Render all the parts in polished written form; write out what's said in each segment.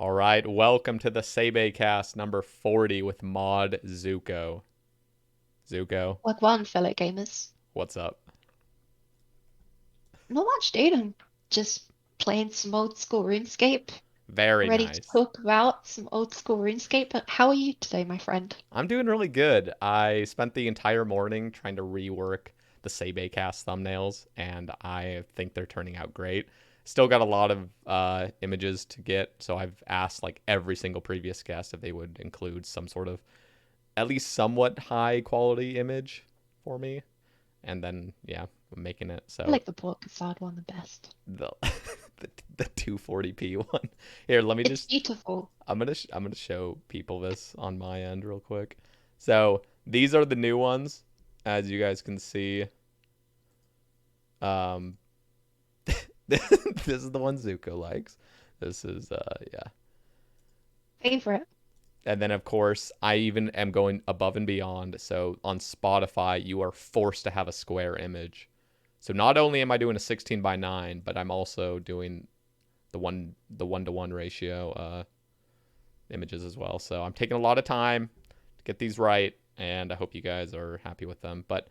All right, welcome to the Sae Bae Cast number 40 with Mod Zuko. Zuko, One, fellow gamers. what's up? Not much, dude. I'm just playing some old school RuneScape. Very Ready to nice. talk about some old school RuneScape. But how are you today, my friend? I'm doing really good. I spent the entire morning trying to rework the Sae Bae Cast thumbnails, and I think they're turning out great. Still got a lot of images to get, so I've asked like every single previous guest if they would include some sort of at least somewhat high quality image for me. And then, yeah, I'm making it. I So like the Port Facade one the best. the the 240p one. Here, let me It's just. beautiful. I'm gonna show people this on my end real quick. So these are the new ones, as you guys can see. Um, this is the one Zuko likes. This is yeah. Favorite. And then of course I even am going above and beyond. So on Spotify, you are forced to have a square image. So not only am I doing a 16 by 9, but I'm also doing the one to one ratio images as well. So I'm taking a lot of time to get these right, and I hope you guys are happy with them. But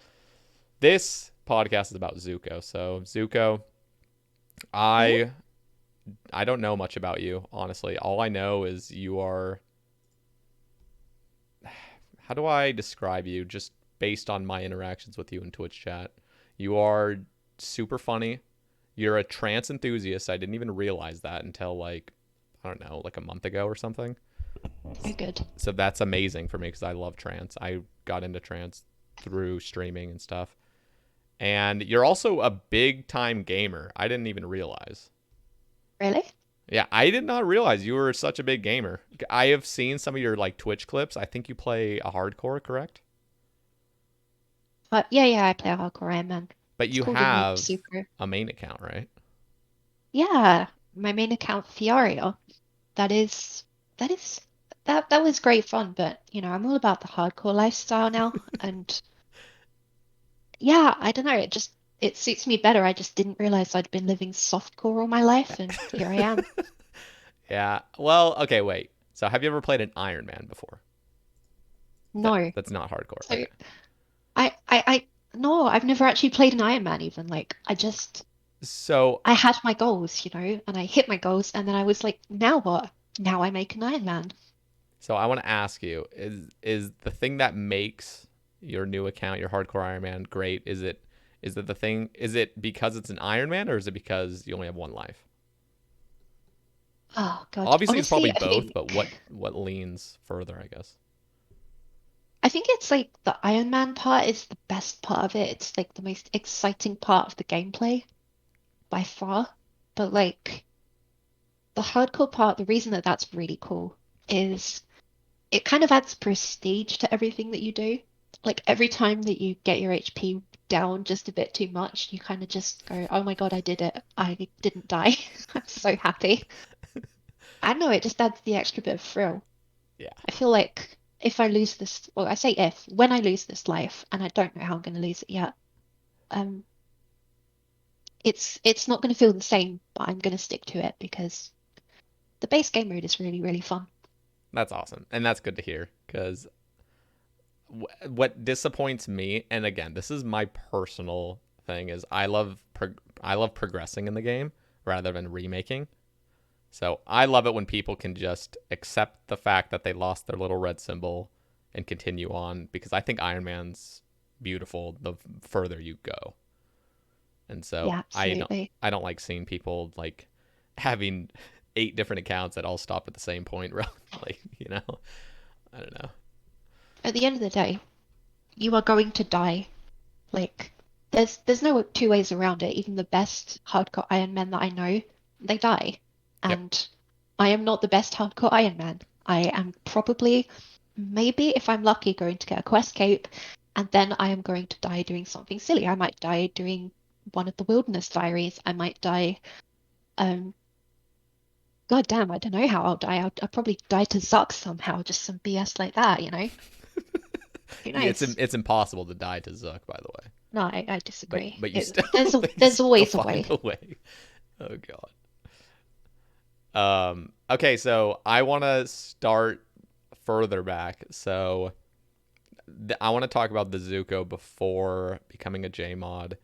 this podcast is about Zuko. So Zuko, Hmm? I I don't know much about you, honestly. All I know is you are, how do I describe you just based on my interactions with you in Twitch chat? You are super funny. You're a trance enthusiast. I didn't even realize that until like, I don't know, like a month ago or something. Oh, good. So that's amazing for me because I love trance. I got into trance through streaming and stuff. And you're also a big time gamer. I didn't even realize. Really? Yeah, I did not realize you were such a big gamer. I have seen some of your like Twitch clips. I think you play a hardcore, correct? But yeah, I play a hardcore Iron Man. But It's you called a noob have super. a main account, right? Yeah, my main account, Fiaria. That is, that is, that was great fun. But I'm all about the hardcore lifestyle now, and yeah, I don't know. It suits me better. I just didn't realize I'd been living softcore all my life, and here I am. Yeah. Well, okay, wait. So have you ever played an Ironman before? No. That's not hardcore. So Okay. I no, I've never actually played an Iron Man even. Like So I had my goals, and I hit my goals, and then I was like, now what? Now I make an Iron Man. so I want to ask you, is the thing that makes your new account, your hardcore Iron Man, great? Is it the thing? Is it because it's an Iron Man, or is it because you only have one life? Oh God. Obviously, it's Honestly, probably both, but what leans further, I guess. I think it's like the Iron Man part is the best part of it. It's like the most exciting part of the gameplay by far. But like the hardcore part, the reason that that's really cool is it kind of adds prestige to everything that you do. Like every time that you get your HP down just a bit too much, you kind of just go, "Oh my God, I did it. I didn't die." I'm so happy. I don't know, it just adds the extra bit of thrill. Yeah. I feel like if I lose this, well, I say if, when I lose this life, and I don't know how I'm going to lose it yet, um, it's not going to feel the same, but I'm going to stick to it because the base game mode is really, really fun. That's awesome. And that's good to hear because what disappoints me, and again, this is my personal thing, is I love progressing in the game rather than remaking. So I love it when people can just accept the fact that they lost their little red symbol and continue on because I think Iron Man's beautiful the further you go. And so Yeah, absolutely. I don't like seeing people like having 8 different accounts that all stop at the same point. Like, I don't know. At the end of the day, you are going to die. Like, there's no two ways around it. Even the best hardcore Iron Men that I know, they die. Yep. And I am not the best hardcore Iron Man. I am probably, maybe if I'm lucky, going to get a quest cape, and then I am going to die doing something silly. I might die doing one of the Wilderness Diaries. I might die, um, God damn, I don't know how I'll die. I'll probably die to Zuck somehow, just some BS like that. Who knows? It's impossible to die to Zuck, by the way. No, I disagree. But you still There's but you there's still always a find way. a way. Oh god. Okay, so I want to start further back. So I want to talk about the Zuko before becoming a JMod,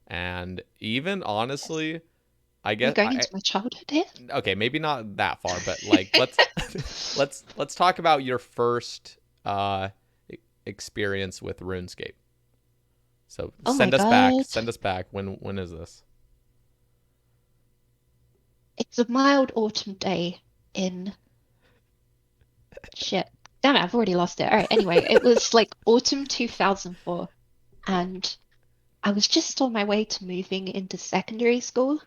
and even Yes. honestly, I Are we guess going into my childhood here? okay, maybe not that far, but like let's talk about your first experience with RuneScape. So Oh my God. Send us back. When is this? It's a mild autumn day in shit. Damn it, I've already lost it. All right, anyway, it was like autumn 2004, and I was just on my way to moving into secondary school.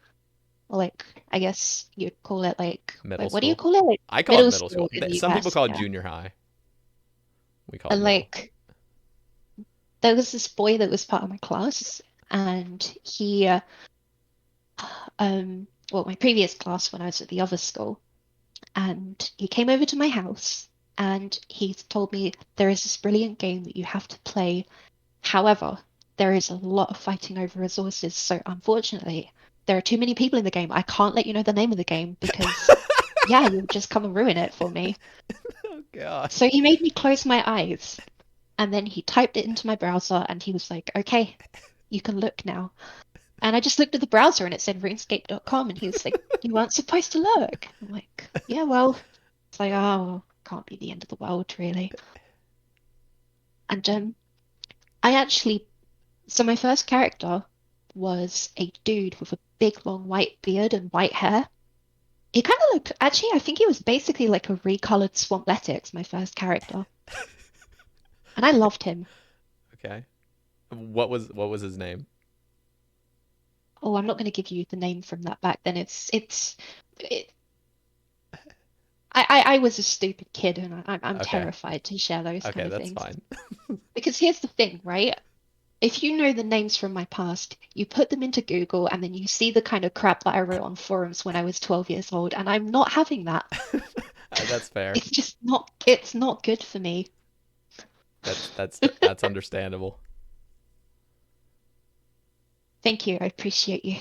Or like, I guess you'd call it like, Middle wait, what do you school. call it? Like I call it middle middle school school. in the Some people US, call it yeah. junior high. We call it And middle. like, there was this boy that was part of my class, and well, my previous class when I was at the other school, and he came over to my house and he told me there is this brilliant game that you have to play. However, there is a lot of fighting over resources, so unfortunately, there are too many people in the game. I can't let you know the name of the game because, yeah, you'll just come and ruin it for me. Oh God. So he made me close my eyes and then he typed it into my browser and he was like, okay, you can look now. And I just looked at the browser and it said runescape.com and he was like, you weren't supposed to look. I'm like, yeah, well, it's like, oh, can't be the end of the world, really. And I actually, so my first character was a dude with a big long white beard and white hair. He kind of looked, actually, I think he was basically like a recolored Swampletics, my first character. And I loved him. Okay. What was his name? Oh, I'm not going to give you the name from that back then. It, I was a stupid kid and I'm Okay. terrified to share those kind Okay, of that's things. fine. Because here's the thing, right? If you know the names from my past, you put them into Google and then you see the kind of crap that I wrote on forums when I was 12 years old, and I'm not having that. That's fair. It's not good for me. That's understandable. Thank you. I appreciate you.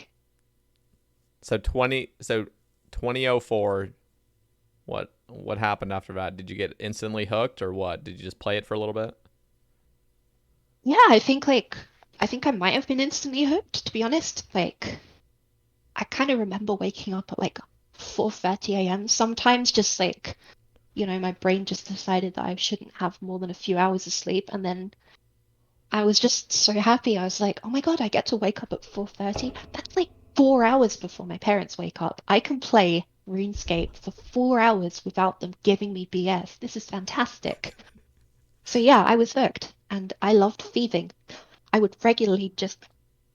So 2004, what happened after that? Did you get instantly hooked or what? Did you just play it for a little bit? Yeah, I think I might have been instantly hooked, to be honest. Like I kind of remember waking up at like 4:30 a.m. sometimes just like, my brain just decided that I shouldn't have more than a few hours of sleep and then I was just so happy. I was like, "Oh my God, I get to wake up at 4:30. That's like 4 hours before my parents wake up. I can play RuneScape for 4 hours without them giving me BS. This is fantastic." So yeah, I was hooked and I loved thieving. I would regularly just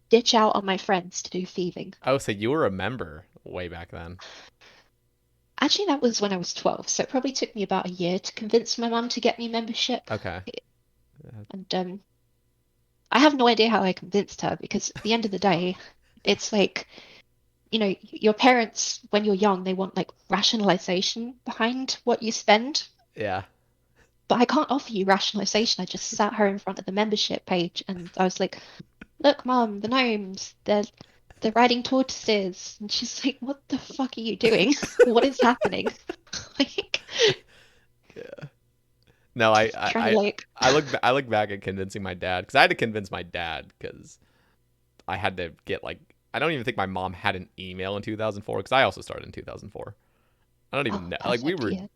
ditch out on my friends to do thieving. Oh, so you were a member way back then. Actually, that was when I was 12, so it probably took me about a year to convince my mum to get me membership. Okay. And I have no idea how I convinced her because at the end of the day, it's like, your parents, when you're young, they want like rationalization behind what you spend. Yeah. But I can't offer you rationalization. I just sat her in front of the membership page and I was like, look, Mum, the gnomes, they're riding tortoises. And she's like, what the fuck are you doing? What is happening? Like, Yeah. No, trying to like, I look back at convincing my dad because I had to convince my dad because I had to get like I don't even think my mom had an email in 2004 because I also started in 2004. I don't even oh, know. Like we perfect. were, Yeah.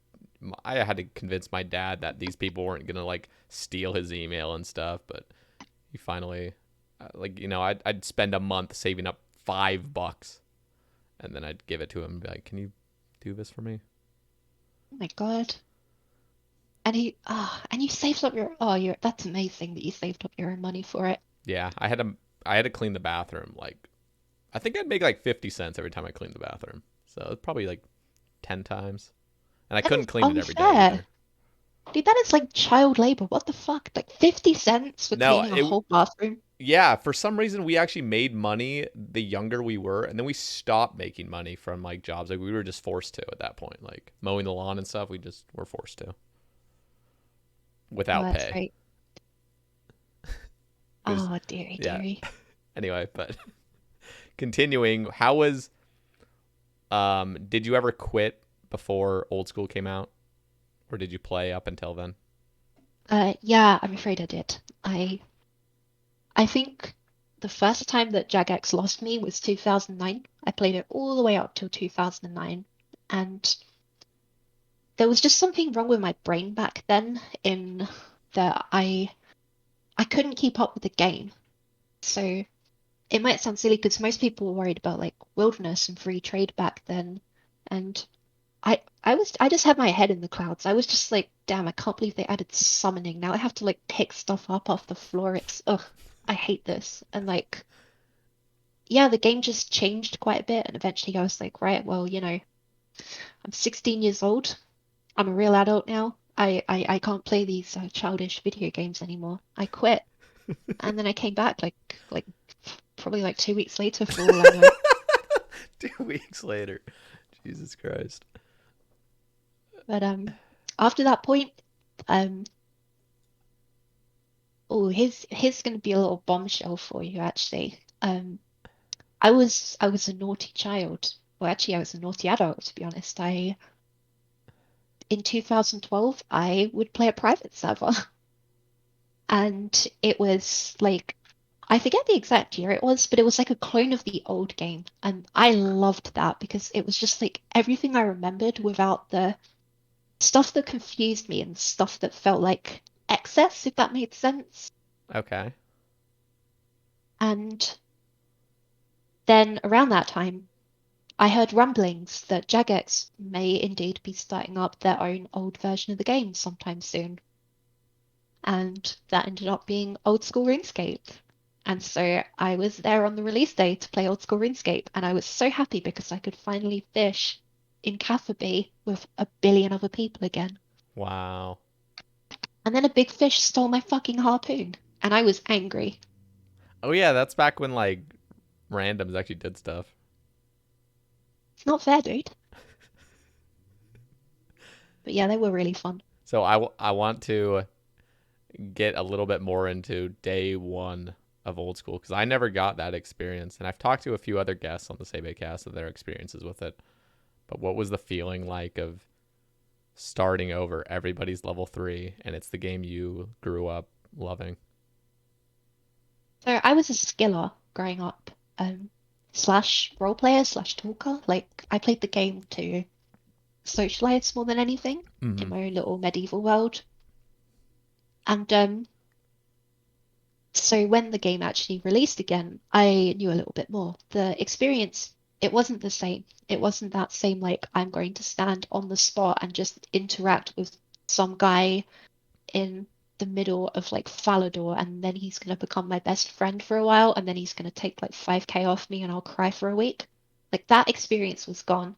I had to convince my dad that these people weren't gonna like steal his email and stuff. But he finally, like I'd spend a month saving up $5, and then I'd give it to him and be like, "Can you do this for me?" Oh my God. And you saved up that's amazing that you saved up your own money for it. Yeah, I had to clean the bathroom. Like I think I'd make like 50 cents every time I cleaned the bathroom. So it's probably like 10 times, and I That couldn't is clean it every day unfair. either. Dude, that is like child labor. What the fuck? Like 50 cents for No, cleaning a whole bathroom? yeah, for some reason we actually made money the younger we were, and then we stopped making money from like jobs. Like we were just forced to at that point, like mowing the lawn and stuff. We just were forced to Oh, without that's pay. right. It was Oh, dearie, yeah. dearie. Anyway, but continuing, how was Did you ever quit before Old School came out, or did you play up until then? Yeah, I'm afraid I did. I think the first time that Jagex lost me was 2009. I played it all the way up till 2009, and there was just something wrong with my brain back then in that I couldn't keep up with the game. So it might sound silly because most people were worried about like wilderness and free trade back then, and I just had my head in the clouds. I was just like, damn, I can't believe they added summoning. Now I have to like pick stuff up off the floor. It's ugh, I hate this. And like, yeah, the game just changed quite a bit. And eventually I was like, right, well, I'm 16 years old. I'm a real adult now. I can't play these childish video games anymore. I quit. And then I came back like probably like 2 weeks later for all I know. 2 weeks later. Jesus Christ. But after that point, um oh here's gonna be a little bombshell for you actually. I was a naughty child. Well, actually, I was a naughty adult, to be honest. In 2012, I would play a private server, and it was like I forget the exact year it was, but it was like a clone of the old game, and I loved that because it was just like everything I remembered without the stuff that confused me and stuff that felt like excess, if that made sense. Okay. And then around that time, I heard rumblings that Jagex may indeed be starting up their own old version of the game sometime soon. And that ended up being old school RuneScape. And so I was there on the release day to play old school RuneScape, and I was so happy because I could finally fish in Catherby with a billion other people again. Wow. And then a big fish stole my fucking harpoon, and I was angry. Oh yeah, that's back when like randoms actually did stuff. It's not fair, dude. But yeah, they were really fun. So I want to get a little bit more into day one of Old School because I never got that experience, and I've talked to a few other guests on the Sae Bae Cast of their experiences with it. But what was the feeling like of starting over? Everybody's level 3, and it's the game you grew up loving. So I was a skiller growing up, slash role player slash talker. Like I played the game to socialize more than anything in Mm-hmm. my own little medieval world. And so when the game actually released again, I knew a little bit more. The experience, it wasn't the same. It wasn't that same like I'm going to stand on the spot and just interact with some guy in the middle of like Falador, and then he's going to become my best friend for a while, and then he's going to take like 5K off me and I'll cry for a week. Like that experience was gone.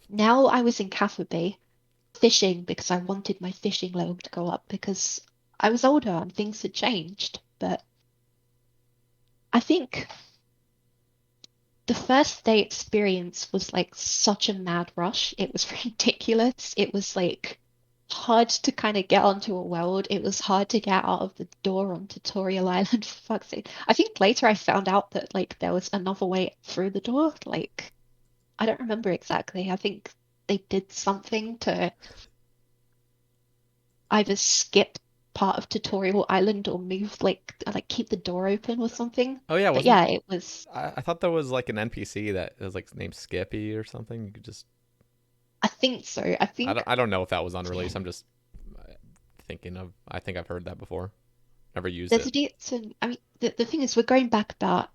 Now I was in Bay fishing because I wanted my fishing level to go up because I was older and things had changed. But I think the first day experience was like such a mad rush. It was ridiculous. It was like hard to kind of get onto a world. It was hard to get out of the door on Tutorial Island, for fuck's sake. I think later I found out that like there was another way through the door. Like I don't remember exactly. I think they did something to either skip part of Tutorial Island or move like keep the door open or something. Oh yeah, But wasn't yeah, it was I thought there was like an NPC that was like named Skippy or something. You could just I think so. I think I don't know if that was unreleased. I'm just thinking of. I think I've heard that before. Never used there's a it. decent I mean the thing is we're going back about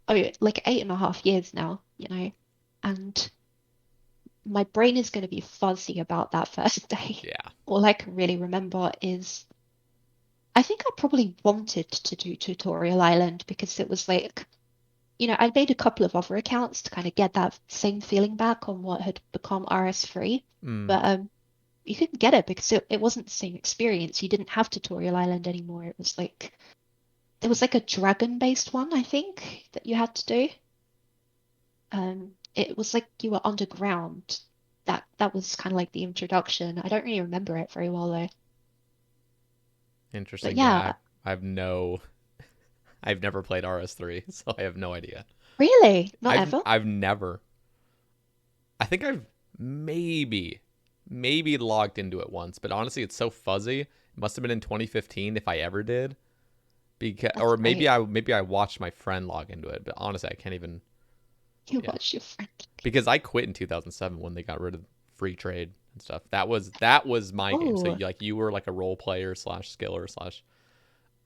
oh like 8.5 years now, and my brain is going to be fuzzy about that first day. Yeah. All I can really remember is I think I probably wanted to do Tutorial Island because it was like, I made a couple of other accounts to kind of get that same feeling back on what had become RS3. Mm. But you couldn't get it because it wasn't the same experience. You didn't have Tutorial Island anymore. It was like there was like a dragon-based one, I think, that you had to do. It was like you were underground. That was kind of like the introduction. I don't really remember it very well though. But Interesting. Yeah, yeah, I've no. I've never played RS3, so I have no idea. really, not ever. I've never. I think I've maybe logged into it once, but honestly, it's so fuzzy. It must have been in 2015 if I ever did. Because, That's or great. maybe I watched my friend log into it, but honestly, I can't even. You Yeah, watched your friend. because I quit in 2007 when they got rid of free trade and stuff. That was my game. So Oh, like you were like a role player slash skiller slash.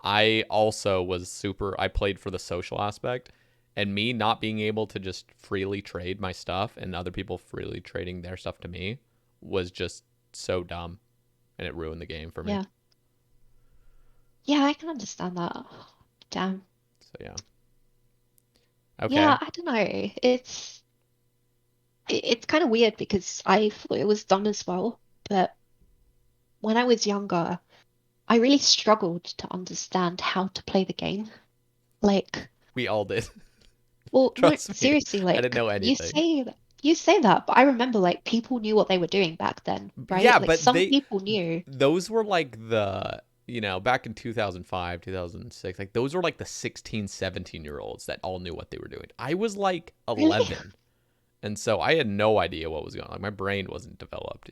I also was super. I played for the social aspect, and me not being able to just freely trade my stuff and other people freely trading their stuff to me was just so dumb, and it ruined the game for me. yeah. Yeah, I can understand that. Damn. So yeah. Yeah, Okay. I don't know. It's kind of weird because I thought it was done as well, but when I was younger, I really struggled to understand how to play the game. Like, We all did. well, no, Trust me. seriously, I didn't like know anything. you say that, but I remember like people knew what they were doing back then, Yeah, right? Like but some they people knew. those were like back in 2005, 2006, like those were like the 16, 17-year olds that all knew what they were doing. I was like Really? 11, and so I had no idea what was going on. Like my brain wasn't developed.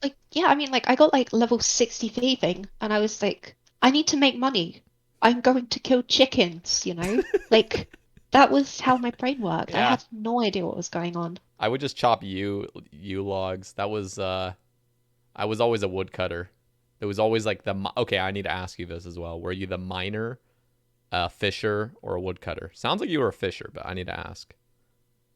Like, yeah, I mean, like I got like level 60 thieving, and I was like, I need to make money. I'm going to kill chickens, you know? Like that was how my brain worked. I Yeah, had no idea what was going on. I would just chop you logs. That was I was always a woodcutter. It was always like okay, I need to ask you this as well. Were you the miner, a fisher, or a woodcutter? Sounds like you were a fisher, but I need to ask.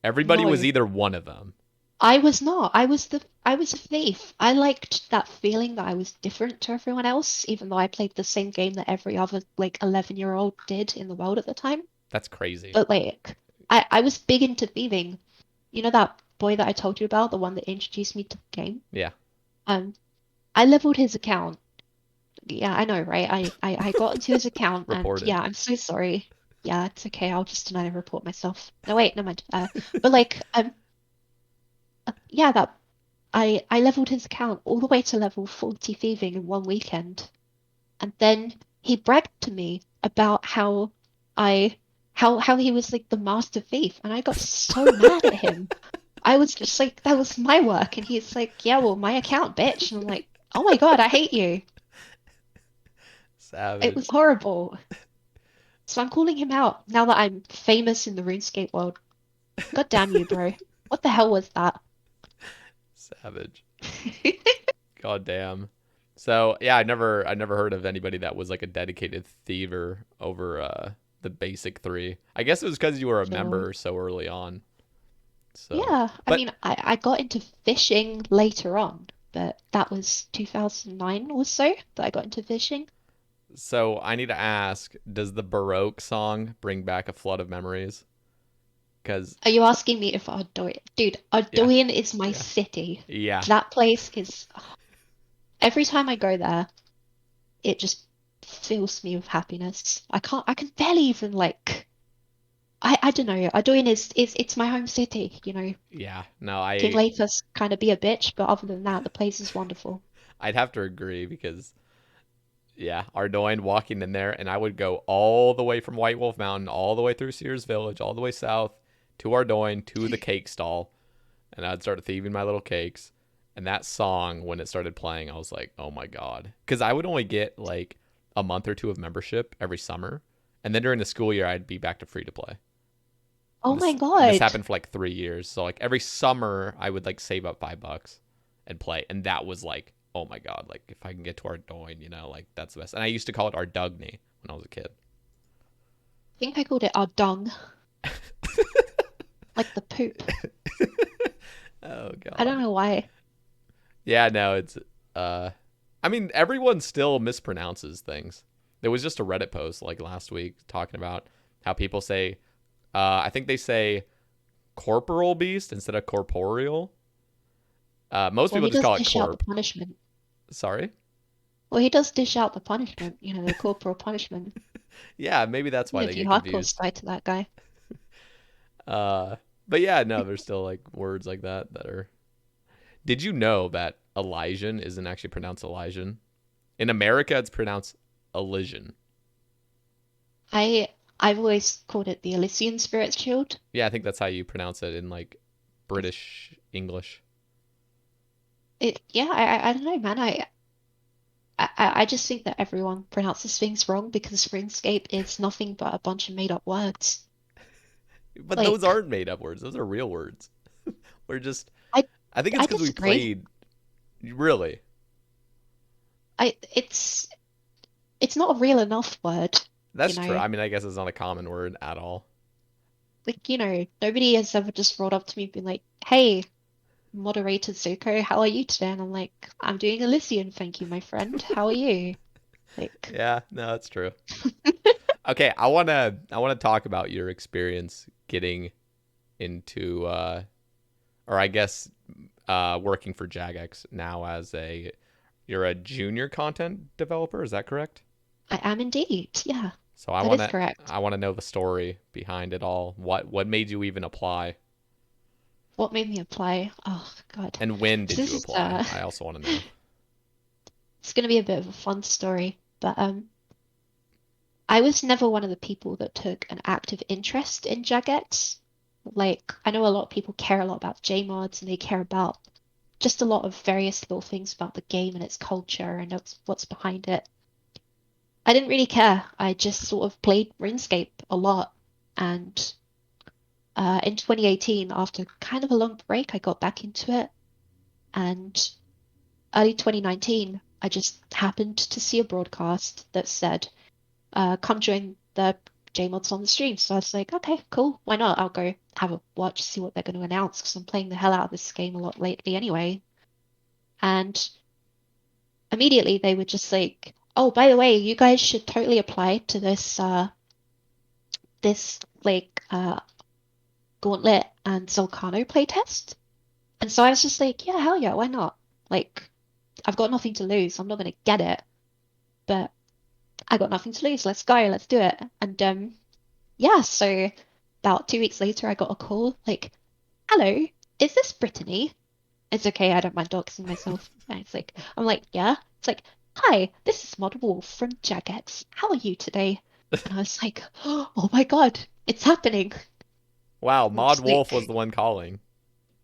Everybody was No, either one of them. I was not. I was a thief. I liked that feeling that I was different to everyone else, even though I played the same game that every other like 11-year-old did in the world at the time. That's crazy. But like I was big into thieving. You know that boy that I told you about, the one that introduced me to the game? Yeah. Um, I leveled his account. Yeah, I know, right? I got into his account and Reported. yeah, I'm so sorry. Yeah, it's okay. I'll just deny and report myself. No, wait, never mind. But like, yeah, that I leveled his account all the way to level 40 thieving in one weekend. And then he bragged to me about I how he was like the master thief, and I got so mad at him. I was just like, that was my work, and he's like, yeah, well, my account, bitch. And I'm like, oh my God, I hate you. It was Savage. horrible. So I'm calling him out now that I'm famous in the RuneScape world. God damn you, bro. What the hell was that? Savage. God damn. So yeah, I never heard of anybody that was like a dedicated thiever over the basic three. I guess it was because you were a Sure. member so early on. So, Yeah, I but mean, I got into fishing later on, but that was 2009 or so that I got into fishing. so I need to ask: does the Baroque song bring back a flood of memories? Because Are you asking me if Ardougne? Dude, yeah, Ardougne is my yeah, city. yeah. That place is, every time I go there, it just fills me with happiness. I can barely even like, I don't know. Ardougne is it's my home city, you know. Yeah, no, King Lathas kind of be a bitch, but other than that, the place is wonderful. I'd have to agree because yeah, Ardoin walking in there, and I would go all the way from White Wolf Mountain, all the way through Sears Village, all the way south to Ardoin to the cake stall, and I'd start thieving my little cakes. And that song, when it started playing, I was like, oh my god, because I would only get like a month or two of membership every summer, and then during the school year, I'd be back to free to play. Oh And my this God. happened for like 3 years. So like every summer, I would like save up $5 and play, and that was like, oh my god, like if I can get to Ardoin, like that's the best. And I used to call it Ardugny when I was a kid. I think I called it Ardung, like the poop. Oh I don't god. know why. Yeah, no, it's uh I mean everyone still mispronounces things. There was just a Reddit post like last week talking about how people say I think they say corporal beast instead of corporeal. Most Well, people he just does call it dish out the corp. punishment. Sorry. Well, he does dish out the punishment, you know, the corporal punishment. Yeah, maybe that's why Yeah, they if you get hardcore confused. spy to that guy. Uh but yeah, no, there's still like words like that are. Did you know that Elysian isn't actually pronounced Elysian? In America, it's pronounced Elysian. I've always called it the Elysian Spirit Shield. Yeah, I think that's how you pronounce it in like British English. Yeah, I don't know, man. I just think that everyone pronounces things wrong because RuneScape is nothing but a bunch of made up words. But those Like, aren't made up words. Those are real words. We're just. I I think it's I because we disagree. played. Really, I it's not a real enough word, you that's true. know. I mean, I guess it's not a common word at all. Like, nobody has ever just rolled up to me and been like, "Hey, moderator Zuko, how are you today?" And I'm like, "I'm doing Elysian, thank you, my friend. How are you?" Like, Yeah, no, that's true. Okay, I wanna talk about your experience getting into or I guess working for Jagex now as a you're a junior content developer, is that correct? I am indeed. Yeah, So I that is wanna correct. I wanna know the story behind it all. What made you even apply? What made me apply? Oh God. And when So did this you is apply? I also want to know. it's gonna be a bit of a fun story, but I was never one of the people that took an active interest in Jagex. Like, I know a lot of people care a lot about JMods and they care about just a lot of various little things about the game and its culture and what's behind it. I didn't really care. I just sort of played RuneScape a lot. And in 2018, after kind of a long break, I got back into it. And early 2019, I just happened to see a broadcast that said, come join the JMods on the stream. So I was like, okay, cool. Why not? I'll go have a watch, see what they're going to announce because I'm playing the hell out of this game a lot lately anyway. And immediately they were just like, oh, by the way, you guys should totally apply to this like Gauntlet and Zolcano playtest. And so I was just like, yeah, hell yeah, why not? Like, I've got nothing to lose. I'm not going to get it, but I got nothing to lose. Let's go. Let's do it. And yeah, so about 2 weeks later, I got a call like, hello, is this Brittany? It's okay, I don't mind doxing myself. And I'm like, yeah. It's like, hi, this is Mod Wolf from Jagex. How are you today? And I was like, oh my God, it's happening. Wow, I'm Mod just Wolf was like, the one calling.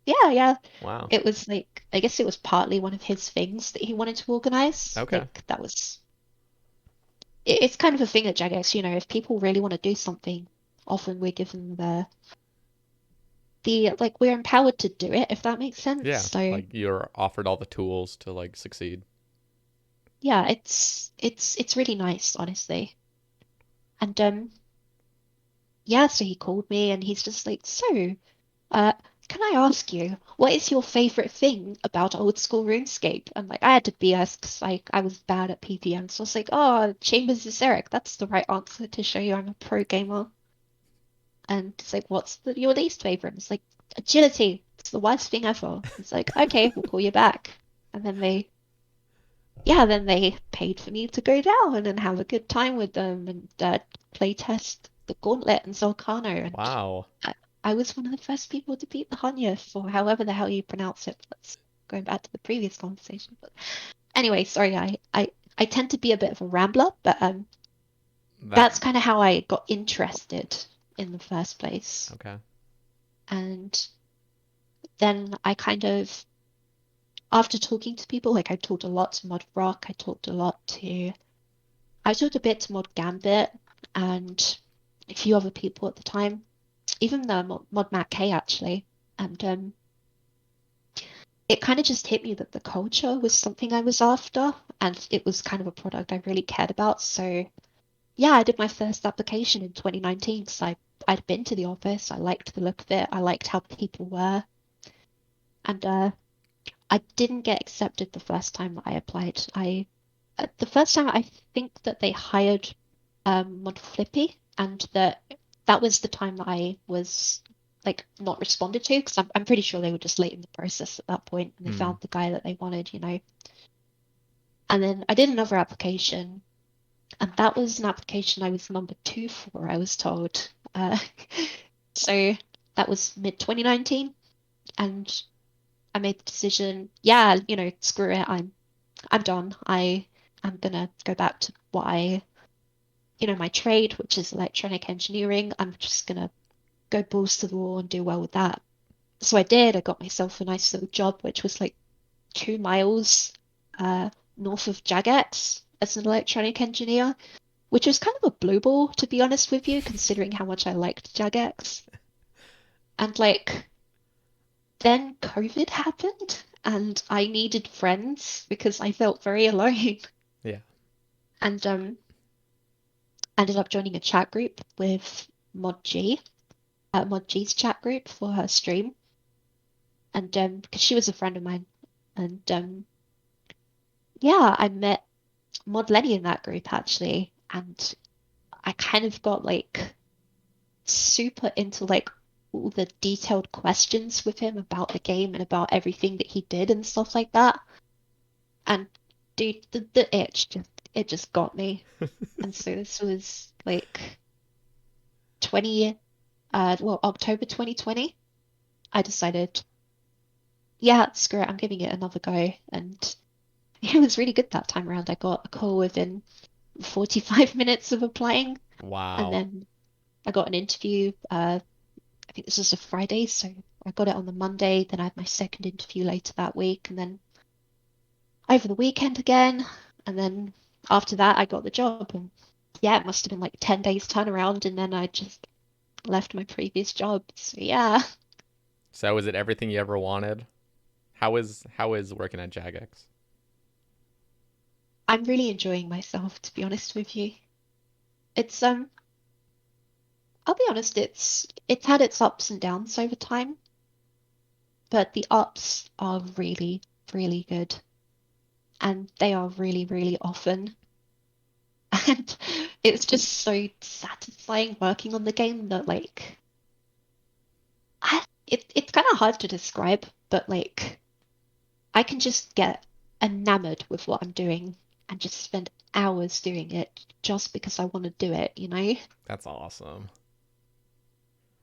yeah, yeah. Wow. It was like, I guess it was partly one of his things that he wanted to organize. Okay. Like, it's kind of a thing at Jagex, if people really want to do something, often we're given like we're empowered to do it, if that makes sense. Yeah, So like you're offered all the tools to like succeed. yeah, it's really nice, honestly. And yeah, so he called me and he's just like, so, uh, can I ask you, what is your favorite thing about old school RuneScape? And like I had to BS because I was bad at PPM. So I was like, oh, Chambers is Eric. That's the right answer to show you I'm a pro gamer. And it's like, what's your least favorite? It's like agility. It's the worst thing ever. It's like, okay, we'll call you back. And then they paid for me to go down and have a good time with them and play test the Gauntlet and Zolcano. And Wow. I was one of the first people to beat the Hanyef, or however the hell you pronounce it. That's going back to the previous conversation. But anyway, sorry, I tend to be a bit of a rambler, but That that's kind of how I got interested in the first place. okay. And then I kind of, after talking to people, like I talked a lot to Mod Rock, I talked a bit to Mod Gambit and a few other people at the time, even Mod Matt K actually. And it kind of just hit me that the culture was something I was after and it was kind of a product I really cared about. So yeah, I did my first application in 2019 because I'd been to the office. I liked the look of it. I liked how people were. And I didn't get accepted the first time that I applied. The first time I think that they hired Mod Flippy, and that was the time that I was like not responded to because I'm pretty sure they were just late in the process at that point and they Hmm. found the guy that they wanted. And then I did another application, and that was an application I was number two for, I was told. So that was mid 2019, and I made the decision, yeah, screw it, I'm done. I'm gonna go back to my trade, which is electronic engineering. I'm just gonna go balls to the wall and do well with that. So I did. I got myself a nice little job, which was like 2 miles uh, north of Jagex as an electronic engineer, which was kind of a blue ball, to be honest with you, considering how much I liked Jagex. And like, then COVID happened, and I needed friends because I felt very alone. Yeah. And ended up joining a chat group with Mod G, Mod G's chat group for her stream, and because she was a friend of mine, and yeah, I met Mod Lenny in that group actually, and I kind of got like super into like all the detailed questions with him about the game and about everything that he did and stuff like that. And dude, the itch just got me. And so this was like 20 October 2020. I decided, yeah, screw it, I'm giving it another go. And it was really good that time around. I got a call within 45 minutes of applying, and Wow. then I got an interview. I think this was a Friday, so I got it on the Monday. Then I had my second interview later that week, and then over the weekend again. And then after that, I got the job. And yeah, it must have been like 10 days turnaround, and then I just left my previous job. So yeah, So is it everything you ever wanted? How is working at Jagex? I'm really enjoying myself, to be honest with you. It's I'll be honest, it's had its ups and downs over time, but the ups are really, really good. And they are really, really often. And it's just so satisfying working on the game that like it's kind of hard to describe, but like I can just get enamored with what I'm doing and just spend hours doing it just because I want to do it, you know? That's awesome.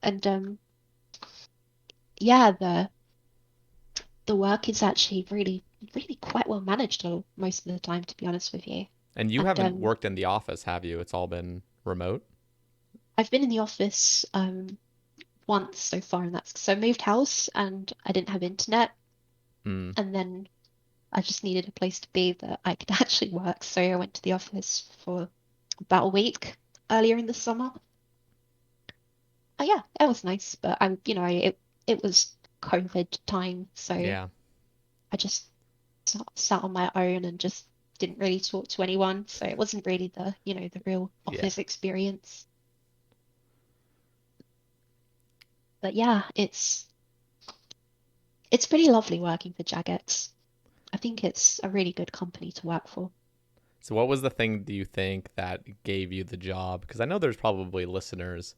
And yeah, the work is actually really, really quite well managed most of the time, to be honest with you. And you And haven't worked in the office, have you? It's all been remote? I've been in the office once so far, and that's so I moved house and I didn't have internet, Hmm. and then I just needed a place to be that I could actually work. So I went to the office for about a week earlier in the summer. Oh yeah, it was nice, but it was COVID time, so Yeah. I just sat on my own and just didn't really talk to anyone. So it wasn't really the real Yeah. office experience. But yeah, it's pretty lovely working for Jagex. I think it's a really good company to work for. So what was the thing do you think that gave you the job? Because I know there's probably listeners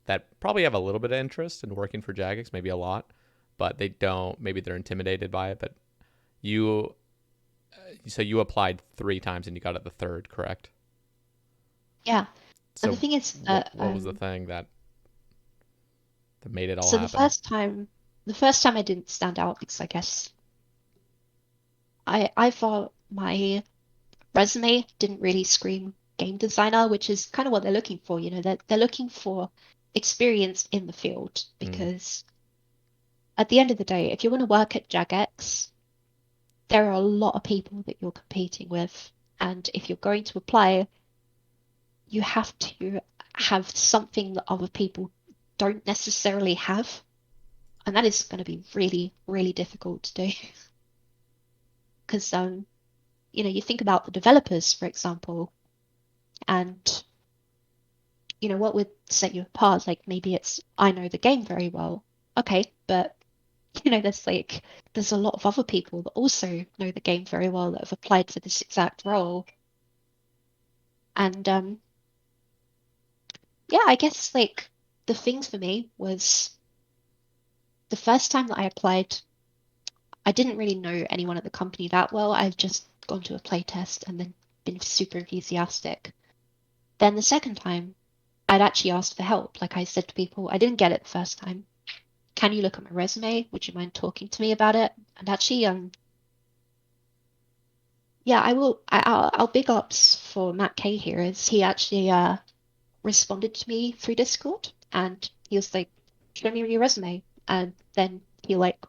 that probably have a little bit of interest in working for Jagex, maybe a lot, but they don't. Maybe they're intimidated by it. But you, so you applied 3 times and you got it the third, correct? Yeah. And the So thing is what that what was the thing that made it all so happen? the first time I didn't stand out because I guess I thought my resume didn't really scream game designer, which is kind of what they're looking for. They're looking for experience in the field Mm, because at the end of the day, if you want to work at Jagex, there are a lot of people that you're competing with. And if you're going to apply, you have to have something that other people don't necessarily have. And that is going to be really, really difficult to do. Because you think about the developers, for example, and what would set you apart? Like maybe it's I know the game very well. Okay, but there's a lot of other people that also know the game very well that have applied for this exact role. And yeah, I guess like the things for me was the first time that I applied, I didn't really know anyone at the company that well. I'd just gone to a play test and then been super enthusiastic. Then the second time, I'd actually asked for help. Like I said to people, I didn't get it the first time. Can you look at my resume? Would you mind talking to me about it? And actually, yeah, I will. I'll big ups for Matt K here, as he actually responded to me through Discord, and he was like, "Show me your resume." And then He like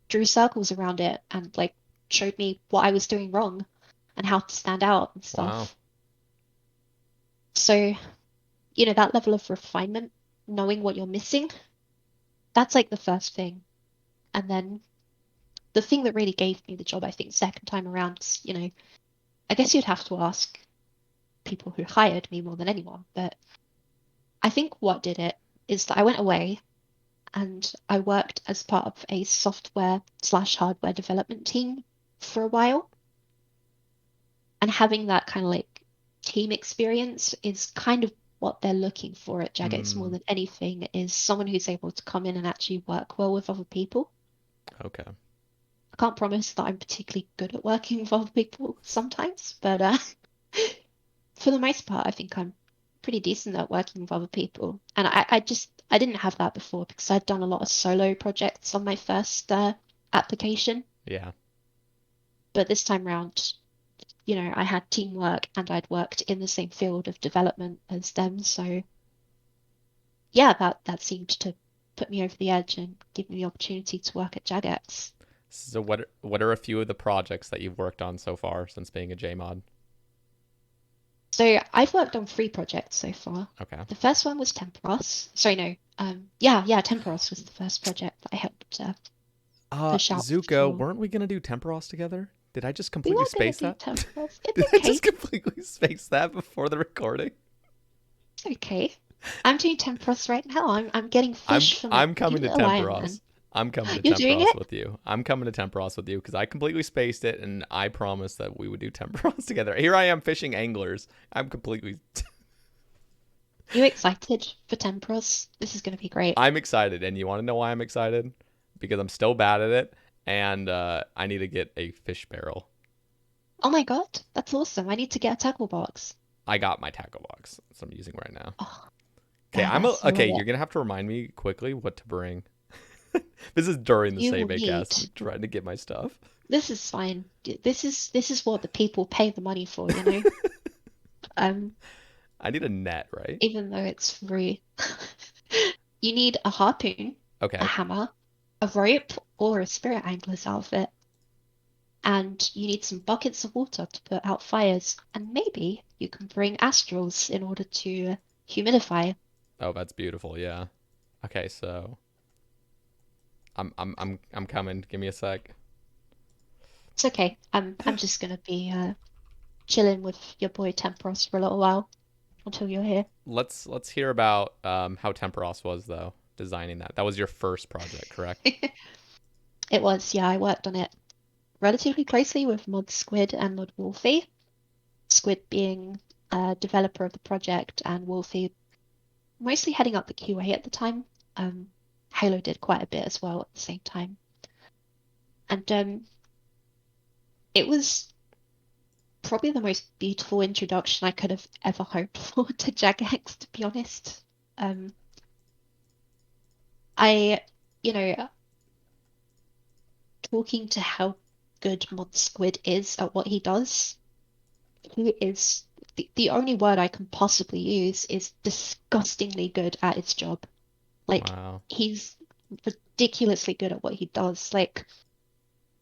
drew circles around it and like showed me what I was doing wrong and how to stand out and Wow. stuff. So, that level of refinement, knowing what you're missing, that's like the first thing. And then the thing that really gave me the job, I think, second time around, is, I guess you'd have to ask people who hired me more than anyone, but I think what did it is that I went away and I worked as part of a software/hardware development team for a while. And having that kind of like team experience is kind of what they're looking for at Jagex more Mm, than anything is someone who's able to come in and actually work well with other people. okay. I can't promise that I'm particularly good at working with other people sometimes, but for the most part, I think I'm pretty decent at working with other people. And I didn't have that before because I'd done a lot of solo projects on my first application. Yeah. But this time round, I had teamwork and I'd worked in the same field of development as them. So yeah, that seemed to put me over the edge and give me the opportunity to work at Jagex. So what are a few of the projects that you've worked on so far since being a JMod? So I've worked on 3 projects so far. Okay. The first one was Tempoross. Sorry, no. Yeah, Tempoross was the first project that I helped push out Zuko, for. weren't we gonna do Tempoross together? Did I just We completely were gonna space do that? Tempoross. It's Did I okay. just completely space that before the recording? It's okay. I'm doing Tempoross right now. I'm getting I'm fish for my I'm cute coming to little Ironman. Tempoross. I'm coming to You're doing Tempoross it? with you. I'm coming to Tempoross with you because I completely spaced it and I promised that we would do Tempoross together. Here I am fishing anglers. I'm completely You excited for Tempoross? This is gonna be great. I'm excited, and you want to know why I'm excited? Because I'm still bad at it, and I need to get a fish barrel. Oh my God, that's awesome. I need to get a tackle box. I got my tackle box, so I'm using right now. Oh, badass. I Okay. love You're it. gonna have to remind me quickly what to bring. This is during the You Sae will Bae need. Cast, trying to get my stuff. This is fine. This is what the people pay the money for. Um, I need a net, right? even though it's free. You need a harpoon, a Okay. hammer, a rope, or a spirit angler's outfit. And you need some buckets of water to put out fires. And maybe you can bring astrals in order to humidify. Oh, that's beautiful. Yeah. Okay, so I'm coming. Give me a sec. It's okay. I'm just gonna be chilling with your boy Tempros for a little while until you're here. Let's hear about how Tempoross was though, designing that. That was your first project, correct? It was, yeah, I worked on it relatively closely with Mod Squid and Mod Wolfie. Squid being a developer of the project and Wolfie mostly heading up the QA at the time. Um, Halo did quite a bit as well at the same time. And it was probably the most beautiful introduction I could have ever hoped for to Jagex, to be honest. Um, I, you know, talking to how good Mod Squid is at what he does, he is the only word I can possibly use is disgustingly good at his job. Like Wow. he's ridiculously good at what he does. Like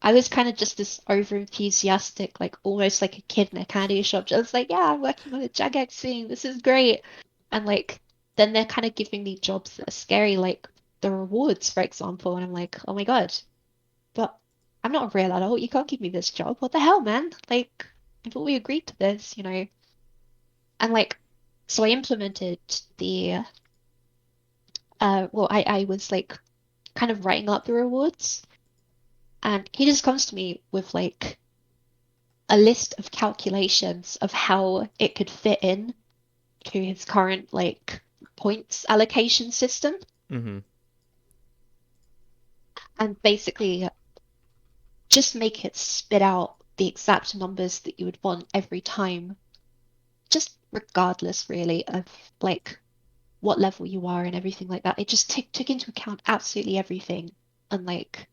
I was kind of just this over enthusiastic, like almost like a kid in a candy shop, just like, yeah, I'm working on a Jagex thing. This is great. And like then they're kind of giving me jobs that are scary, like the rewards, for example. And I'm like, oh my God, but I'm not a real adult. You can't give me this job. What the hell, man? Like, I thought we agreed to this. And like, so I implemented the, well, I was like kind of writing up the rewards, and he just comes to me with like a list of calculations of how it could fit in to his current like points allocation system, Mm-hmm. and basically just make it spit out the exact numbers that you would want every time, just regardless really of like what level you are and everything like that. It just took into account absolutely everything. And like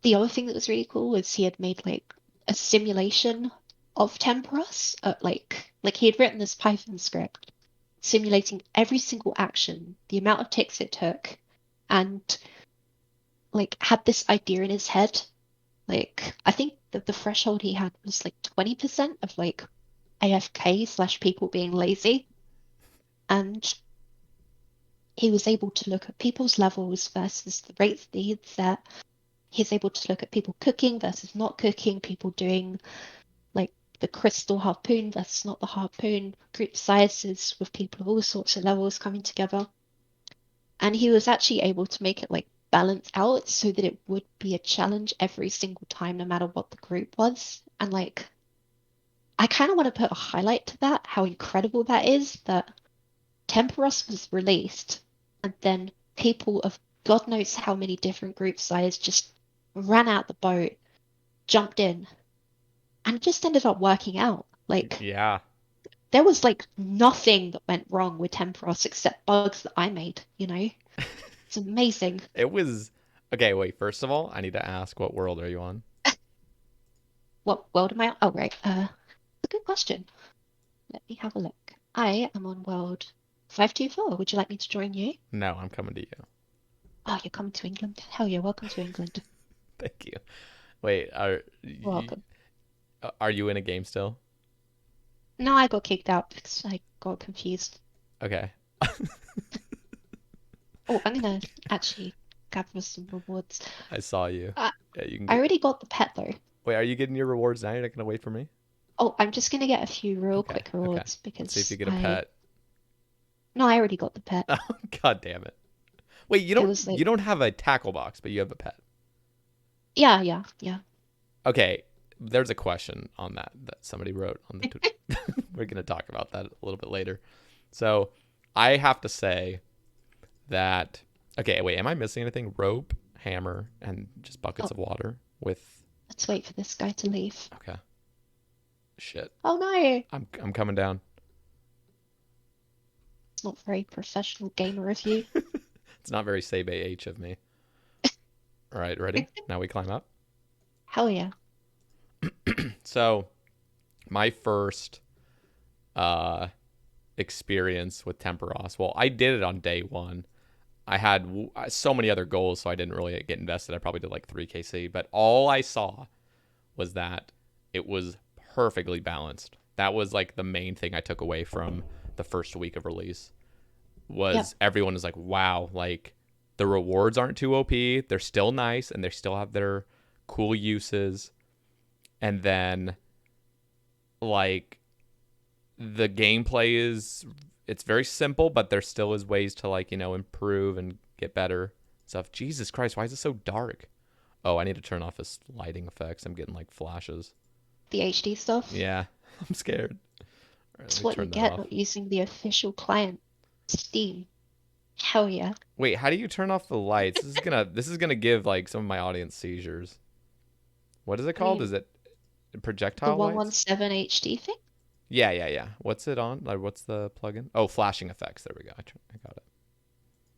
the other thing that was really cool was he had made like a simulation of Tempoross. Like he had written this Python script simulating every single action, the amount of ticks it took, and like had this idea in his head. Like I think that the threshold he had was like 20% of like AFK slash people being lazy. And he was able to look at people's levels versus the rates that he'd set. He's able to look at people cooking versus not cooking, people doing like the crystal harpoon versus not the harpoon, group sizes with people of all sorts of levels coming together. And he was actually able to make it like balance out so that it would be a challenge every single time, no matter what the group was. And like, I kind of want to put a highlight to that, how incredible that is that Tempoross was released and then people of God knows how many different group sizes just ran out the boat, jumped in, and it just ended up working out. Like, Yeah. there was like nothing that went wrong with Tempoross except bugs that I made, you know? It's amazing. It was okay. Wait. First of all, I need to ask, what world are you on? What world am I on? Oh, right. A good question. Let me have a look. I am on world 524. Would you like me to join you? No, I'm coming to you. Oh, you're coming to England? Hell yeah, welcome to England. Thank you. Wait. Welcome. Are you in a game still? No, I got kicked out because I got confused. Okay. Oh, I'm gonna actually gather some rewards. I saw you. I, Yeah, you can I get. already got the pet though. Wait, are you getting your rewards now? You're not gonna wait for me? Oh, I'm just gonna get a few real Okay. quick Okay. rewards Let's see if you because get a I pet. no, I already got the pet. Oh, God damn it. Wait, you It don't was like you don't have a tackle box, but you have a pet. yeah. Okay, there's a question on that somebody wrote on the we're going to talk about that a little bit later. So, I have to say that okay, wait, am I missing anything? Rope, hammer, and just buckets Oh, of water with let's wait for this guy to leave. okay. Shit. Oh no, I'm coming down. it's not very professional gamer of you. It's not very Sae Bae H of me. All right, ready? Now we climb up. Hell yeah. So, my first uh experience with Tempoross. Well, I did it on day 1. I had so many other goals, so I didn't really get invested. I probably did like 3 KC, but all I saw was that it was perfectly balanced. That was like the main thing I took away from the first week of release Yep. was everyone was like, wow, like the rewards aren't too OP. They're still nice and they still have their cool uses. And then like the gameplay is it's very simple, but there still is ways to like, improve and get better stuff. Jesus Christ, why is it so dark? Oh, I need to turn off this lighting effects. I'm getting like flashes. The HD stuff. Yeah, I'm scared. All right, let It's me what you turn that get off. not using the official client, Steam. Hell yeah. Wait, how do you turn off the lights? This is gonna give like some of my audience seizures. What is it I called? mean, Is it the projectile lights? 117 HD thing? Yeah. What's it on? Like, what's the plugin? Oh, flashing effects. There we go. I got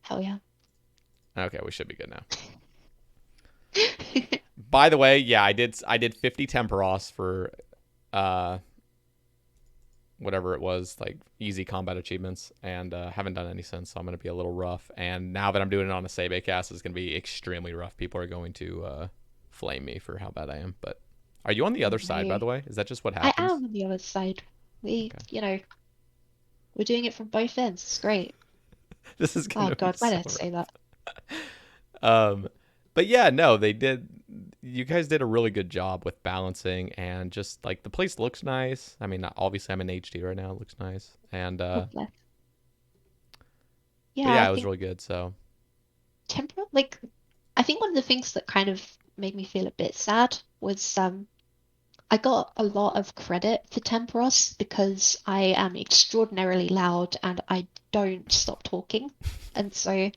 Hell yeah. it. Okay, we should be good now. By the way, yeah, I did 50 Tempoross for uh whatever it was, like easy combat achievements, and haven't done any since, so I'm gonna be a little rough. And now that I'm doing it on a Sae Bae Cast, it's gonna be extremely rough. People are going to flame me for how bad I am. But are you on the Oh other side, by no. the way? Is that just what I happens? am on the other side. Okay. We're doing it from both ends. It's great. This is Oh gonna be God, why so did I say that? rough. But yeah, no, they did. You guys did a really good job with balancing and just like the place looks nice. I mean, obviously I'm in HD right now. It looks nice, and Oh bless. but Yeah, I yeah, it was think really good. So temporal like I think one of the things that kind of made me feel a bit sad was I got a lot of credit for Tempoross because I am extraordinarily loud and I don't stop talking. And so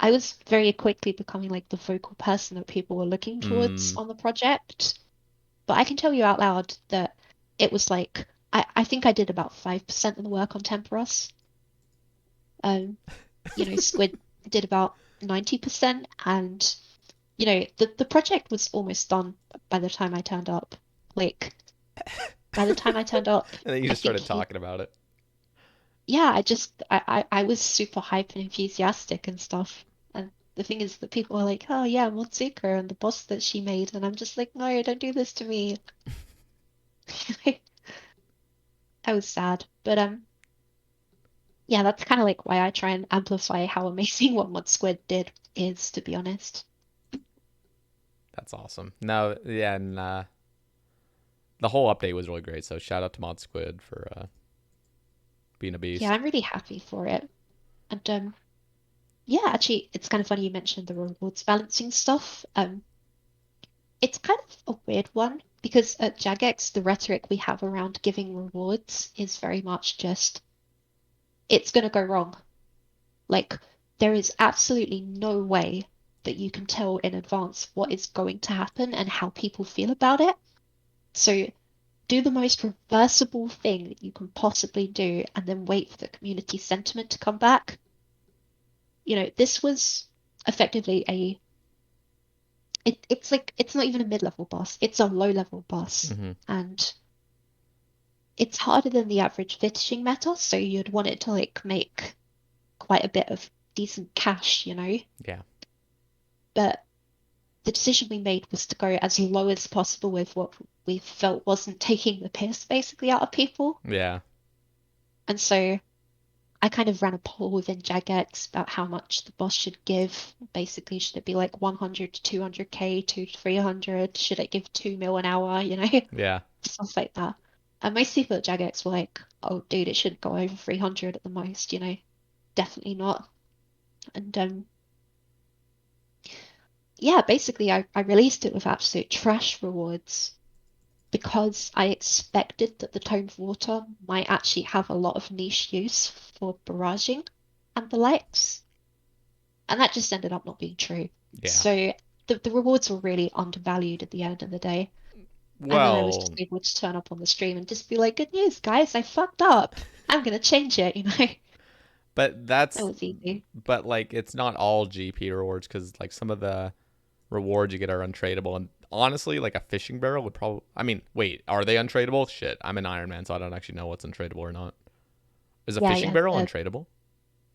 I was very quickly becoming like the vocal person that people were looking towards mm, on the project. But I can tell you out loud that it was like I think I did about 5% of the work on Tempoross. Um, Squid did about 90%, and the project was almost done by the time I turned up. Like by the time I turned up, and then you I just think started talking about it. yeah, I was super hype and enthusiastic and stuff. And the thing is that people are like, oh yeah, I'm on Zuko and the boss that she made, and I'm just like, no, don't do this to me. I was sad, but yeah, that's kind of like why I try and amplify how amazing what Mod Squid did is, to be honest. That's awesome. No, yeah, and the whole update was really great. So shout out to Mod Squid for being a Yeah, beast. I'm really happy for it. And yeah, actually, it's kind of funny you mentioned the rewards balancing stuff. It's kind of a weird one because at Jagex, the rhetoric we have around giving rewards is very much just it's gonna go wrong. Like, there is absolutely no way that you can tell in advance what is going to happen and how people feel about it. So do the most reversible thing that you can possibly do and then wait for the community sentiment to come back. This was effectively it's like it's not even a mid-level boss, it's a low-level boss. Hmm. And it's harder than the average fishing meta, so you'd want it to like make quite a bit of decent cash. Yeah, But the decision we made was to go as low as possible with what we felt wasn't taking the piss basically out of people. yeah, And so I kind of ran a poll within Jagex about how much the boss should give. Basically, should it be like 100 to 200k to 300? Should it give 2 mil an hour? yeah. Stuff like that. And most people at Jagex were like, oh, dude, it shouldn't go over 300 at the most. Definitely not. And yeah, basically, I released it with absolute trash rewards because I expected that the tone of water might actually have a lot of niche use for barraging and the likes. And that just ended up not being true. Yeah. So the rewards were really undervalued at the end of the day. And then I was just Well, able to turn up on the stream and just be like, good news, guys, I fucked up. I'm gonna change it. but That that's was easy. but like it's not all GP rewards because like some of the rewards you get are untradeable. And honestly, like a fishing barrel would probably. I mean, wait, are they untradeable? Shit, I'm an Ironman, so I don't actually know what's untradeable or not. Is a Yeah, fishing yeah. barrel The untradeable?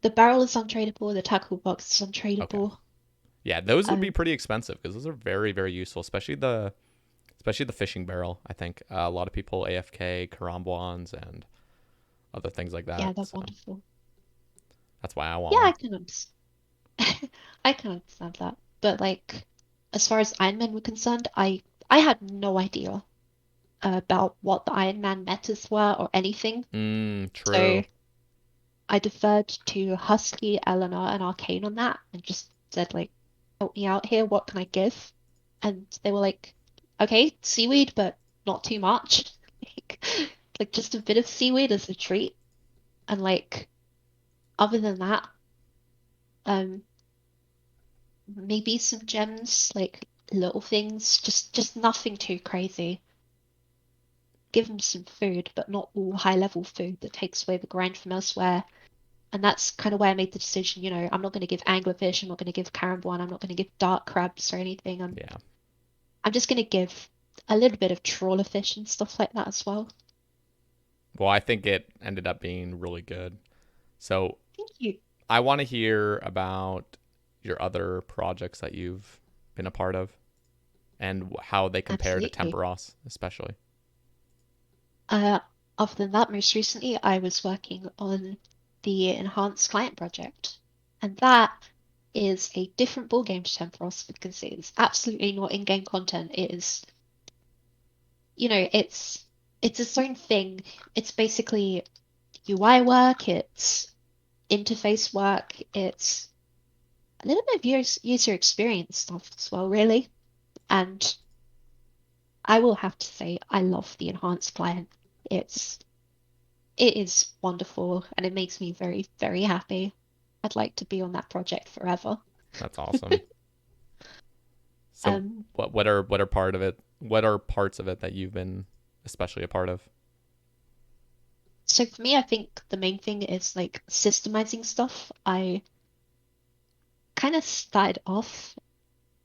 the barrel is untradeable, the tackle box is Okay. untradeable. Yeah, those would be Um, pretty expensive because those are very, very useful, especially the fishing barrel. I think a lot of people AFK karambwans and other things like yeah, that. they're So wonderful. that's why I want Yeah, one. I can understand. I can understand that. But like, as far as Iron Man were concerned, I had no idea about what the Iron Man metas were or anything. So True. I deferred to Husky, Eleanor, and Arcane on that and just said like, help me out here, what can I give? And they were like, okay, seaweed, but not too much. Like, like just a bit of seaweed as a treat. And like other than that, um, maybe some gems, like little things, just nothing too crazy. Give them some food, but not all high level food that takes away the grind from elsewhere. And that's kind of why I made the decision, I'm not going to give anglerfish, I'm not going to give caramboine, I'm not going to give dark crabs or anything. Yeah. I'm just going to give a little bit of trawler fish and stuff like that as well. Well, I think it ended up being really good. So Thank you. I want to hear about your other projects that you've been a part of and how they compare to Absolutely. Tempoross, especially. Uh, Other than that, most recently, I was working on the Enhanced Client project. And that is a different ballgame to Tempoross because it is absolutely not in-game content. It is, it's its own thing. It's basically UI work, it's interface work, it's a little bit of user experience stuff as well, really. And I will have to say, I love the enhanced client. It's it is wonderful and it makes me very, very happy. I'd like to be on that project forever. That's awesome. So Um, what are part of it? What are parts of it that you've been especially a part of? so for me, I think the main thing is like systemizing stuff. I kind of started off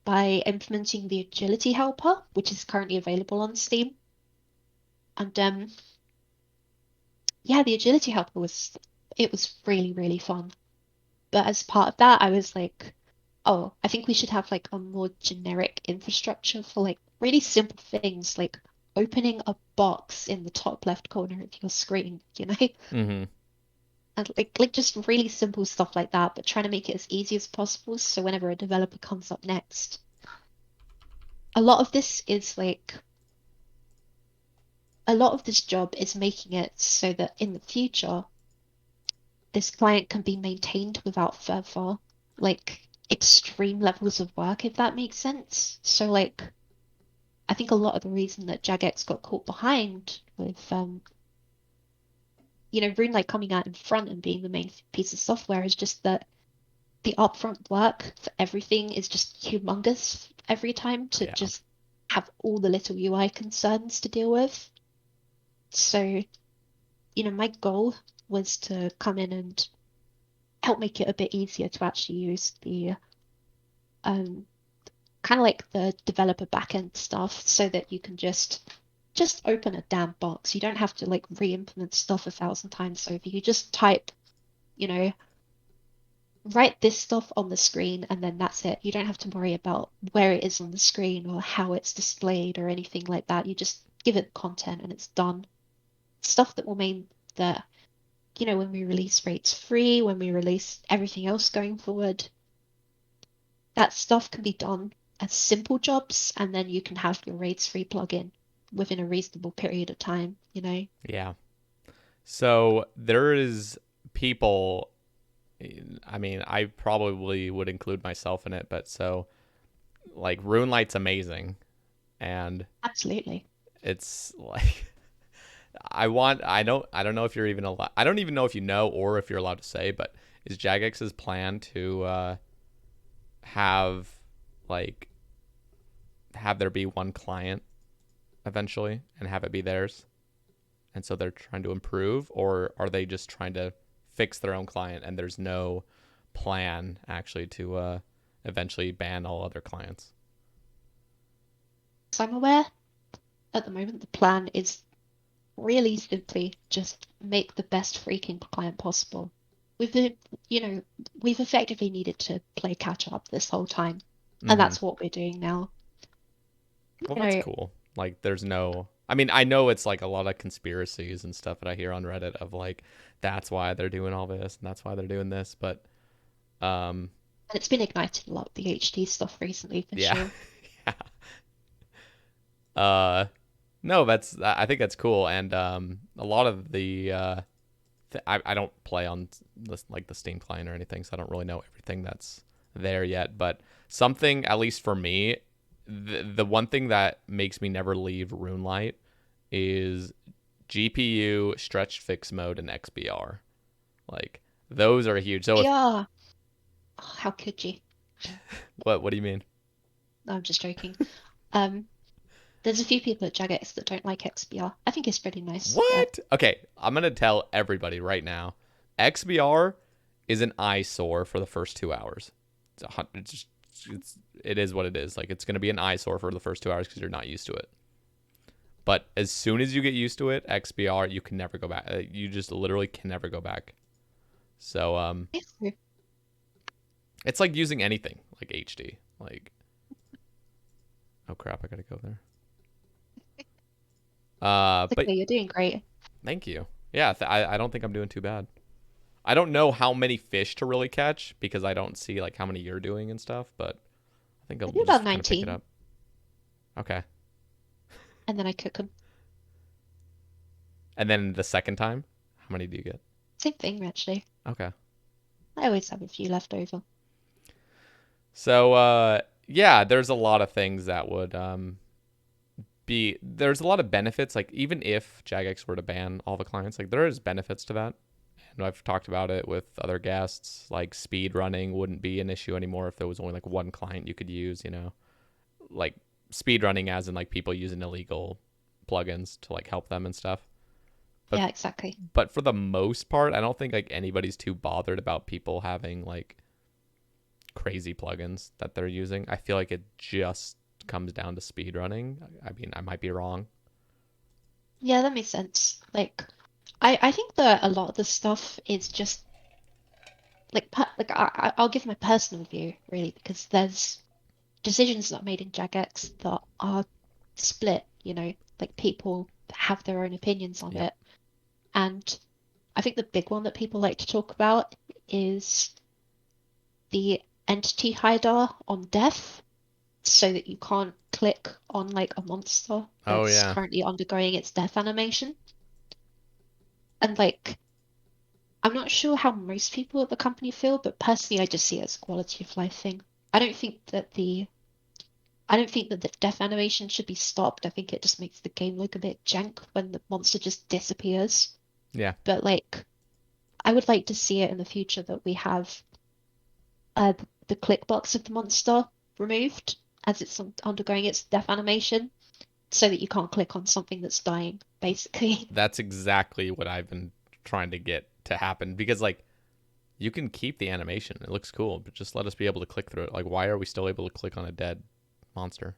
by implementing the agility helper, which is currently available on Steam. And yeah, the agility helper was it was really, really fun. But as part of that, I was like, Oh, I think we should have like a more generic infrastructure for like really simple things like opening a box in the top left corner of your screen, you know? Mm-hmm. And like just really simple stuff like that, but trying to make it as easy as possible so whenever a developer comes up next. A lot of this is like a lot of this job is making it so that in the future this client can be maintained without further like extreme levels of work, if that makes sense. So like I think a lot of the reason that Jagex got caught behind with Runelite coming out in front and being the main piece of software is just that the upfront work for everything is just humongous every time to Yeah. just have all the little UI concerns to deal with. So, my goal was to come in and help make it a bit easier to actually use the um kind of like the developer backend stuff so that you can just open a damn box. You don't have to like re-implement stuff 1,000 times over. You just type, you know, write this stuff on the screen and then that's it. You don't have to worry about where it is on the screen or how it's displayed or anything like that. You just give it content and it's done. Stuff that will mean that, when we release rates free, when we release everything else going forward, that stuff can be done as simple jobs, and then you can have your rates free plugin within a reasonable period of time, you know? Yeah. So there is people. I mean, I probably would include myself in it, but so like Runelite's amazing, and Absolutely. it's like I don't know if you're even allowed. I don't even know if you know or if you're allowed to say, but is Jagex's plan to have like have there be one client eventually and have it be theirs? And so they're trying to improve, or are they just trying to fix their own client and there's no plan actually to eventually ban all other clients? So I'm aware at the moment the plan is really simply just make the best freaking client possible. We've been, you know, we've effectively needed to play catch up this whole time, and Mm-hmm. that's what we're doing now. Well, You that's know, cool. Like, there's no. I mean, I know it's like a lot of conspiracies and stuff that I hear on Reddit of like, that's why they're doing all this and that's why they're doing this. But, um, and it's been igniting a lot of the HD stuff recently for yeah, sure. yeah. No, I think that's cool. And a lot of the I don't play on this like the Steam client or anything, so I don't really know everything that's there yet. But something, at least for me, the one thing that makes me never leave Runelite is GPU, stretched fix mode, and XBR. Like those are huge. So if Yeah. Oh, how could you? what do you mean? No, I'm just joking. Um, there's a few people at Jagex that don't like XBR. I think it's pretty nice. What? Okay, I'm gonna tell everybody right now. XBR is an eyesore for the first 2 hours. It's just it is what it is. Like it's gonna be an eyesore for the first 2 hours because you're not used to it. But as soon as you get used to it, XBR you can never go back. You just literally can never go back. So It's it's like using anything like HD. Like oh crap, I gotta go there. But okay, you're doing great. thank you. Yeah, I don't think I'm doing too bad. I don't know how many fish to really catch because I don't see like how many you're doing and stuff, but I think I I'll do about just kind of pick it 19, up. Okay. and then I cook them. And then the second time, how many do you get? Same thing, actually. Okay. I always have a few left over. So yeah, there's a lot of things that would be there's a lot of benefits like even if Jagex were to ban all the clients, like there is benefits to that. And I've talked about it with other guests, like speed running wouldn't be an issue anymore if there was only like one client you could use, like speed running as in like people using illegal plugins to like help them and stuff. But Yeah, exactly. but for the most part, I don't think like anybody's too bothered about people having like crazy plugins that they're using. I feel like it just comes down to speed running. I mean, I might be wrong. Yeah, that makes sense. Like, I think that a lot of the stuff is just I'll give my personal view really because there's decisions that are made in Jagex that are split, like people have their own opinions on Yep. it. And I think the big one that people like to talk about is the entity hider on death, so that you can't click on like a monster Oh that's yeah. currently undergoing its death animation. And like, I'm not sure how most people at the company feel, but personally, I just see it as a quality of life thing. I don't think that the I don't think that the death animation should be stopped. I think it just makes the game look a bit jank when the monster just disappears. Yeah. But like, I would like to see it in the future that we have the click box of the monster removed as it's undergoing its death animation, so that you can't click on something that's dying, basically. That's exactly what I've been trying to get to happen because like you can keep the animation. It looks cool, but just let us be able to click through it. Like why are we still able to click on a dead monster?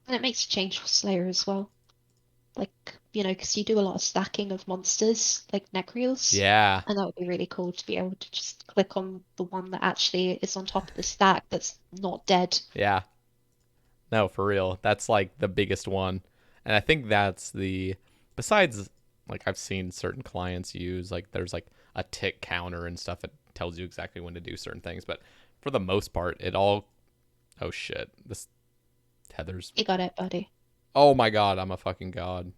And it makes a change for Slayer as well. Like, because you do a lot of stacking of monsters, like Necreals, Yeah. and that would be really cool to be able to just click on the one that actually is on top of the stack that's not dead. Yeah. No, for real. That's like the biggest one. And I think that's the besides like I've seen certain clients use like there's like a tick counter and stuff that tells you exactly when to do certain things, but for the most part it all oh shit. This Heather's You got it, buddy. oh my god, I'm a fucking god.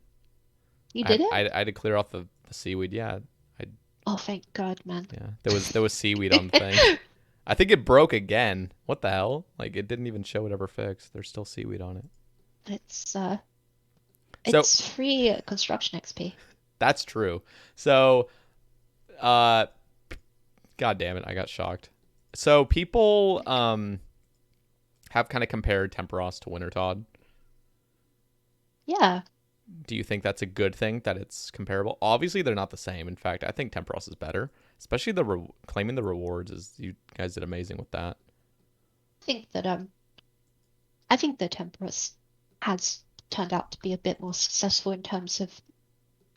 You did it? I had to clear off the seaweed. Yeah. I Oh, thank God, man. yeah. There was seaweed on the thing. I think it broke again. What the hell? Like it didn't even show it ever fixed. There's still seaweed on it. It's So it's free construction XP. that's true. So uh God damn it, I got shocked. So people have kind of compared Tempoross to Wintertod. Yeah. Do you think that's a good thing that it's comparable? Obviously, they're not the same. In fact, I think Tempoross is better, especially claiming the rewards. Is you guys did amazing with that. I think that I think that Tempoross has turned out to be a bit more successful in terms of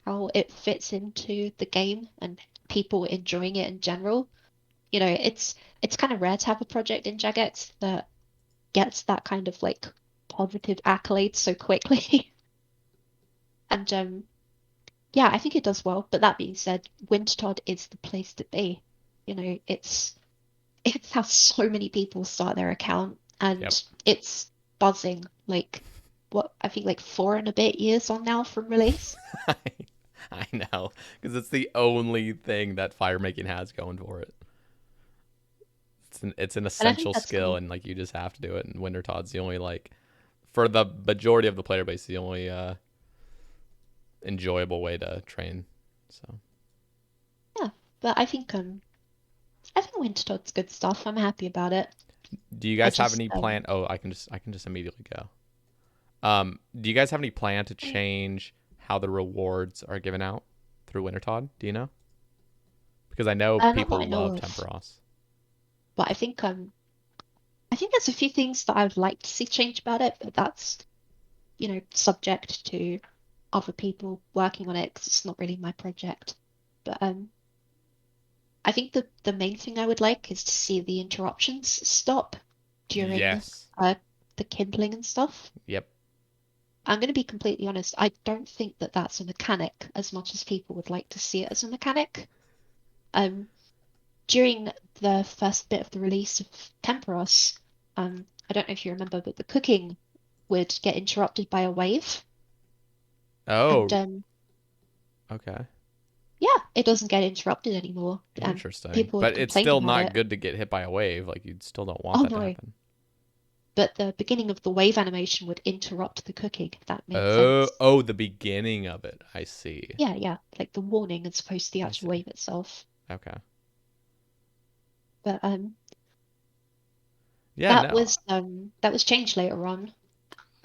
how it fits into the game and people enjoying it in general. It's kind of rare to have a project in Jagex that gets that kind of like positive accolade so quickly. And yeah, I think it does well. But that being said, Wintertod is the place to be. It's how so many people start their account, Yep. and it's buzzing. Like what I think like 4 and a bit years on now from release. I know because it's the only thing that fire making has going for it. It's an And I think essential that's skill, cool. and like you just have to do it. And Wintertodd's the only like for the majority of the player base, the only enjoyable way to train. So Yeah. But I think Wintertod's good stuff. I'm happy about it. do you I guys have just any plan? Oh, I can just immediately go. Do you guys have any plan to change how the rewards are given out through Wintertodd? Do you know? Because I know not that I people know love of, Tempoross. but I think there's a few things that I would like to see change about it, but that's, subject to other people working on it because it's not really my project. But I think the main thing I would like is to see the interruptions stop during Yes. uh the kindling and stuff. Yep. I'm going to be completely honest, I don't think that that's a mechanic as much as people would like to see it as a mechanic. Um, During the first bit of the release of Tempoross, I don't know if you remember, but the cooking would get interrupted by a wave, and Oh, okay. yeah, it doesn't get interrupted anymore, and Interesting. people have But it's complained still about not it. good to get hit by a wave. Like you still don't want Oh that to no, happen. but the beginning of the wave animation would interrupt the cooking, if that made Oh, sense. oh, the beginning of it. I see. Yeah, yeah, like the warning as opposed to the I actual see. wave itself. Okay. But Yeah, no. that was changed later on.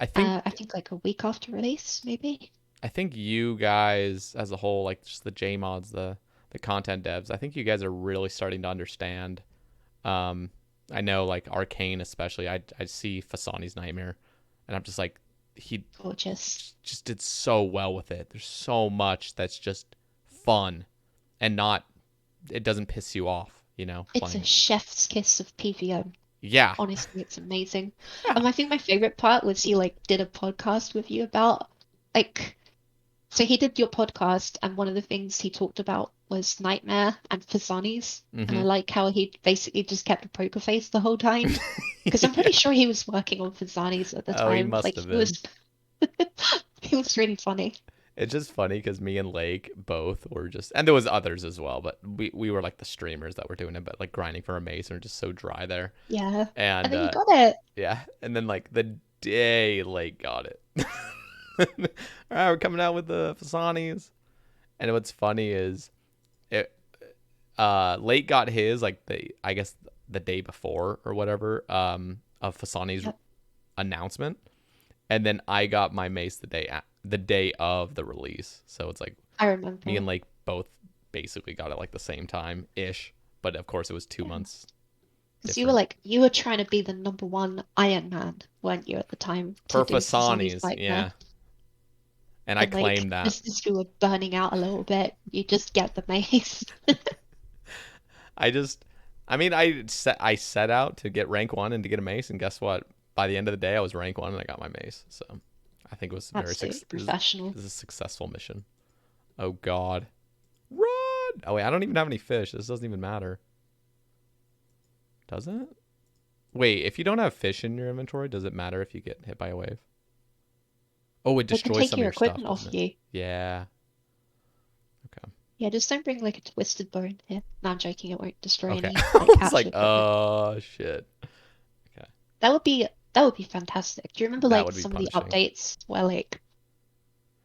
I think I think like a week after release, maybe. I think you guys as a whole, like just the J mods, the content devs, I think you guys are really starting to understand. Um, I know like Arcane especially. I see Fasani's Nightmare, and I'm just like he Gorgeous. just did so well with it. There's so much that's just fun and not it doesn't piss you off. It's a playing. chef's kiss of PVM. Yeah. Honestly, it's amazing. Yeah. I think my favorite part was he like did a podcast with you about like so he did your podcast and one of the things he talked about was Nightmare and Fasani's. And I Hmm. like how he basically just kept a poker face the whole time. Because I'm Yeah. pretty sure he was working on Fasani's at the Oh, he time. must Like have he been. was he was really funny. It's just funny because me and Lake both were just, and there was others as well, but we were like the streamers that were doing it, but like grinding for a mace and we're just so dry there. Yeah. And And then you got it. yeah, and then like the day Lake got it. All right, we're coming out with the Fasanis. And what's funny is it Lake got his like I guess the day before or whatever of Fasani's Yep, announcement, and then I got my mace the day of the release. So it's like I me remember. and Lake both basically got it like the same time ish, but of course it was 2 months Because different. you were trying to be the number one Iron Man, weren't you, at the time, to For do Fasani's Fasani's, Nightmare? yeah, and I And like claimed that. just as you were burning out a little bit, you just get the mace. I just, I mean, I set out to get rank 1 and to get a mace, and guess what? By the end of the day, I was rank 1 and I got my mace. So I think it was Absolutely it professional. was a successful mission. Oh God, run! Oh wait, I don't even have any fish. This doesn't even matter, does it? Wait, if you don't have fish in your inventory, does it matter if you get hit by a wave? Oh, it They can destroys take some of your your stuff, equipment doesn't off it? you. Yeah. Okay. Yeah, just don't bring like a twisted bone here. No, I'm joking, it won't destroy Okay. any I like was like, actual equipment. shit. Okay. That would be fantastic. Do you remember That like would be some of the punishing. updates where like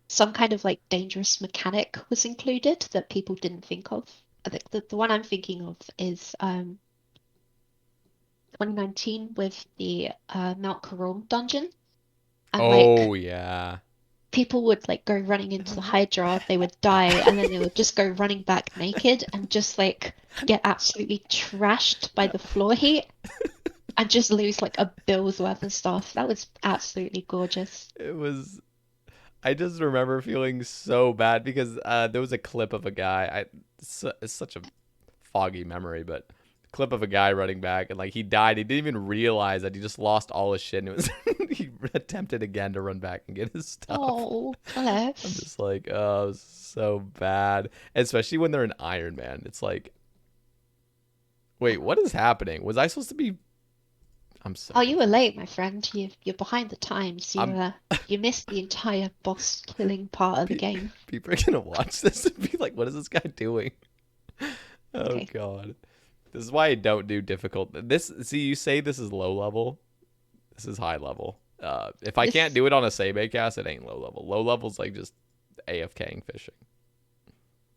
some kind of like dangerous mechanic was included that people didn't think of? I think the one I'm thinking of is 2019 with the Mount Caron dungeon. And like Oh yeah. people would like go running into the Hydra, they would die, and then they would just go running back naked and just like get absolutely trashed by the floor heat and just lose like a bill's worth of stuff. That was absolutely gorgeous. It was. I just remember feeling so bad because there was a clip of a guy. It's such a foggy memory, but clip of a guy running back and like he died. He didn't even realize that he just lost all his shit. And it was he attempted again to run back and get his stuff. Oh, I'm bless. just like, oh, it was so bad. Especially when they're in Iron Man. It's like, wait, what is happening? Was I supposed to be? I'm so Oh, you were confused. late, my friend. You're behind the times. I'm You missed the entire boss killing part of the game. people are gonna watch this and be like, what is this guy doing? Oh Okay. God. This is why I don't do difficult. This see, you say this is low level. This is high level. If I can't This do it on a Sae Bae Cast, it ain't low level. Low level's like just AFKing fishing.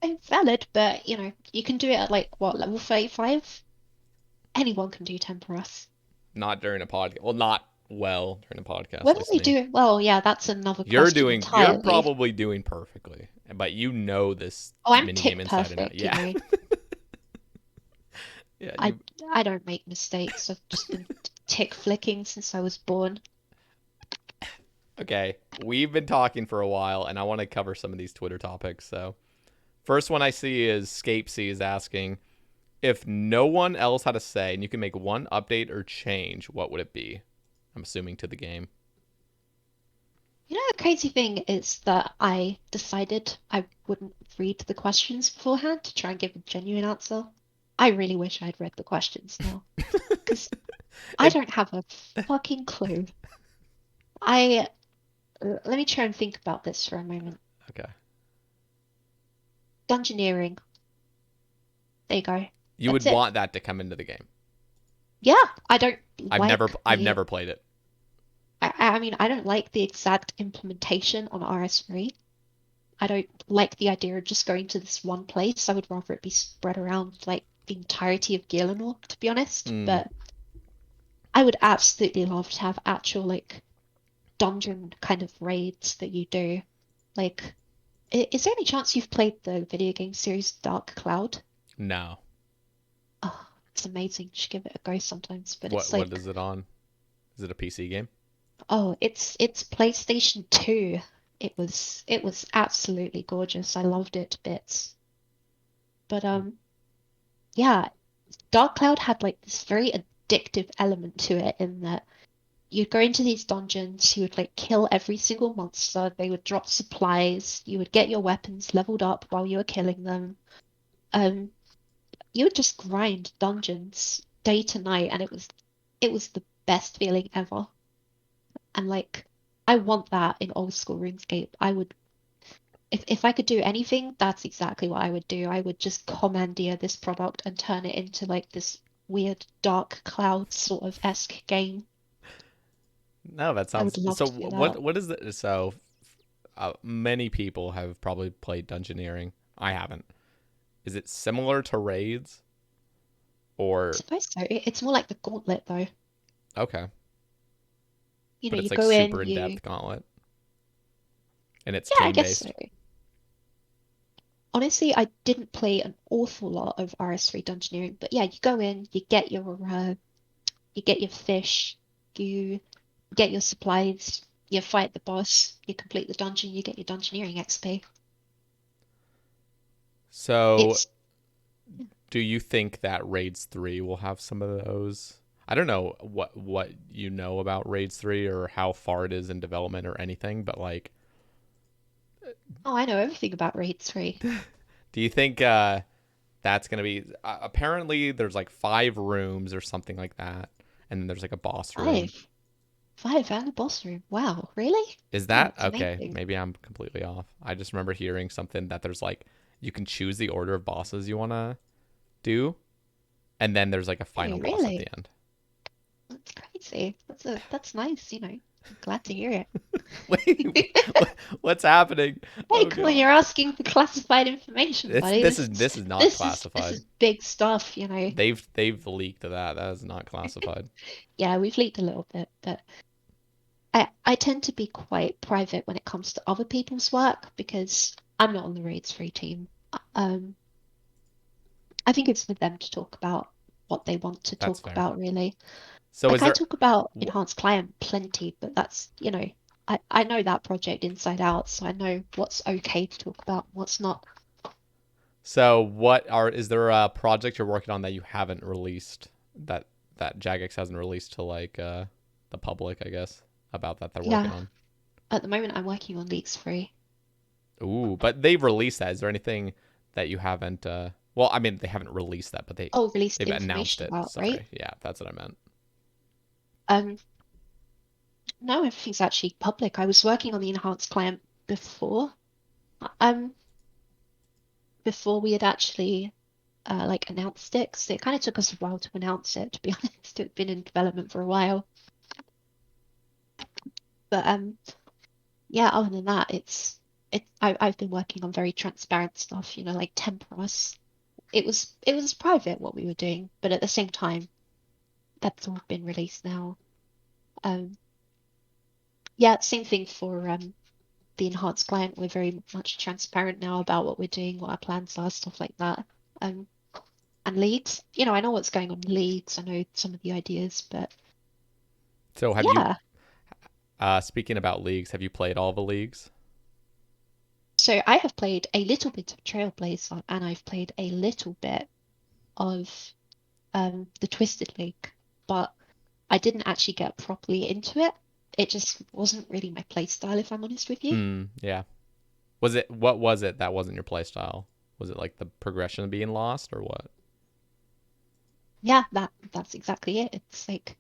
is valid, but you can do it at like what, level 35? Anyone can do Tempoross. Not during a podcast. Well, not well during a podcast. At Whether least they me. do it well, yeah, that's another question You're entirely. probably doing perfectly, but you know this Oh, I'm minigame tick inside and out. perfect, Yeah, you. yeah. I I don't make mistakes. I've just been tick flicking since I was born. Okay. We've been talking for a while, and I want to cover some of these Twitter topics. So, first one I see is Scapesy is asking if no one else had a say, and you can make one update or change. What would it be? I'm assuming to the game. You know, the crazy thing is that I decided I wouldn't read the questions beforehand to try and give a genuine answer. I really wish I'd read the questions now, because I If don't have a fucking clue. I Let me try and think about this for a moment. okay, Dungeoneering. There you go. you would That's it. want that to come into the game. Yeah, I don't like I've the. never played it. I mean, I don't like the exact implementation on RS3. I don't like the idea of just going to this one place. I would rather it be spread around like the entirety of Gielinor, to be honest. Hmm. But I would absolutely love to have actual like dungeon kind of raids that you do. Like, is there any chance you've played the video game series Dark Cloud? No. Oh, it's amazing. You should give it a go sometimes. But it's What like, is it on? Is it a PC game? oh, it's PlayStation 2. It was absolutely gorgeous. I loved it to bits. But yeah, Dark Cloud had like this very addictive element to it in that you'd go into these dungeons, you would like kill every single monster, they would drop supplies, you would get your weapons leveled up while you were killing them. Um, you would just grind dungeons day to night, and it was the best feeling ever. And like, I want that in old school RuneScape. I would, if I could do anything, that's exactly what I would do. I would just commandeer this product and turn it into like this weird dark cloud sort of esque game. No, that I would sounds. love So to do that. what is it? So many people have probably played Dungeoneering. I haven't. Is it similar to raids I or suppose so. It's more like the gauntlet though. okay? But You it's like go in, super in you, depth gauntlet and it's yeah, I team guess so. based. Honestly, I didn't play an awful lot of RS3 Dungeoneering, but yeah, you go in, you get your fish, you get your supplies, you fight the boss, you complete the dungeon, you get your Dungeoneering XP. So It's do you think that raids 3 will have some of those? I don't know what you know about raids 3 or how far it is in development or anything, but like oh, I know everything about Raid 3. do you think that's going to be apparently there's like 5 rooms or something like that and then there's like a boss room. Five. Five and a boss room. Wow, really? Is Oh, that that's okay? amazing. Maybe I'm completely off. I just remember hearing something that there's like you can choose the order of bosses you want to do and then there's like a Oh, final boss at the really? end. That's crazy. That's nice, I'm glad to hear Wait, it. what's happening? Hey, Oh come on, god. you're asking for classified information, This buddy. this is this is not This classified. is big stuff. They've leaked that. That is not classified. Yeah, we've leaked a little bit, but I tend to be quite private when it comes to other people's work because I'm not on the Raids free team. Um, I think it's for them to talk about what they want to That's talk fair. about, really. So Like is I there talk about wh- enhanced client plenty, but I know that project inside out, so I know what's okay to talk about, what's not. so what are is there a project you're working on that you haven't released that Jagex hasn't released to like the public, I guess, about that they're working Yeah, on? at the moment I'm working on Leaks Free. Ooh, but they've released that. Is there anything that you haven't well, I mean they haven't released that, but Oh, released they've announced information it. about, right? Sorry. Yeah, that's what I meant. Um, no, everything's actually public. I was working on the enhanced client before, um, before we had actually like announced it, 'cause it kind of took us a while to announce it, to be honest. It'd been in development for a while. But yeah, other than that, I've been working on very transparent stuff, like Tempoross. It was private what we were doing, but at the same time, that's all been released now. Um, yeah, same thing for the enhanced client. We're very much transparent now about what we're doing, what our plans are, stuff like that. Um, and leagues, I know what's going on in leagues. I know some of the ideas, but So have you yeah. speaking about leagues, have you played all the leagues? So I have played a little bit of Trailblazer and I've played a little bit of the Twisted League, but I didn't actually get properly into it. It just wasn't really my play style, if I'm honest with you. Mm, yeah. Was it what was it that wasn't your play style? Was it like the progression being lost or what? Yeah, that's exactly it. It's like,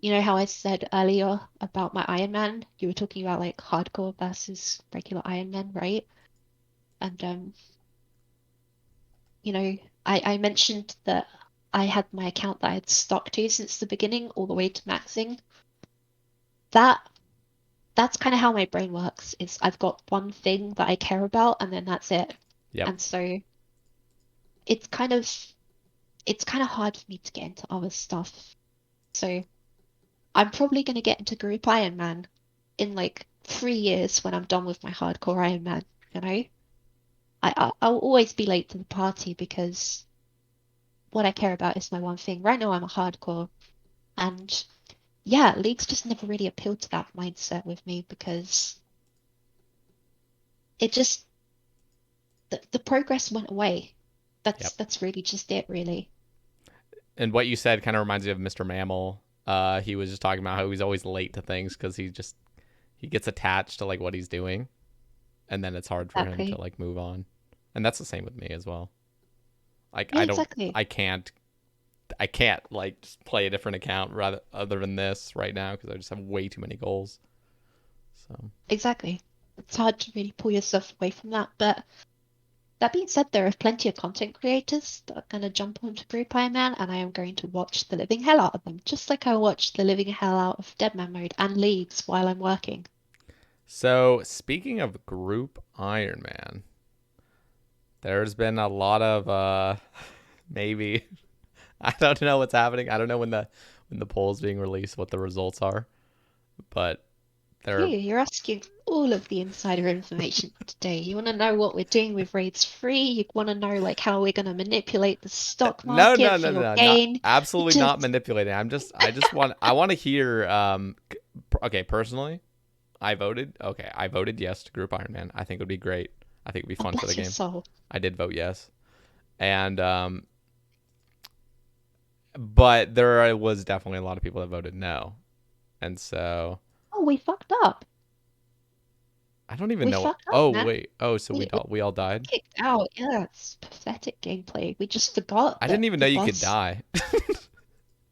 how I said earlier about my Ironman? You were talking about like hardcore versus regular Ironman, right? And you know, I mentioned that I had my account that I had stuck to since the beginning, all the way to maxing. That that's kind of how my brain works. Is I've got one thing that I care about, and then that's it. Yep. And so it's kind of it's kind of hard for me to get into other stuff. So I'm probably going to get into group Ironman in like 3 years when I'm done with my hardcore Ironman. You know, I'll always be late to the party because what I care about is my one thing. Right now, I'm a hardcore, and yeah, leagues just never really appealed to that mindset with me because it just the progress went away. That's Yep. that's really just it, really. And what you said kind of reminds me of Mr. Mammal. He was just talking about how he's always late to things because he gets attached to like what he's doing, and then it's hard for him to Exactly. like move on. And that's the same with me as well. Like Yeah, exactly. I can't like just play a different account rather other than this right now because I just have way too many goals. So Exactly. It's hard to really pull yourself away from that. But that being said, there are plenty of content creators that are going to jump onto Group Ironman, and I am going to watch the living hell out of them, just like I watch the living hell out of Deadman Mode and Leagues while I'm working. speaking of group Ironman, there's been a lot of maybe I don't know what's happening. I don't know when the poll's being released what the results are, but there are You're asking all of the insider information today. You want to know what we're doing with Raids 3? You want to know like how we're going to manipulate the stock no market no for no your no not gain? You absolutely not just manipulating. I just want I want to hear okay, personally, I voted yes to Group Ironman. I think it would be great. I think it would be oh fun for the bless your game. soul. I did vote yes. And but there was definitely a lot of people that voted no. And so Oh, we fucked up. I don't even We know. fucked up, Oh man. wait. Oh, so We we all died. kicked out. Yeah, it's pathetic gameplay. We just forgot I didn't that even the know you could boss. die.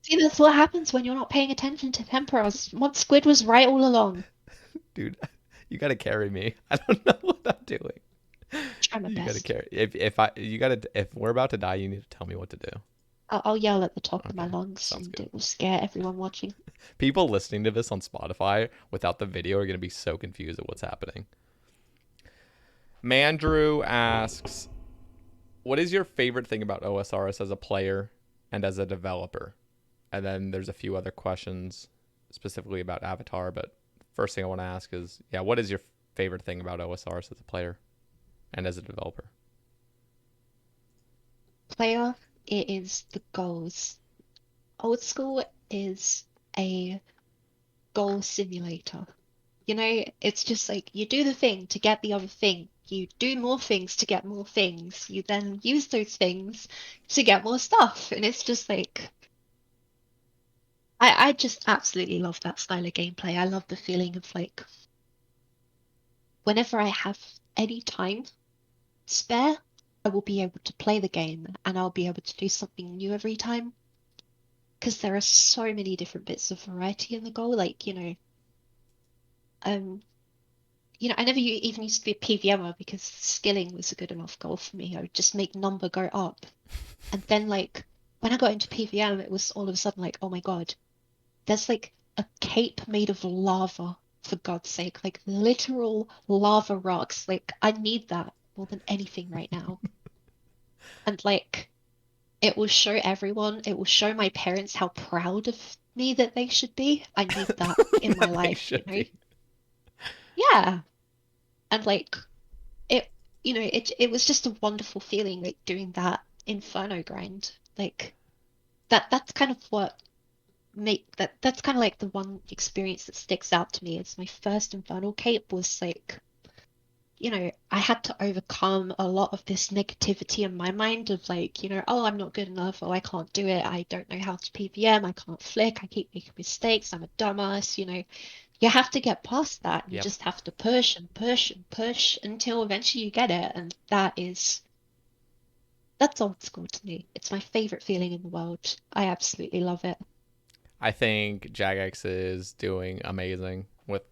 See, that's what happens when you're not paying attention to Tempoross. Mod Squid was right all along. Dude, you got to carry me. I don't know what I'm doing. Try my You got to best. carry. If I you got to if we're about to die, you need to tell me what to do. I'll yell at the top of my Okay. lungs, Sounds and good. it will scare everyone watching. People listening to this on Spotify without the video are going to be so confused at what's happening. Mandrew asks, "What is your favorite thing about OSRS as a player and as a developer?" And then there's a few other questions specifically about Avatar, but first thing I want to ask is, yeah, what is your favorite thing about OSRS as a player and as a developer? Player, it is the goals. Old school is a goal simulator. You know, it's just like you do the thing to get the other thing. You do more things to get more things. You then use those things to get more stuff. And it's just like, I just absolutely love that style of gameplay. I love the feeling of like, whenever I have any time spare, I will be able to play the game and I'll be able to do something new every time. Because there are so many different bits of variety in the goal. Like, um, I never even used to be a PVMer because skilling was a good enough goal for me. I would just make number go up. And then like when I got into PVM, it was all of a sudden like, oh my God, there's like a cape made of lava, for God's sake, like literal lava rocks. Like I need that more than anything right now. And like it will show everyone, it will show my parents how proud of me that they should be. I need that in my That they life, you should know? be. Yeah. And like it it was just a wonderful feeling like doing that inferno grind like that's kind of what make that's kind of like the one experience that sticks out to me. It's my first infernal cape was like I had to overcome a lot of this negativity in my mind of like oh, I'm not good enough, oh, I can't do it, I don't know how to PVM, I can't flick, I keep making mistakes, I'm a dumbass. You have to get past that. You Yep. just have to push and push and push until eventually you get it. And that's old school to me. It's my favorite feeling in the world. I absolutely love it. I think Jagex is doing amazing with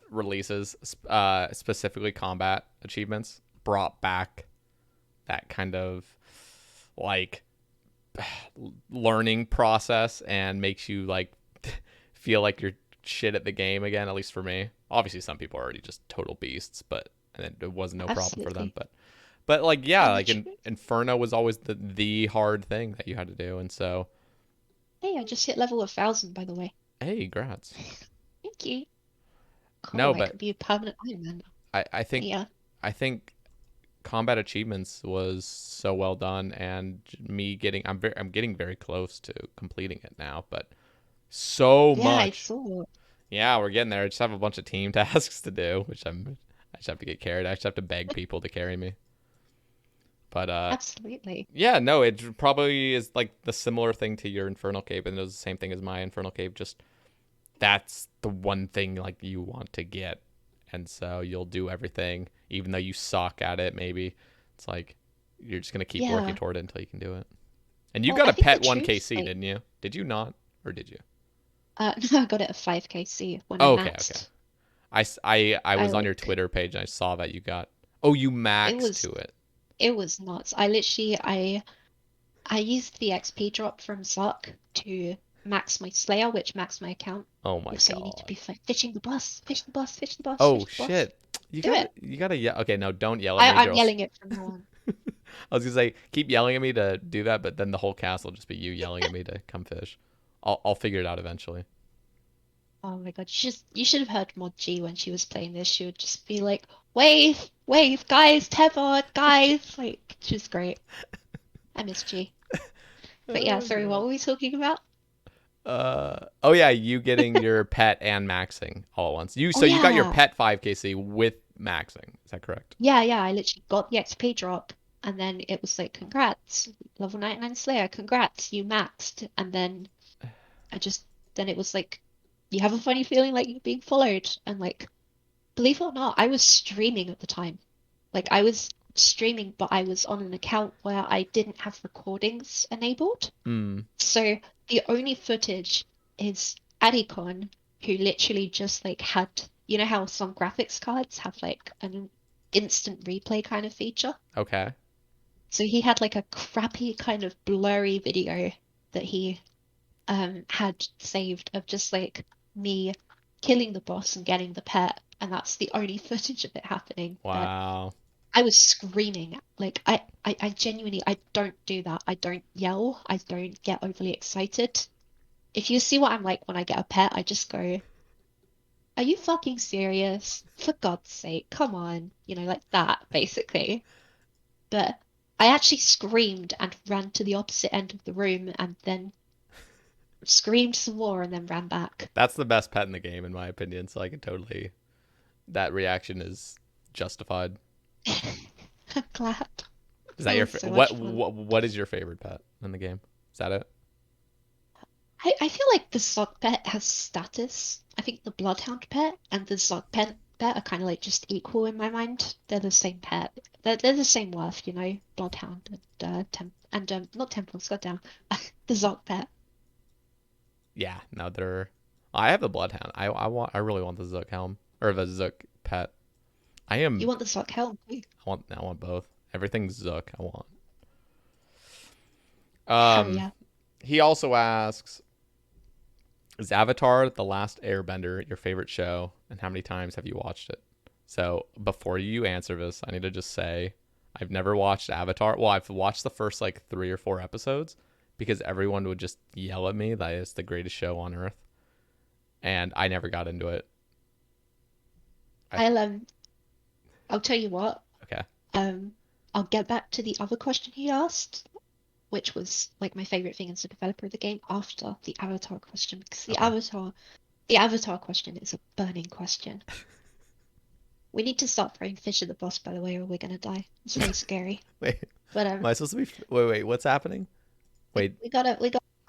releases, specifically combat achievements. Brought back that kind of like learning process and makes you like feel like you're shit at the game again. At least for me. Obviously, some people are already just total beasts, but and it was no problem for them. Absolutely. But like yeah, And the like truth, Inferno was always the hard thing that you had to do, and so hey, I just hit level 1,000, by the way. hey, grats. Thank you. No, Cool, I but could be a permanent Iron Man now. I think Yeah. I think combat achievements was so well done, and me getting I'm getting very close to completing it now, but so Yeah, I much. saw. Yeah, we're getting there. I just have a bunch of team tasks to do, which I just have to get carried. I just have to beg people to carry me. But Absolutely. yeah, no, it probably is like the similar thing to your infernal cave, and it was the same thing as my infernal cave. Just that's the one thing like you want to get, and so you'll do everything, even though you suck at it. Maybe it's like you're just gonna keep working Yeah. toward it until you can do it. And you Well, got I a think the pet truth, 1KC, like, didn't you? Did you not, or did you? no, I got it at 5kc when I Oh, okay, okay. maxed. I I was on your like Twitter page and I saw that you got. Oh, you it maxed was to it. it was nuts. I literally I used the XP drop from Zuck to max my Slayer, which maxed my account. Oh my Also, you need to god. be fishing the bus, fish the bus, fish the bus, Oh fish the bus. shit. Do it. You gotta yell. Okay, no, don't yell at me, I'm girls. yelling it from now on. I was gonna say keep yelling at me to do that, but then the whole cast will just be you yelling at me to come fish. I'll figure it out eventually. Oh my God, you should have heard Mod G when she was playing this. She would just be like, "Wave, wave, guys, Tevon, guys!" Like, she's great. I miss G. But yeah, Oh sorry, what god. were we talking about? Oh yeah, you getting your pet and maxing all at once. Oh You got your yeah, pet 5KC with maxing. Is that correct? yeah. I literally got the XP drop, and then it was like, "Congrats, level 99 Slayer, congrats, you maxed." And then it was like, "You have a funny feeling like you're being followed," and like, believe it or not, I was streaming at the time. Like I was streaming, but I was on an account where I didn't have recordings enabled. Hmm. So the only footage is Adicon, who literally just like had, you know how some graphics cards have like an instant replay kind of feature? Okay. So he had like a crappy kind of blurry video that he had saved of just like me killing the boss and getting the pet, and that's the only footage of it happening. But Wow. I was screaming. Like I genuinely I don't do that. I don't yell. I don't get overly excited. If you see what I'm like when I get a pet, I just go, "Are you fucking serious? For God's sake, come on." You know, like that, basically. But I actually screamed and ran to the opposite end of the room and then screamed some more and then ran back. That's the best pet in the game, in my opinion. So I can totally. That reaction is justified. I'm glad. Is It that your was so much fun. what is your favorite pet in the game? Is that it? I feel like the Zog pet has status. I think the Bloodhound pet and the Zog pet are kind of like just equal in my mind. They're the same pet. They're the same worth, you know. Bloodhound and not Tempoross, goddamn, the Zog pet. Yeah. No, they're. I have the Bloodhound. I really want the Zook helm or the Zook pet. I You am. want the Zog helm too? I want both. Everything's Zook. I want. Hell Um. yeah. He also asks, is Avatar: The Last Airbender your favorite show, and how many times have you watched it? So before you answer this, I need to just say I've never watched Avatar. Well, I've watched the first like 3 or 4 episodes because everyone would just yell at me that it's the greatest show on earth, and I never got into it. I I'll um I'll tell you what. Okay. Um I'll get back to the other question he asked, which was like my favorite thing as a developer of the game after the Avatar question, because Okay. the Avatar question is a burning question. We need to start throwing fish at the boss, by the way, or we're gonna die. It's very scary. Wait, But am I supposed to be? Wait. What's happening? Wait, we gotta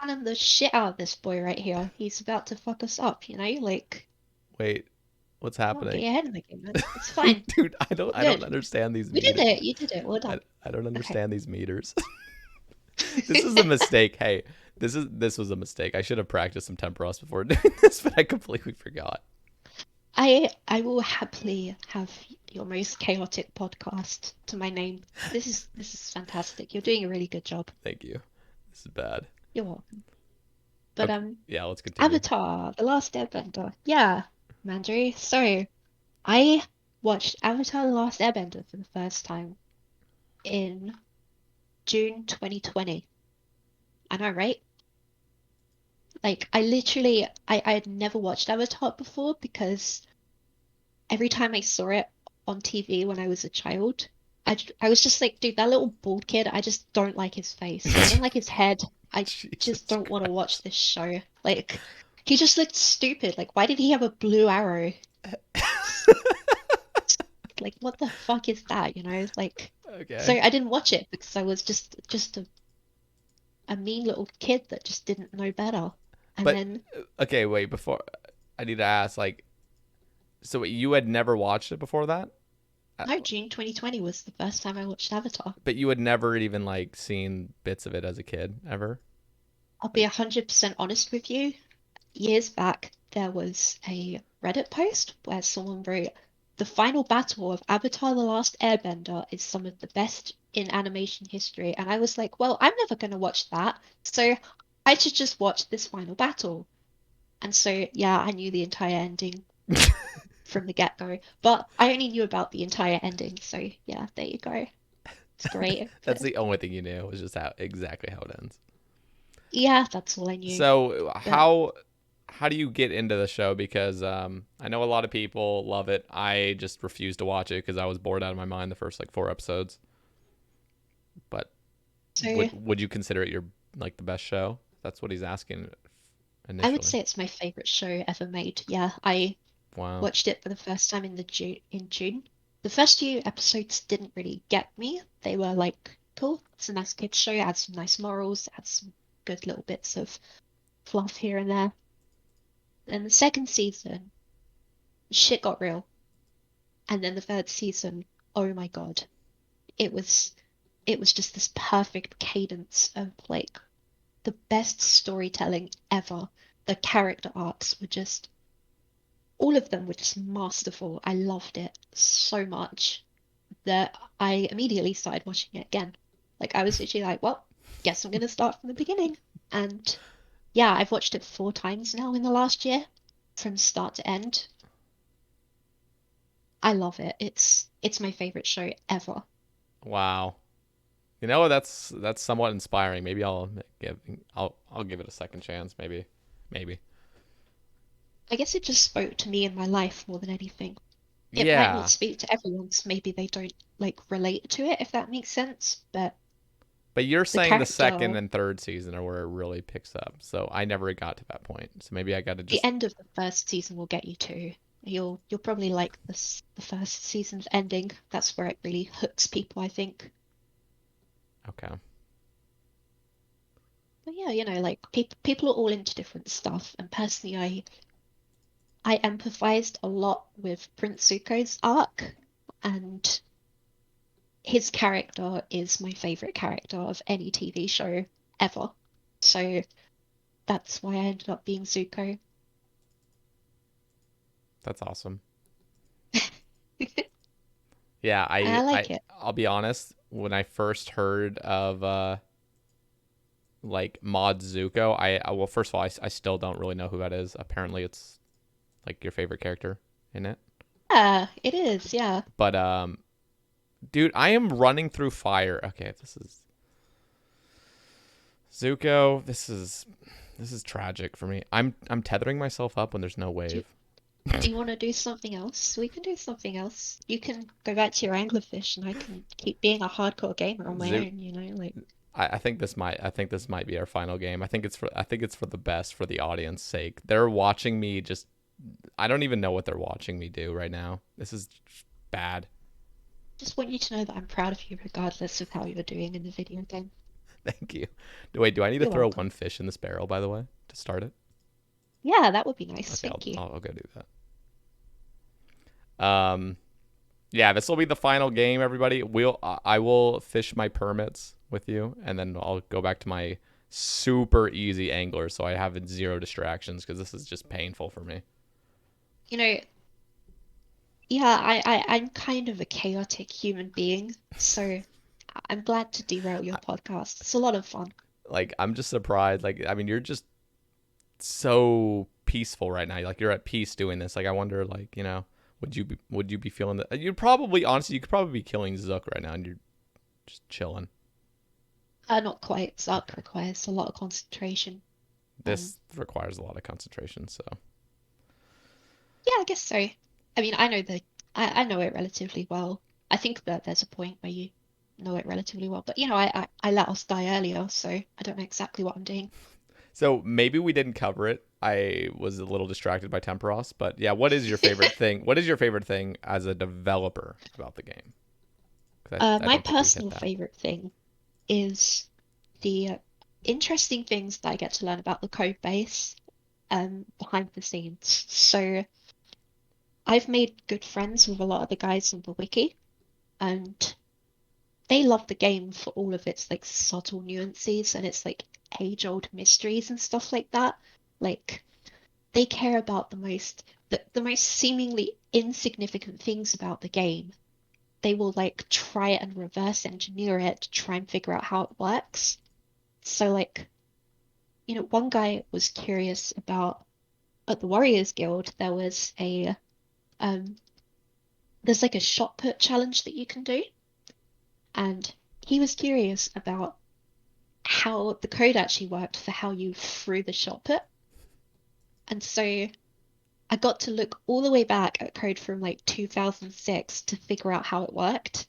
cannon the shit out of this boy right here. He's about to fuck us up, you know? Like, wait. What's come on, get happening? your head in the game, man. It's fine. Dude, We're I don't good. understand these You did meters. it. You did it. Well done. I don't Okay. understand these meters. This is a mistake. Hey, this was a mistake. I should have practiced some Tempoross before doing this, but I completely forgot. I will happily have your most chaotic podcast to my name. This is fantastic. You're doing a really good job. Thank you. This is bad. You're welcome. But Okay. Yeah, let's continue. Avatar, The Last Airbender. Yeah, Mandry. So I watched Avatar: The Last Airbender for the first time in June 2020. I know, right? Like I had never watched Avatar before because every time I saw it on TV when I was a child, I was just like, dude, that little bald kid, I just don't like his face. I don't like his head. I just Jesus don't want to watch Christ. this show. Like, he just looked stupid. Like, why did he have a blue arrow? Like, what the fuck is that? You know, like, So Okay. I didn't watch it because I was just a mean little kid that just didn't know better. And But then, okay, wait, before I need to ask, like, so you had never watched it before that? Uh, no, June 2020 was the first time I watched Avatar. But you had never even like seen bits of it as a kid ever? I'll be Like 100% honest with you. Years back, there was a Reddit post where someone wrote, "The final battle of Avatar: The Last Airbender is some of the best in animation history." And I was like, well, I'm never going to watch that. So I should just watch this final battle. And so, yeah, I knew the entire ending from the get-go, but I only knew about the entire ending. So, yeah, there you go. It's great. that's But the only thing you knew was just how exactly how it ends. yeah, that's all I knew. So But how do you get into the show? Because I know a lot of people love it. I just refused to watch it because I was bored out of my mind the first like 4 episodes. But so would you consider it your like the best show? That's what he's asking I would initially. say it's my favorite show ever made. Yeah, I Wow. watched it for the first time in June. The first few episodes didn't really get me. They were like, cool, it's a nice kids show, it had some nice morals, it had some good little bits of fluff here and there. Then the second season, shit got real. And then the third season, oh my God, it was it was just this perfect cadence of like the best storytelling ever. The character arcs were just all of them were just masterful. I loved it so much that I immediately started watching it again. Like I was literally like, well, guess I'm gonna start from the beginning. And yeah, I've watched it 4 times now in the last year, from start to end. I love it. It's my favorite show ever. Wow. You know that's somewhat inspiring. Maybe I'll give it a second chance. Maybe. I guess it just spoke to me in my life more than anything. It might not Yeah. speak to everyone, 'cause maybe they don't like relate to it, if that makes sense. But But you're the saying the second character, and third season are where it really picks up. So I never got to that point. So maybe I got to the just end of the first season will get you too. You'll probably like this the first season's ending. That's where it really hooks people, I think. okay. But yeah, like people are all into different stuff, and personally, I empathized a lot with Prince Zuko's arc, and his character is my favorite character of any TV show ever. So that's why I ended up being Zuko. That's awesome. Yeah, I like it. I'll be honest, when I first heard of like Mod Zuko, well first of all, I still don't really know who that is. Apparently it's like your favorite character in it. Yeah, it is. Yeah. But dude, I am running through fire. Okay, this is Zuko. This is tragic for me. I'm tethering myself up when there's no Do you, wave. do you want to do something else? We can do something else. You can go back to your anglerfish, and I can keep being a hardcore gamer on my Zu- own. Like I think this might be our final game. I think it's for the best for the audience sake. They're watching me just I don't even know what they're watching me do right now. This is bad. just want you to know that I'm proud of you, regardless of how you're doing in the video game. Thank you. Wait, do I need to You're throw welcome. one fish in this barrel by the way to start it? Yeah, that would be nice. Okay, Thank you. I'll go do that. Yeah, this will be the final game everybody. I will fish my permits with you and then I'll go back to my super easy angler so I have zero distractions cuz this is just painful for me. You know, yeah, I'm kind of a chaotic human being, so I'm glad to derail your podcast. It's a lot of fun. Like I'm just surprised. Like I mean, you're just so peaceful right now. Like you're at peace doing this. Like I wonder, like would you be feeling that? You'd probably honestly, you could probably be killing Zook right now, and you're just chilling. Not quite. Zark Okay, requires a lot of concentration. Um, this requires a lot of concentration. So yeah, I guess so. I mean, I know it relatively well. I think that there's a point where you know it relatively well, but I let us die earlier, so I don't know exactly what I'm doing. so maybe we didn't cover it. I was a little distracted by Tempoross, but yeah, what is your favorite thing? What is your favorite thing as a developer about the game? I My don't think we hit personal that. favorite thing is the interesting things that I get to learn about the code base behind the scenes. So I've made good friends with a lot of the guys on the wiki, and they love the game for all of its like subtle nuances and its like age-old mysteries and stuff like that. Like they care about the most seemingly insignificant things about the game. They will like try and reverse engineer it to try and figure out how it works. So like, one guy was curious about at the Warriors Guild um there's like a shot put challenge that you can do, and he was curious about how the code actually worked for how you threw the shot put. And so I got to look all the way back at code from like 2006 to figure out how it worked.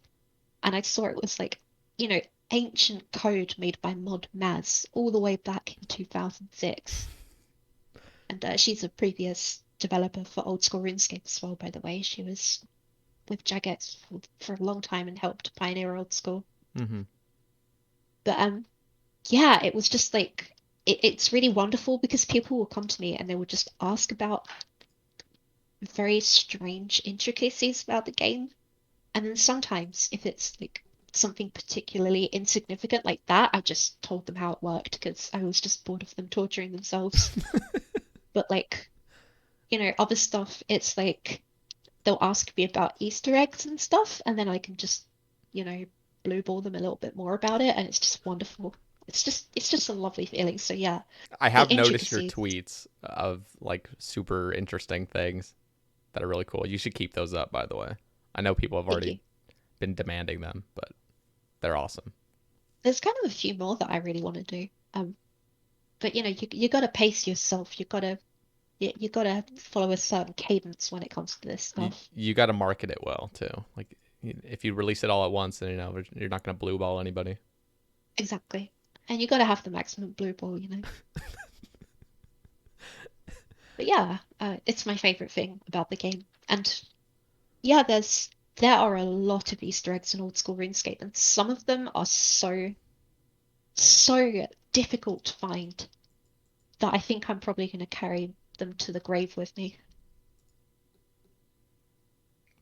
And I saw it was like, you know, ancient code made by Mod Maz all the way back in 2006. And she's a previous developer for old school RuneScape as well, by the way. She was with Jagex for a long time and helped pioneer old school. Mm-hmm. But yeah, it was just like it's really wonderful because people will come to me and they will just ask about very strange intricacies about the game. And then sometimes if it's like something particularly insignificant like that, I just told them how it worked because I was just bored of them torturing themselves. But like, other stuff, it's like they'll ask me about Easter eggs and stuff, and then I can just, you know, blue ball them a little bit more about it, and it's just wonderful. It's just a lovely feeling. So yeah, I the have noticed your intricacies. tweets of like super interesting things that are really cool. You should keep those up, by the way. I know people have Thank already you. been demanding them, but they're awesome. There's kind of a few more that I really want to do. But you gotta pace yourself. You gotta follow a certain cadence when it comes to this stuff. You got to market it well too. Like if you release it all at once, then you're not going to blue ball anybody. Exactly. And you gotta have the maximum blue ball. But yeah, it's my favorite thing about the game. And yeah, there are a lot of Easter eggs in old school RuneScape, and some of them are so difficult to find that I think I'm probably going to carry them to the grave with me.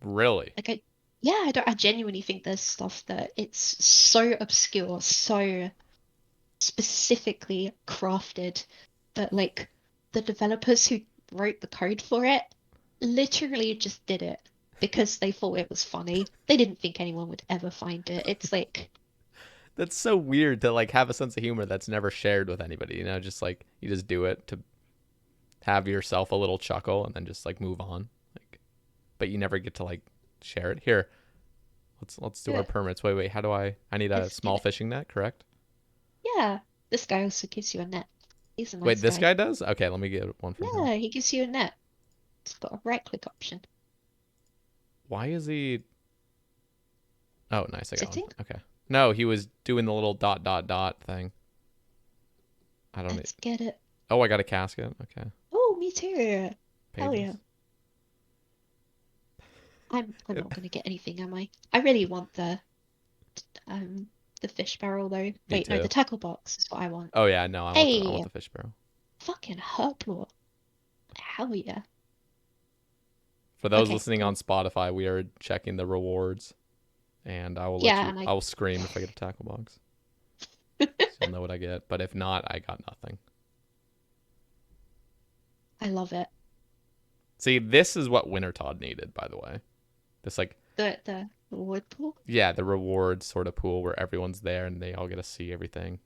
Really? Like yeah, I genuinely think there's stuff that it's so obscure, so specifically crafted that like the developers who wrote the code for it literally just did it because they thought it was funny. They didn't think anyone would ever find it. It's like, That's so weird to like have a sense of humor that's never shared with anybody. Just like you just do it to have yourself a little chuckle and then just like move on. Like, but you never get to like share it. Here, let's do do our it. permits. Wait. How do I need a Let's do small it. fishing net? Correct. Yeah. This guy also gives you a net. He's a Wait, nice this guy. guy does. Okay, let me get one from him. Yeah, he gives you a net. It's got a right click option. Why is he? Oh, nice. I got one. Sitting? Okay. No, he was doing the little dot dot dot thing. I don't need. Let's get it. Oh, I got a casket. Okay. Oh, me too. Hell Pages. yeah. I'm It, not gonna get anything, am I? I really want um the fish barrel though. me Wait, no, the too. tackle box is what I want. Oh yeah, no, I want Hey, the fish barrel. fucking herblore. Hell yeah. For those Okay, listening on cool. Spotify, we are checking the rewards, and Yeah, and I will scream if I get a tackle box, so you'll know what I get. But if not, I got nothing. I love it. See, this is what Wintertodd needed, by the way. This like The wood pool. yeah, the reward sort of pool where everyone's there and they all get to see everything.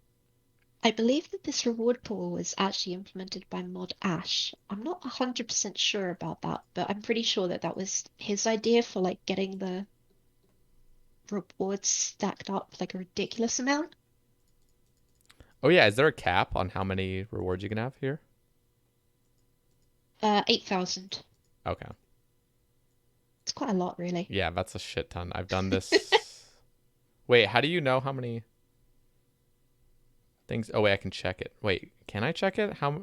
I believe that this reward pool was actually implemented by Mod Ash. I'm not 100% sure about that, but I'm pretty sure that that was his idea for like getting the rewards stacked up like a ridiculous amount. Oh yeah, is there a cap on how many rewards you can have here? 8,000. Okay. It's quite a lot, really. Yeah, that's a shit ton. I've done this. Wait, how do you know how many things? Oh wait, I can check it. Wait, can I check it? How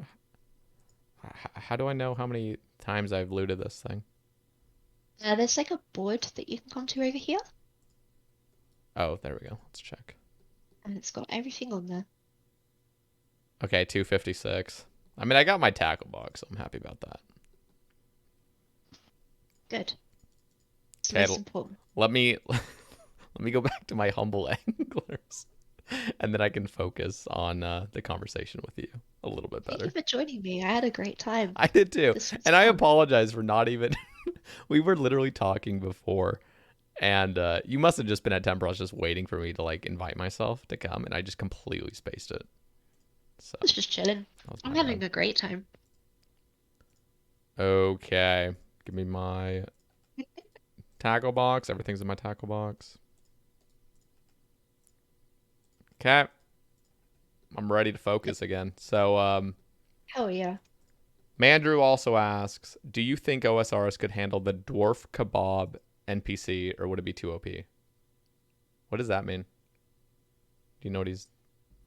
do I know how many times I've looted this thing? There's like a board that you can come to over here. Oh, there we go. Let's check. And it's got everything on there. Okay, 256. I mean, I got my tackle box, so I'm happy about that. Good. It's the Okay, most important. let me let me go back to my humble anglers, and then I can focus on the conversation with you a little bit Thank you better. for joining me. I had a great time. I did too, This was and I fun. apologize for not even. We were literally talking before, and you must have just been at Tempoross just waiting for me to like invite myself to come, and I just completely spaced it. So I was just chilling. that was I'm my bad. having a great time. Okay, give me my tackle box. Everything's in my tackle box. Okay, I'm ready to focus again. So, Hell yeah. Mandrew also asks, do you think OSRS could handle the Dwarf Kebab NPC, or would it be too OP? What does that mean? Do you know what he's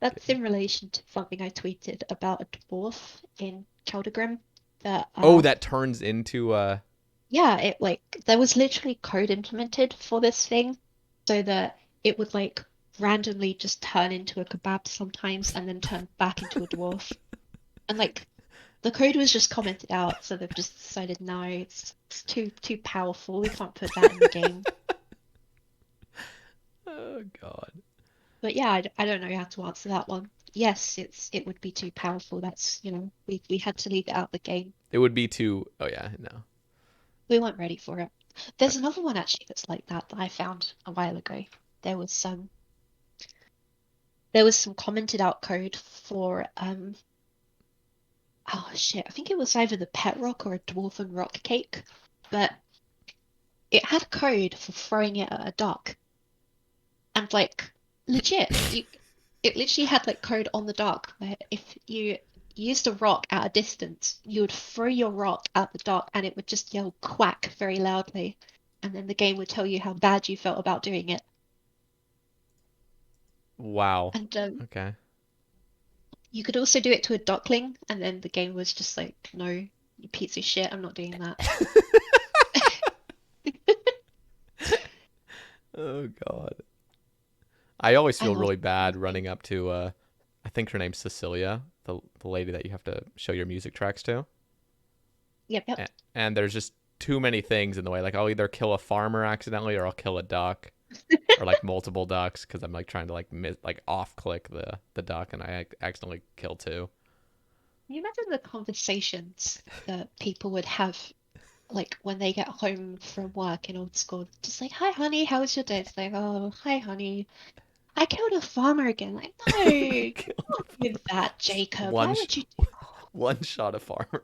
That's getting? in relation to something I tweeted about a dwarf in Caldegram that Oh, that turns into yeah, it like there was literally code implemented for this thing so that it would like randomly just turn into a kebab sometimes and then turn back into a dwarf. And like the code was just commented out, so they've just decided no, it's too powerful. We can't put that in the game. Oh God. But yeah, I don't know how to answer that one. Yes, it would be too powerful. That's, we had to leave it out the game. It would be too. Oh yeah, no. We weren't ready for it. There's another one actually that's like that that I found a while ago. There was some there was some commented out code for oh shit, I think it was either the pet rock or a dwarven rock cake, but it had code for throwing it at a duck. And like legit, it literally had like code on the dock where if you used a rock at a distance, you would throw your rock at the dock and it would just yell quack very loudly. And then the game would tell you how bad you felt about doing it. Wow. And Okay. you could also do it to a duckling, and then the game was just like, no, you piece of shit, I'm not doing that. Oh God. I always I feel love really bad it. running up to I think her name's Cecilia, the lady that you have to show your music tracks to. Yep, yep. And there's just too many things in the way. Like I'll either kill a farmer accidentally, or I'll kill a duck, or like multiple ducks because I'm like trying to like off click the duck, and I accidentally kill two. Can you imagine the conversations that people would have like when they get home from work in old school? Just like, hi honey, how was your day? It's like, oh, hi honey. I killed a farmer again. Like, no, you can't do that, Jacob. Why one sh- would you do one shot a farmer.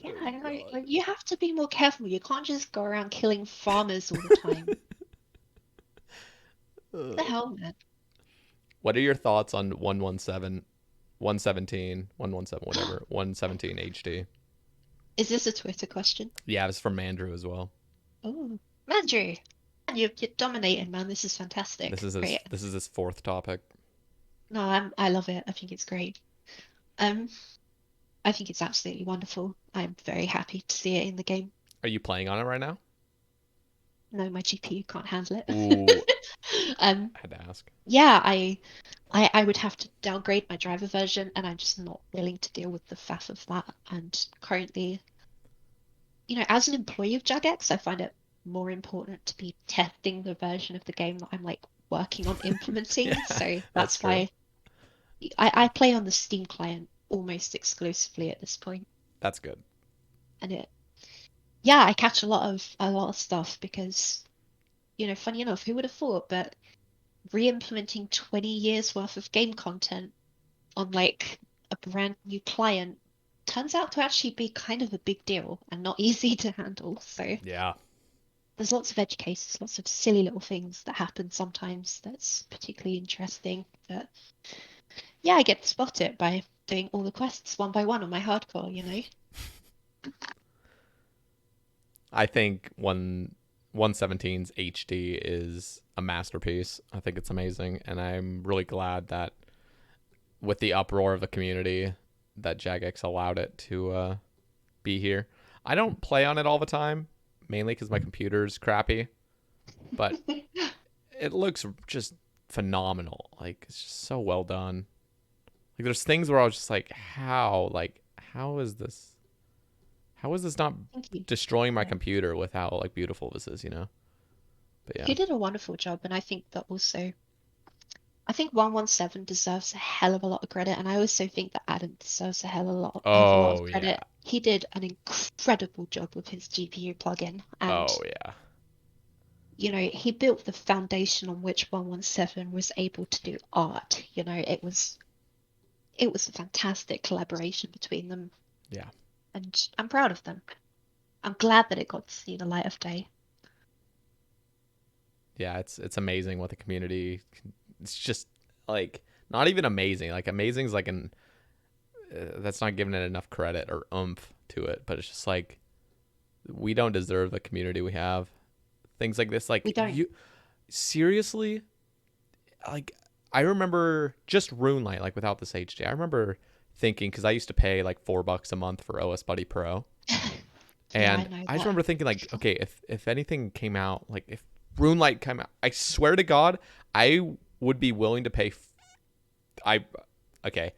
Yeah, Oh I know. God. Like, you have to be more careful. You can't just go around killing farmers all the time. What the hell, man? What are your thoughts on 117, 117, 117, whatever, 117 HD? Is this a Twitter question? Yeah, it's from Andrew as well. Oh, Mandrew, man, you're dominating, man. This is This fantastic. is his Great. this is his fourth topic. No, I love it. I think it's great. Um, I think it's absolutely wonderful. I'm very happy to see it in the game. Are you playing on it right now? No, my GPU can't handle Ooh, it. Um, I had to ask. yeah, I would have to downgrade my driver version, and I'm just not willing to deal with the faff of that. And currently, as an employee of Jagex, I find it more important to be testing the version of the game that I'm like working on Yeah, implementing. So that's that's true. why I play on the Steam client almost exclusively at this point. That's good. And yeah, I catch a lot of stuff because, funny enough, who would have thought, but re-implementing 20 years worth of game content on like a brand new client turns out to actually be kind of a big deal and not easy to handle. So Yeah. there's lots of edge cases, lots of silly little things that happen sometimes that's particularly interesting. But yeah, I get to spot it by doing all the quests one by one on my hardcore. I think 117's HD is a masterpiece. I think it's amazing, and I'm really glad that with the uproar of the community that Jagex allowed it to be here. I don't play on it all the time, mainly because my computer's crappy. But it looks just phenomenal. Like it's just so well done. Like there's things where I was just like, how? Like how is this? How is this not Thank you. destroying my Yeah. computer with how like beautiful this is? You know? But yeah. He did a wonderful job, and I think that also, I think 117 deserves a hell of a lot of credit, and I also think that Adam deserves a lot of Oh yeah. credit. He did an incredible job with his GPU plugin, Oh and yeah. he built the foundation on which 117 was able to do art. It was a fantastic collaboration between them, Yeah. and I'm proud of them. I'm glad that it got to see the light of day. Yeah, it's amazing what the community. It's just like not even amazing. Like amazing is like an that's not giving it enough credit or oomph to it. But it's just like we don't deserve the community we have. Things like this, We like don't. you seriously, like I remember just Runelite, like without this HD. I remember thinking because I used to pay like $4 a month for OS Buddy Pro, Yeah, I and know I just that. remember thinking like, okay, if anything came out, like if Runelite came out, I swear to God, I would be willing to pay. I okay,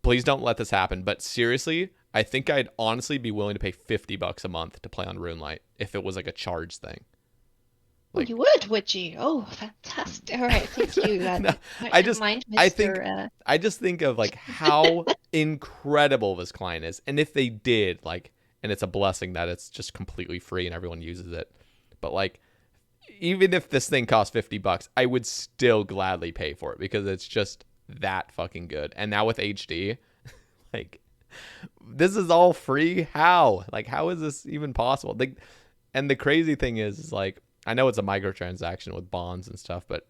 please don't let this happen. But seriously, I think I'd honestly be willing to pay $50 a month to play on Runelite if it was like a charge thing. Oh, you Like, would you? Oh, fantastic. All right, thank you. no, Much I in just mind, I think Mr. I just think of like how incredible this client is, and if they did like, and it's a blessing that it's just completely free and everyone uses it. But like, even if this thing cost $50, I would still gladly pay for it because it's just that fucking good. And now with HD, like this is all free. How? Like how is this even possible? Like, and the crazy thing is like I know it's a microtransaction with bonds and stuff, but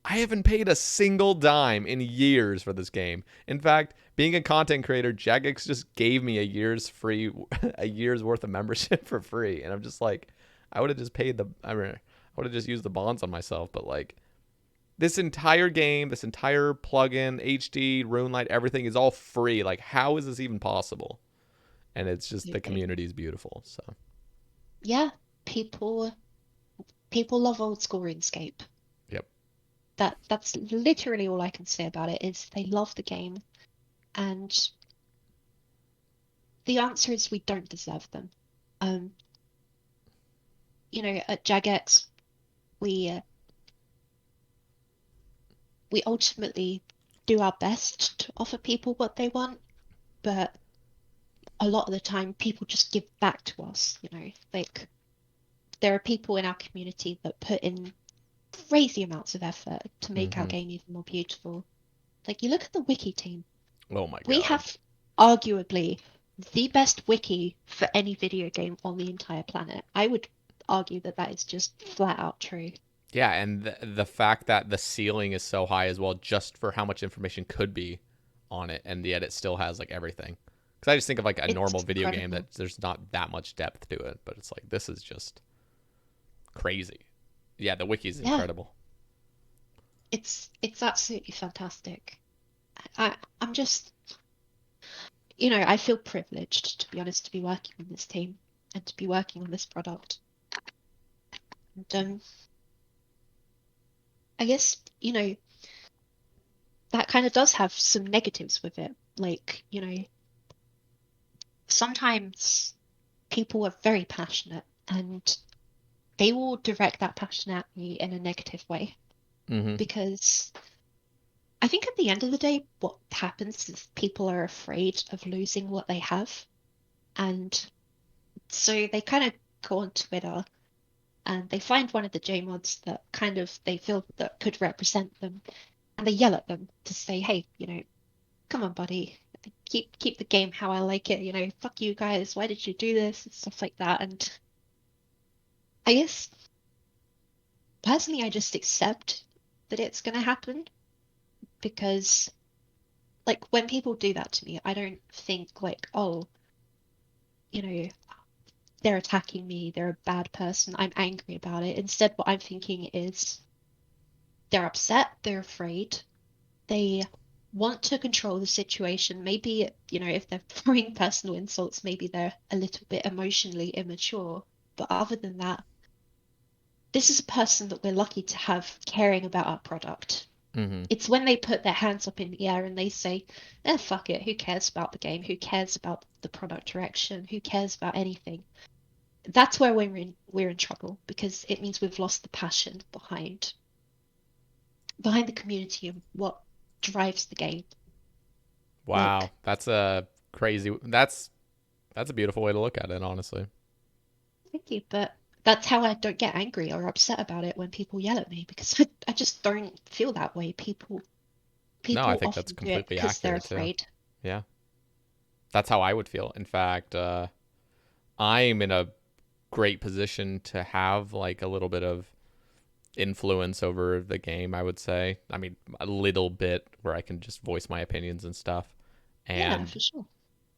I haven't paid a single dime in years for this game. In fact, being a content creator, Jagex just gave me a year's worth of membership for free, and I'm just like, I would have just paid the, I mean, I would have just used the bonds on myself. But like, this entire game, this entire plugin, HD, Runelite, everything is all free. Like, how is this even possible? And it's just the Absolutely. community is beautiful. So, Yeah, people people love old school RuneScape. yep, That's literally all I can say about it is they love the game, and the answer is we don't deserve them. Um, at Jagex, we uh, we ultimately do our best to offer people what they want, but a lot of the time people just give back to us, like there are people in our community that put in crazy amounts of effort to make our mm-hmm. game even more beautiful. Like you look at the wiki team, Oh my we god. have arguably the best wiki for any video game on the entire planet. I would argue that that is just flat out true. Yeah, and the fact that the ceiling is so high as well, just for how much information could be on it, and yet it still has like everything. Because I just think of like a It's normal video game incredible. that there's not that much depth to it, but it's like this is just crazy. Yeah, the wiki is Yeah, incredible. it's absolutely fantastic. I'm just, I feel privileged to be honest to be working on this team and to be working on this product. And I guess, that kind of does have some negatives with it. Like, sometimes people are very passionate and they will direct that passion at me in a negative way Mm-hmm. because I think at the end of the day, what happens is people are afraid of losing what they have. And so they kind of go on Twitter and they find one of the J mods that kind of they feel that could represent them and they yell at them to say, hey, come on, buddy, keep the game how I like it, fuck you guys, why did you do this? And stuff like that. And I guess personally I just accept that it's gonna happen because like when people do that to me, I don't think like, oh, you know, they're attacking me, they're a bad person, I'm angry about it. Instead, what I'm thinking is they're upset, they're afraid, they want to control the situation. Maybe, if they're throwing personal insults, maybe they're a little bit emotionally immature. But other than that, this is a person that we're lucky to have caring about our product. Mm-hmm. It's when they put their hands up in the air and they say, eh, fuck it, who cares about the game? Who cares about the product direction? Who cares about anything? That's where we're in trouble because it means we've lost the passion behind the community and what drives the game. Wow, Like, that's a crazy. That's a beautiful way to look at it, honestly. thank you, but that's how I don't get angry or upset about it when people yell at me because I just don't feel that way. No, I People think that's often do it completely because they're accurate too. afraid. Yeah, that's how I would feel. In fact, I'm in a great position to have like a little bit of influence over the game, I would say. I mean, a little bit where I can just voice my opinions and stuff. Yeah, And for sure.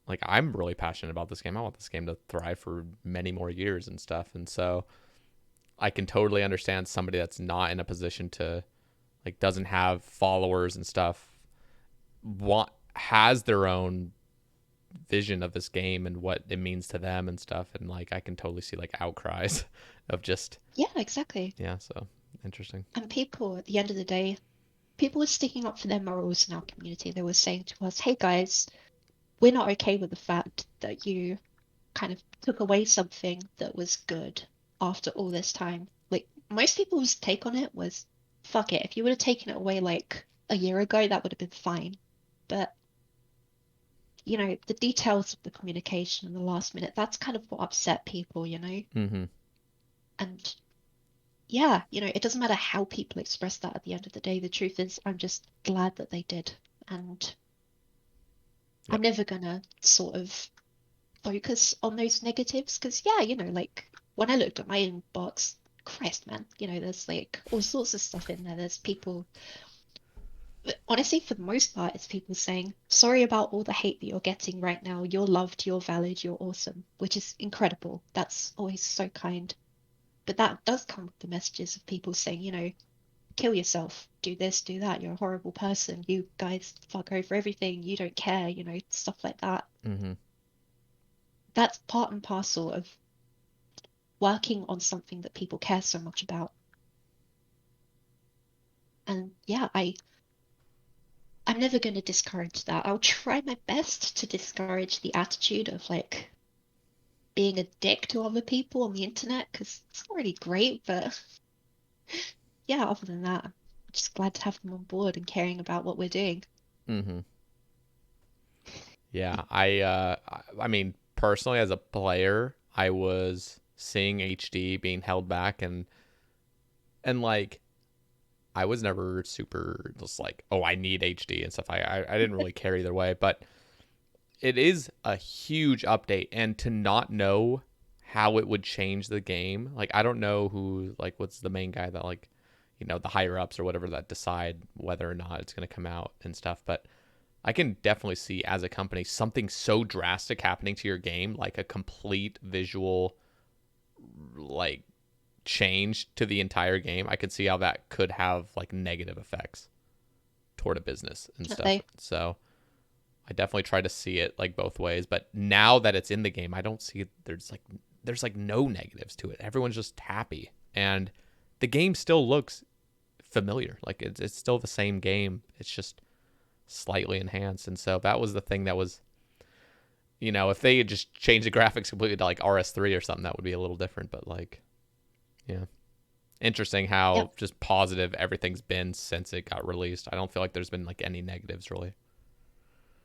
like I'm really passionate about this game. I want this game to thrive for many more years and stuff. And so I can totally understand somebody that's not in a position to like doesn't have followers and stuff want has their own vision of this game and what it means to them and stuff, and like I can totally see like outcries of just Yeah, exactly. yeah, so interesting. And people, at the end of the day, people were sticking up for their morals in our community. They were saying to us, hey guys, we're not okay with the fact that you kind of took away something that was good after all this time. Like, most people's take on it was, fuck it, if you would have taken it away like a year ago, that would have been fine. But, the details of the communication in the last minute, that's kind of what upset people, you know? Mm-hmm. And yeah, it doesn't matter how people express that at the end of the day. The truth is, I'm just glad that they did. And I'm Yep. never gonna sort of focus on those negatives because, yeah, like when I looked at my inbox, Christ, man, there's like all sorts of stuff in there. There's people, but honestly, for the most part, it's people saying, sorry about all the hate that you're getting right now. You're loved, you're valid, you're awesome, which is incredible. That's always so kind. But that does come with the messages of people saying, kill yourself, do this, do that. You're a horrible person. You guys fuck over everything. You don't care, stuff like that. Mm-hmm. That's part and parcel of working on something that people care so much about. And yeah, I'm never going to discourage that. I'll try my best to discourage the attitude of like being a dick to other people on the internet because it's not really great, but yeah, other than that, I'm just glad to have them on board and caring about what we're doing. Mm-hmm. Yeah, I mean personally as a player I was seeing HD being held back, and like I was never super just like, oh, I need HD and stuff. I didn't really care either way, but it is a huge update, and to not know how it would change the game, like I don't know who, like what's the main guy that like, the higher ups or whatever that decide whether or not it's going to come out and stuff, but I can definitely see as a company something so drastic happening to your game, like a complete visual like change to the entire game. I could see how that could have like negative effects toward a business and stuff. Definitely. So I definitely try to see it like both ways. But now that it's in the game, I don't see there's like no negatives to it. Everyone's just happy, and the game still looks familiar. Like it's still the same game. It's just slightly enhanced. And so that was the thing that was, if they had just changed the graphics completely to like RS3 or something, that would be a little different. But like, yeah, interesting Yep. how just positive everything's been since it got released. I don't feel like there's been like any negatives really.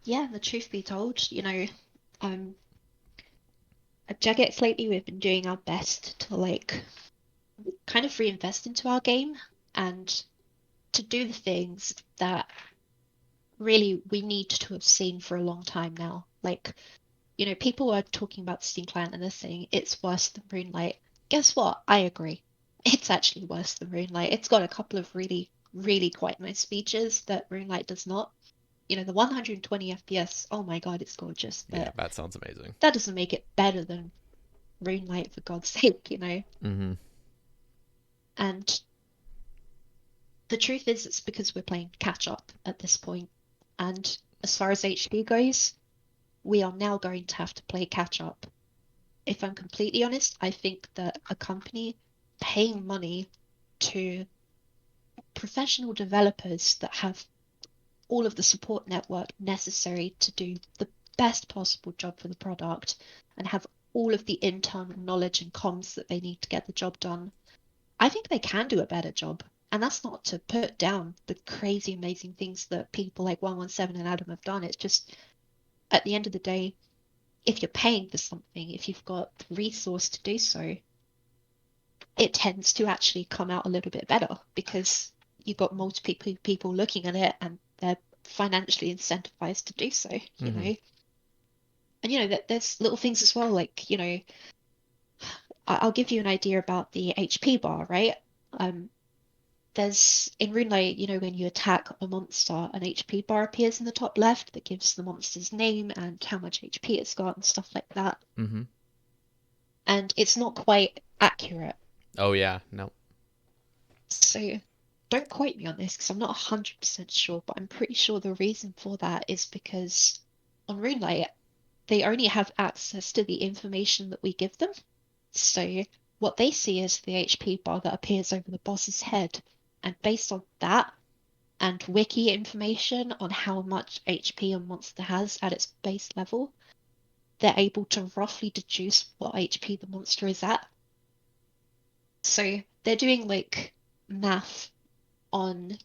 Yeah, the truth be told, um, at Jagex lately we've been doing our best to like kind of reinvest into our game and to do the things that really we need to have seen for a long time now. Like, people are talking about the Steam client and they're saying it's worse than Runelite. Guess what? I agree. It's actually worse than Runelite. It's got a couple of really, really quite nice features that Runelite does not. The 120 FPS, oh my God, it's gorgeous, Yeah, but that sounds amazing. that doesn't make it better than Runelite for God's sake. Mm-hmm. And the truth is, it's because we're playing catch up at this point. And as far as HD goes, we are now going to have to play catch up. If I'm completely honest, I think that a company paying money to professional developers that have all of the support network necessary to do the best possible job for the product and have all of the internal knowledge and comms that they need to get the job done, I think they can do a better job. And that's not to put down the crazy, amazing things that people like 117 and Adam have done. It's just at the end of the day, if you're paying for something, if you've got the resource to do so, it tends to actually come out a little bit better because you've got multiple people looking at it and they're financially incentivized to do so, you know. And that there's little things as well, like, I'll give you an idea about the HP bar, right? There's in Runelite, when you attack a monster, an HP bar appears in the top left that gives the monster's name and how much HP it's got and stuff like that. And it's not quite accurate. Oh yeah, no. So don't quote me on this because I'm not 100% sure, but I'm pretty sure the reason for that is because on Runelite, they only have access to the information that we give them. So what they see is the HP bar that appears over the boss's head. And based on that and wiki information on how much HP a monster has at its base level, they're able to roughly deduce what HP the monster is at. So they're doing like math on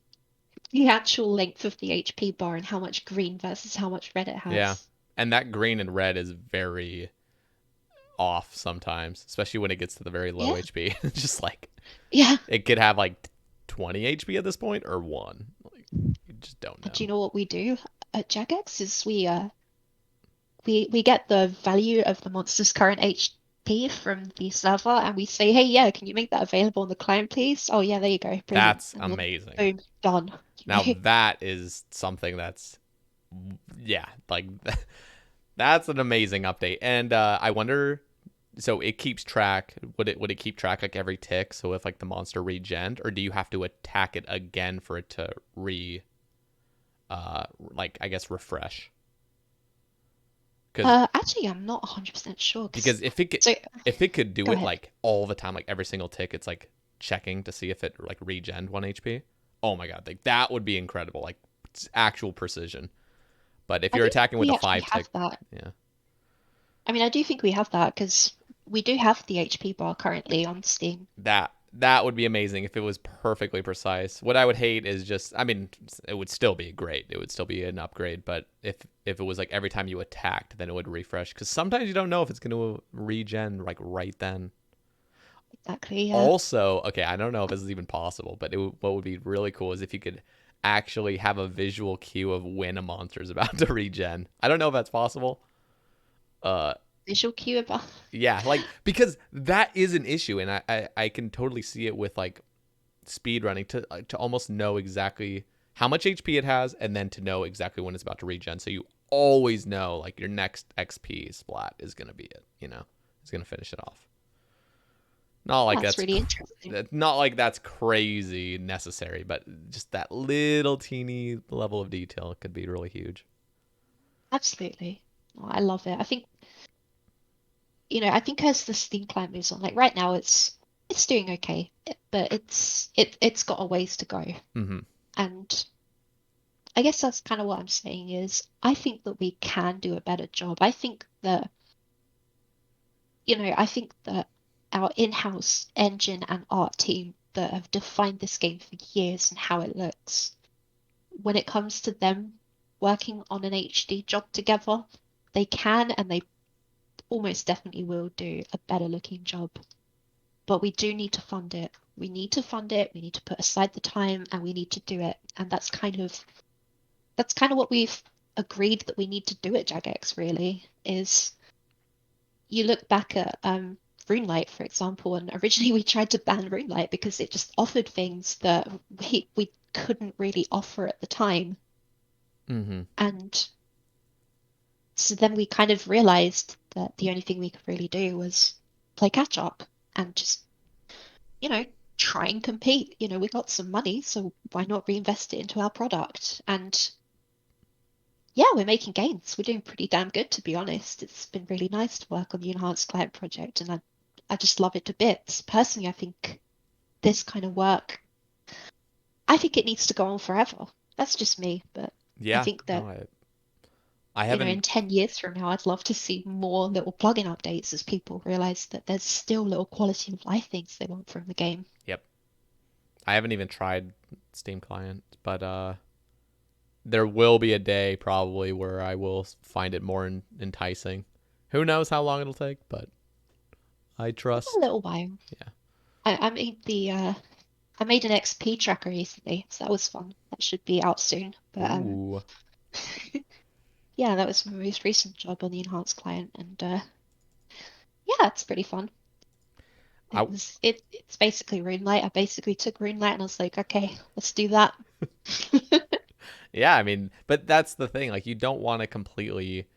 the actual length of the HP bar and how much green versus how much red it has. Yeah. And that green and red is very off sometimes, especially when it gets to the very low HP. It's just like, it could have like 20 HP at this point or 1. Like, you just don't know. And do you know what we do at Jagex is we get the value of the monster's current HP from the server and we say, hey, yeah, can you make that available on the client, please? Oh yeah, there you go. Brilliant. That's and amazing. Then, boom, done. Now that is something that's, like that's an amazing update. And I wonder, so it keeps track, would it keep track like every tick? So if like the monster regened, or do you have to attack it again for it to refresh? Actually, I'm not 100% sure. Because if it could do it like all the time, like every single tick, it's like checking to see if it like regened 1 HP. Oh my god, like that would be incredible, like it's actual precision. But if you're attacking with a 5 tick, yeah. I mean, I do think we have that because we do have the HP bar currently on Steam. That would be amazing if it was perfectly precise. What I would hate is just, I mean, it would still be great. It would still be an upgrade. But if it was like every time you attacked, then it would refresh. Because sometimes you don't know if it's going to regen like right then. Exactly, yeah. Also, okay, I don't know if this is even possible, but what would be really cool is if you could actually have a visual cue of when a monster is about to regen. I don't know if that's possible. Visual cue about. Yeah, like because that is an issue, and I can totally see it with like speed running to almost know exactly how much HP it has, and then to know exactly when it's about to regen. So you always know like your next XP splat is gonna be it. It's gonna finish it off. Not like that's really interesting. Not like that's crazy necessary, but just that little teeny level of detail could be really huge. Absolutely, I love it. I think as the Steam client moves on, like right now it's doing okay, but it's got a ways to go. And I guess that's kind of what I'm saying is I think that we can do a better job. I think that our in-house engine and art team that have defined this game for years and how it looks, when it comes to them working on an HD job together, they can and they almost definitely will do a better looking job. But we do need to fund it. We need to fund it. We need to put aside the time and we need to do it. And that's kind of what we've agreed that we need to do at Jagex, really, is you look back at Runelite, for example, and originally we tried to ban Runelite because it just offered things that we couldn't really offer at the time. And so then we kind of realized that the only thing we could really do was play catch up and just, try and compete. We got some money, so why not reinvest it into our product? And yeah, we're making gains. We're doing pretty damn good, to be honest. It's been really nice to work on the enhanced client project, and I just love it to bits. Personally, I think this kind of work, I think it needs to go on forever. That's just me, but I Yeah, think that, no, I haven't. in 10 years from now, I'd love to see more little plugin updates as people realize that there's still little quality of life things they want from the game. Yep, I haven't even tried Steam Client, but there will be a day probably where I will find it more enticing. Who knows how long it'll take, but I A trust. little while. Yeah. I made I made an XP tracker recently, so that was fun. That should be out soon. But Ooh. yeah, that was my most recent job on the enhanced client, and yeah, it's pretty fun. I It's basically Runelite. I basically took Runelite and I was like, okay, let's do that. yeah, I mean, but that's the thing. Like, you don't want to completely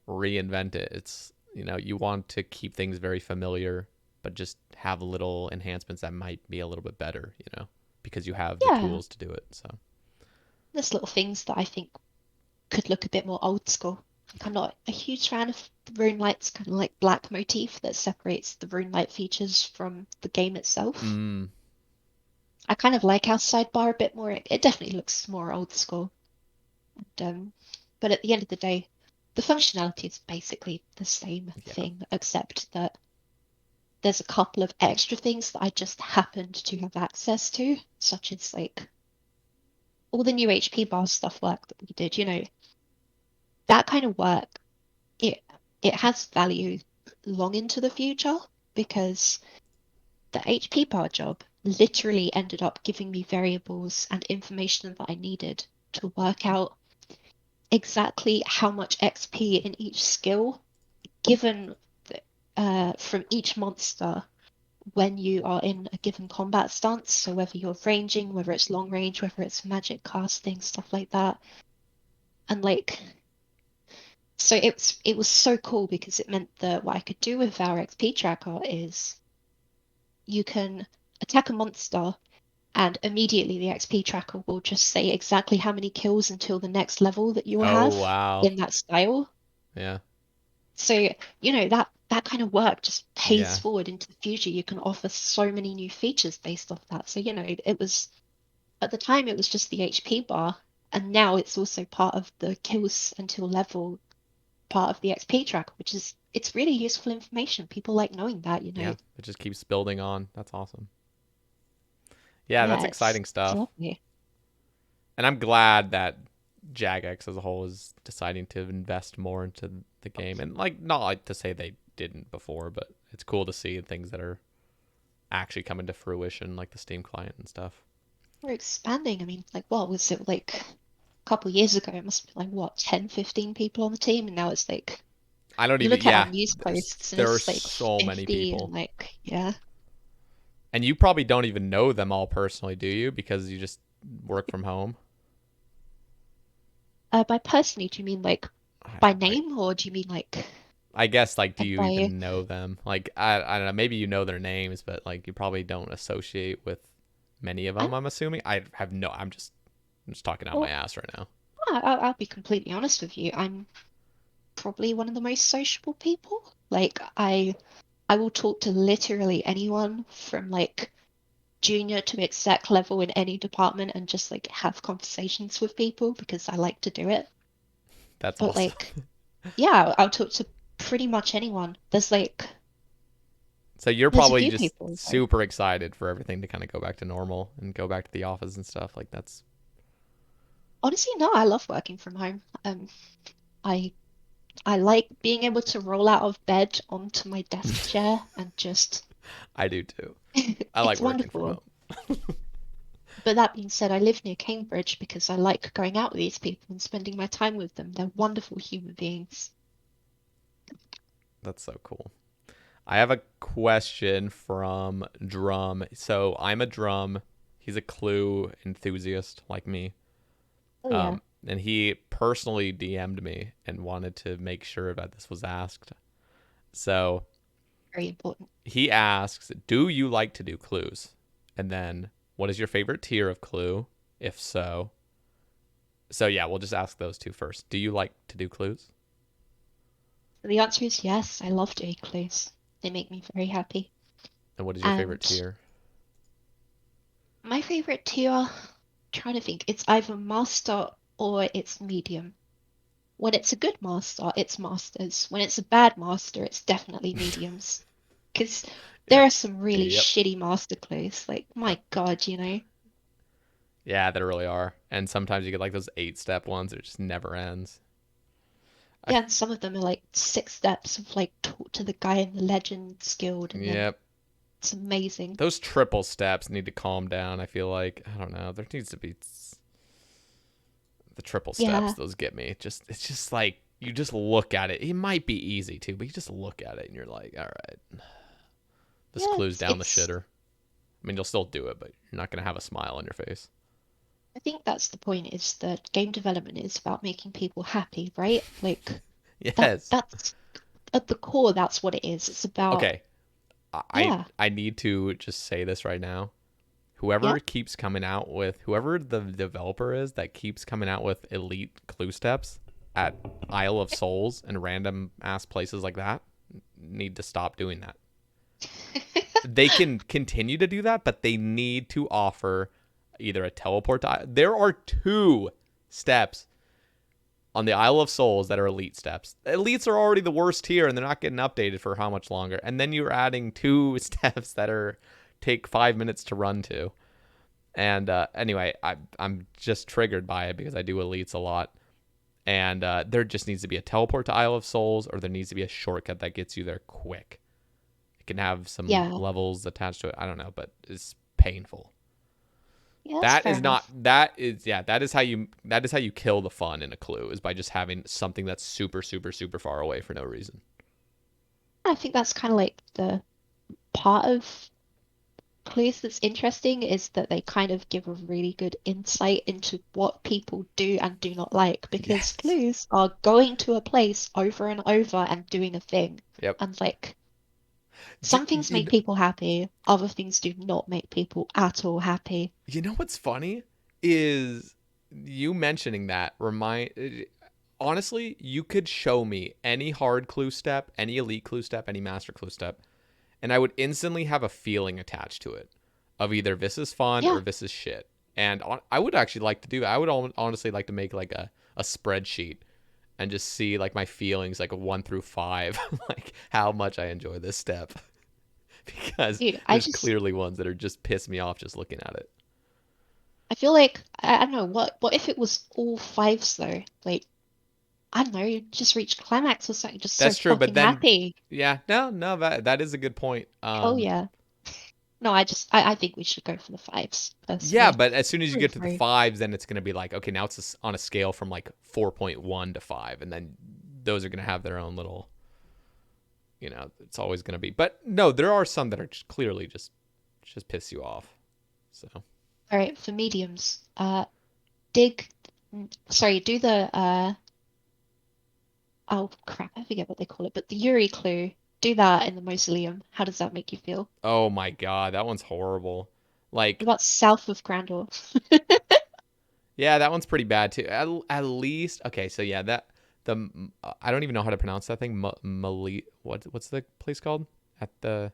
reinvent it. It's, you want to keep things very familiar, but just have little enhancements that might be a little bit better, because you have the Yeah, tools to do it. So, there's little things that I think could look a bit more old school. Like, I'm not a huge fan of the Runelite's kind of like black motif that separates the Runelite features from the game itself. mm, I kind of like our sidebar a bit more. It definitely looks more old school. And, but at the end of the day, the functionality is basically the same yeah. thing, except that there's a couple of extra things that I just happened to have access to, such as like all the new HP bar stuff work that we did, that kind of work, it it has value long into the future because the HP bar job literally ended up giving me variables and information that I needed to work out exactly how much XP in each skill given from each monster when you are in a given combat stance. So whether you're ranging, whether it's long range, whether it's magic casting, stuff like that. And like, so it was so cool because it meant that what I could do with our XP tracker is you can attack a monster and immediately the XP tracker will just say exactly how many kills until the next level that you will Oh, have wow. in that style. Yeah. So, that kind of work just pays Yeah. forward into the future. You can offer so many new features based off that. So, it was at the time it was just the HP bar, and now it's also part of the kills until level part of the XP track, which is it's really useful information. People like knowing that. Yeah. It just keeps building on. That's awesome. Yeah, that's Yeah, it's exciting it's stuff. lovely. And I'm glad that Jagex as a whole is deciding to invest more into the game. And, like, not like to say they didn't before, but it's cool to see things that are actually coming to fruition, like the Steam client and stuff. We're expanding. I mean, like what was it like a couple years ago? It must be like what, 10, 15 people on the team, and now it's like I don't you even, look at our yeah, news posts and there are it's like so many 50 and people. like yeah. And you probably don't even know them all personally, do you? Because you just work from home. By personally, do you mean like by I, name or do you mean like I guess, like, do you by even know them? Like, I don't know. Maybe you know their names, but, like, you probably don't associate with many of I them. I'm assuming. I have no. I'm just talking out my well, ass right now. I'll be completely honest with you. I'm probably one of the most sociable people. Like I will talk to literally anyone from like junior to exec level in any department and just like have conversations with people because I like to do it. That's But awesome. like, yeah, I'll talk to pretty much anyone. So you're There's a probably few just people though. super excited for everything to kind of go back to normal and go back to the office and stuff. Like, that's. Honestly, no, I love working from home. I I like being able to roll out of bed onto my desk chair and just I do too. I like it's working from wonderful. home. But that being said, I live near Cambridge because I like going out with these people and spending my time with them. They're wonderful human beings. That's so cool. I have a question from Drum. So I'm a Drum. He's a Clue enthusiast like me. Oh yeah, And he personally DM'd me and wanted to make sure that this was asked. So very important. he asks, "Do you like to do clues?" And then, "What is your favorite tier of clue? If so." So yeah, we'll just ask those two first. Do you like to do clues? So the answer is yes. I love doing clues. They make me very happy. And what is your favorite And tier? My favorite tier, trying to think, it's either master or it's medium. When it's a good master, it's masters. When it's a bad master, it's definitely mediums. Because there Yep. are some really Yep. shitty master clues. Like, Yep. my God, you know? Yeah, there really are. And sometimes you get like those 8-step ones that just never ends. I Yeah, and some of them are like 6 steps of like talk to the guy in the Legends Guild, and then Yep. it's amazing. Those triple steps need to calm down. I feel like I don't know. There needs to be the triple steps. Yeah, Those get me. It's just like you just look at it. It might be easy too, but you just look at it and you're like, all right, this yeah, clue's it's, down the it's shitter. I mean, you'll still do it, but you're not gonna have a smile on your face. I think that's the point, is that game development is about making people happy, right? Like Yes. that's at the core, that's what it is. It's about, Okay. I yeah, I need to just say this right now. yeah, Whoever the developer is that keeps coming out with elite clue steps at Isle of Souls and random ass places like that, need to stop doing that. They can continue to do that, but they need to offer either a teleport to. There are 2 steps on the Isle of Souls that are elite steps. Elites are already the worst tier, and they're not getting updated for how much longer. And then you're adding 2 steps that are take 5 minutes to run to. And anyway, I'm just triggered by it because I do elites a lot. And there just needs to be a teleport to Isle of Souls, or there needs to be a shortcut that gets you there quick. It can have some yeah, levels attached to it. I don't know, but it's painful. yeah, that's That fair is not enough. that is how you kill the fun in a clue, is by just having something that's super super super far away for no reason. I think that's kind of like the part of clues that's interesting, is that they kind of give a really good insight into what people do and do not like, because Yes. clues are going to a place over and over and doing a thing. Yep. And like Do, some things you, make people happy, other things do not make people at all happy. you know what's funny is you mentioning that remind honestly, you could show me any hard clue step, any elite clue step, any master clue step, and I would instantly have a feeling attached to it of either this is fun Yeah, or this is shit. And I would actually like to do that. I would honestly like to make like a spreadsheet and just see like my feelings like a 1 through 5, like how much I enjoy this step. Because dude, there's clearly ones that are just piss me off just looking at it. I feel like I don't know, what if it was all fives though? Like, I don't know, you just reach climax or something, just so That's true, but fucking then happy. yeah, no, that is a good point. Hell yeah. No, I think we should go for the fives, Yeah, personally. but as soon as you Feel get to the free. fives, then it's going to be like, okay, now it's on a scale from like 4.1 to 5, and then those are going to have their own little, it's always going to be. But no, there are some that are just clearly just piss you off. So All right, for mediums, dig, sorry, do the, oh crap, I forget what they call it, but the Yuri clue, do that in the mausoleum. How does that make you feel? oh my god, that one's horrible. What Like, about south of Grandor? yeah, that one's pretty bad too. At least, okay, so yeah, I don't even know how to pronounce that thing. Mali, what's the place called? At the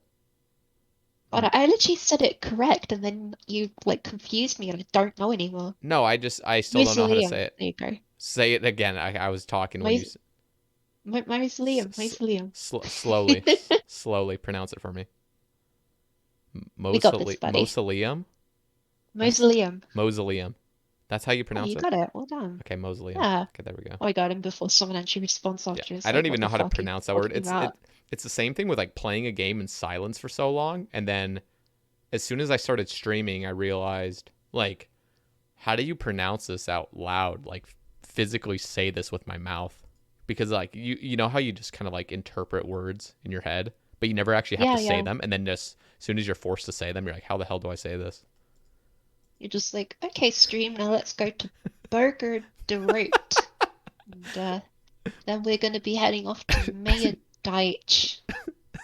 God, I literally said it correct, and then you like confused me, and I don't know anymore. No, I still don't know how to Mausoleum. say it. There you go. Say it again. I was talking when you Maus Mausoleum. Mausoleum. slowly, slowly pronounce it for me. We got this, buddy. Mausoleum. That's Mausoleum. mausoleum. That's how you Oh, pronounce you it. got it. Well done. Okay, mausoleum. Yeah. Okay, there we go. Oh, I got him before someone actually responds Yeah, after. It's I don't like, even what know the how to fuck are you pronounce that word. talking about? It's the same thing with like playing a game in silence for so long, and then as soon as I started streaming, I realized like, how do you pronounce this out loud? Like physically say this with my mouth, because like you know how you just kind of like interpret words in your head, but you never actually have to Yeah, say yeah. them, and then just as soon as you're forced to say them, you're like, how the hell do I say this? You're just like, okay, stream, now let's go to Burger de Route. And then we're gonna be heading off to Mayor Deitch.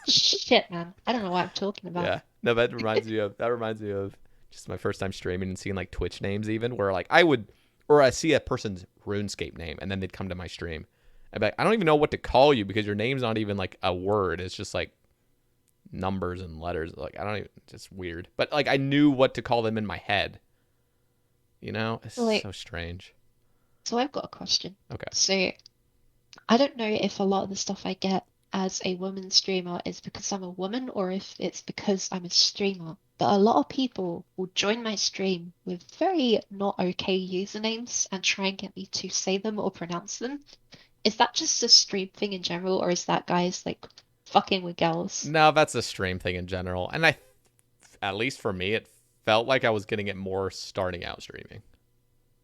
Shit, man. I don't know what I'm talking about. Yeah, no, that reminds me of just my first time streaming and seeing like Twitch names, even where like I would, or I see a person's RuneScape name and then they'd come to my stream. I'd be like, I don't even know what to call you because your name's not even like a word. It's just like numbers and letters. Like I don't even. It's weird. But like I knew what to call them in my head. You know, it's So, like, so strange. so I've got a question. Okay. So I don't know if a lot of the stuff I get as a woman streamer is because I'm a woman or if it's because I'm a streamer. But a lot of people will join my stream with very not okay usernames and try and get me to say them or pronounce them. Is that just a stream thing in general, or is that guys like fucking with girls? No, that's a stream thing in general, and at least for me, it felt like I was getting it more starting out streaming.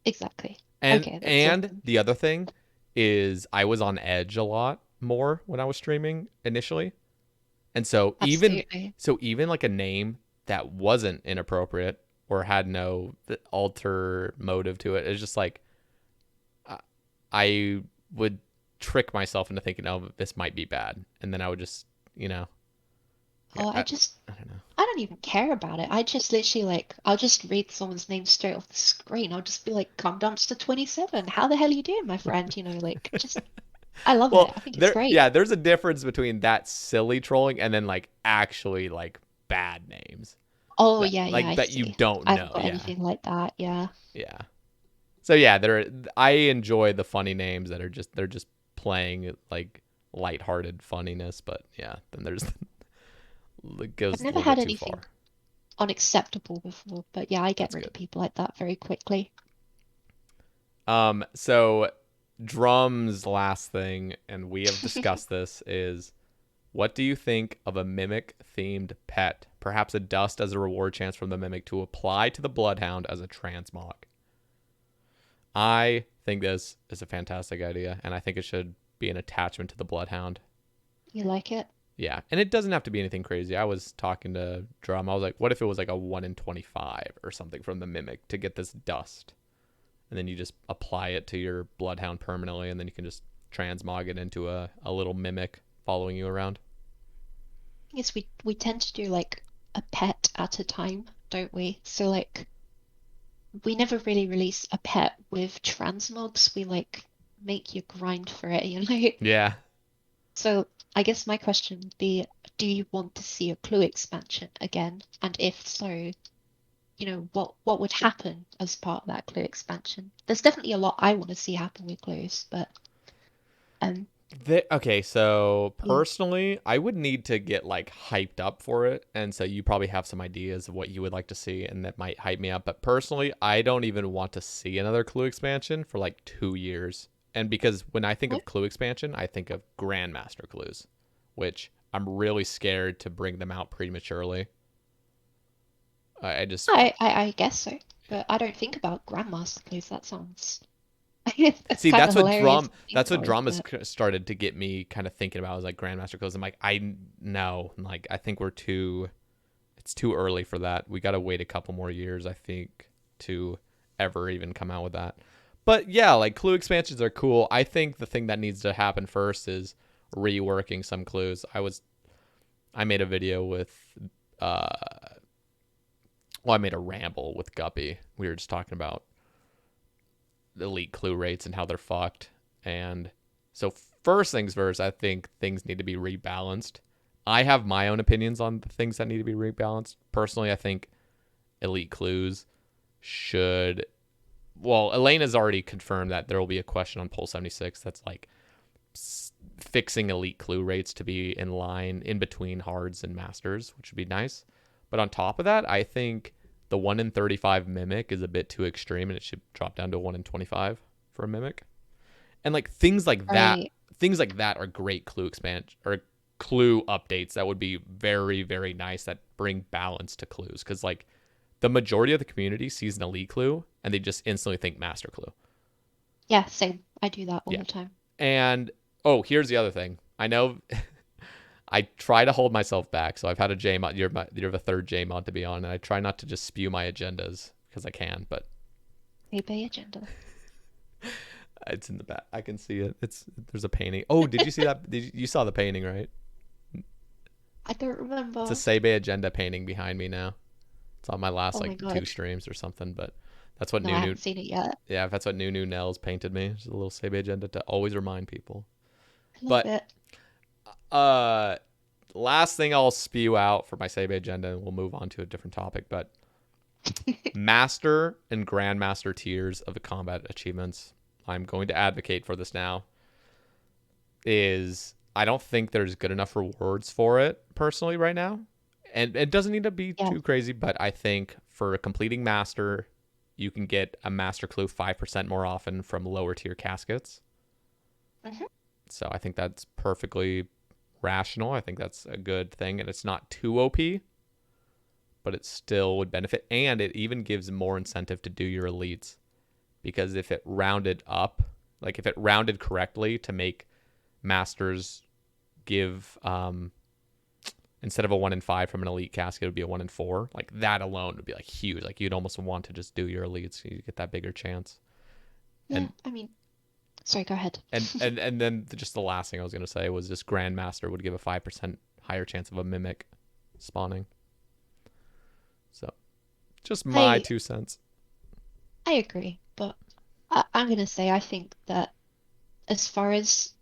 Exactly. And Okay, that's and something. the other thing is I was on edge a lot more when I was streaming initially. And Absolutely. so even like a name that wasn't inappropriate or had no alter motive to it, it's just like I would trick myself into thinking, oh, this might be bad, and then I would just, you know, Oh, I, I don't know. I don't even care about it. I just literally like, I'll just read someone's name straight off the screen. I'll just be like, come dumpster 27. How the hell are you doing, my friend? You know, like, just, I love it. Well, I think it's great. there's a difference between that silly trolling and then like actually like bad names Oh, that yeah, yeah, I that you see. don't I haven't know. got Yeah, anything like that. Yeah. yeah. So yeah, I enjoy the funny names that are just they're just playing like lighthearted funniness, but yeah, then there's it I've goes a never little had bit too anything far. unacceptable before, but yeah, I get That's rid of good. people like that very quickly. So drums last thing, and we have discussed this is what do you think of a mimic themed pet? Perhaps a dust as a reward chance from the mimic to apply to the bloodhound as a transmog. I think this is a fantastic idea, and I think it should be an attachment to the bloodhound. You like it? Yeah, and it doesn't have to be anything crazy. I was talking to Drum. I was like, what if it was like a 1 in 25 or something from the mimic to get this dust? And then you just apply it to your bloodhound permanently, and then you can just transmog it into a little mimic following you around. Yes, we tend to do like a pet at a time, don't we? So like we never really release a pet with transmogs. We like make you grind for it, you know? Yeah. So I guess my question would be, do you want to see a Clue expansion again? And if so, what would happen as part of that Clue expansion? There's definitely a lot I want to see happen with Clues, but um Okay, so yeah. personally, I would need to get like hyped up for it, and so you probably have some ideas of what you would like to see, and that might hype me up. But personally, I don't even want to see another Clue expansion for like 2 years, and because when I think No, of Clue expansion, I think of Grandmaster Clues, which I'm really scared to bring them out prematurely. I just I guess so. But I don't think about Grandmaster Clues. That sounds it's see kind of hilarious to think that's what of, drama's but started to get me kind of thinking about. I was like Grandmaster Clues. I'm like I no, like I think we're too. It's too early for that. We got to wait a couple more years, I think, to ever even come out with that. But yeah, like clue expansions are cool. I think the thing that needs to happen first is reworking some clues. I made a video with uh I made a ramble with Guppy. We were just talking about elite clue rates and how they're fucked. And so first things first, I think things need to be rebalanced. I have my own opinions on the things that need to be rebalanced. Personally, I think elite clues should. Well, Elena's already confirmed that there will be a question on Poll 76 that's like fixing elite clue rates to be in line in between hards and masters, which would be nice. But on top of that, I think the 1 in 35 mimic is a bit too extreme and it should drop down to 1 in 25 for a mimic. And like right. things like that are great clue expansion or clue updates that would be very, very nice that bring balance to clues. Because like the majority of the community sees an elite clue and they just instantly think master clue. Yeah, same. I do that all Yeah. the time. And oh, here's the other thing. I know I try to hold myself back. So I've had a J mod. You're the third J mod to be on, and I try not to just spew my agendas because I can. But Sae Bae agenda. it's in the back. I can see it. There's a painting. Oh, did you see that? You saw the painting, right? I don't It's a remember. Sae Bae agenda painting behind me now. It's on my last Oh like my two God. streams or something. But that's what No, I Nunu. haven't seen it yet. Yeah, that's what Nunu Nels painted me. Just a little Sae Bae agenda to always remind people. I love But it. uh last thing I'll spew out for my Sae Bae agenda, and we'll move on to a different topic, but Master and Grandmaster tiers of the combat achievements. I'm going to advocate for this now. I don't think there's good enough rewards for it personally right now. And it doesn't need to be Yeah. too crazy, but I think for completing Master, you can get a Master Clue 5% more often from lower tier caskets. Mhm. So I think that's perfectly rational. I think that's a good thing. And it's not too OP, but it still would benefit. And it even gives more incentive to do your elites. Because if it rounded up, like if it rounded correctly to make Masters give instead of a 1 in 5 from an elite casket, it would be a 1 in 4. Like that alone would be like huge. Like you'd almost want to just do your elites so you get that bigger chance. Yeah, And I mean, sorry, go ahead. and then just the last thing I was gonna say was just Grandmaster would give a 5% higher chance of a mimic spawning. So just my I 2 cents. I agree, but I'm gonna say I think that as far as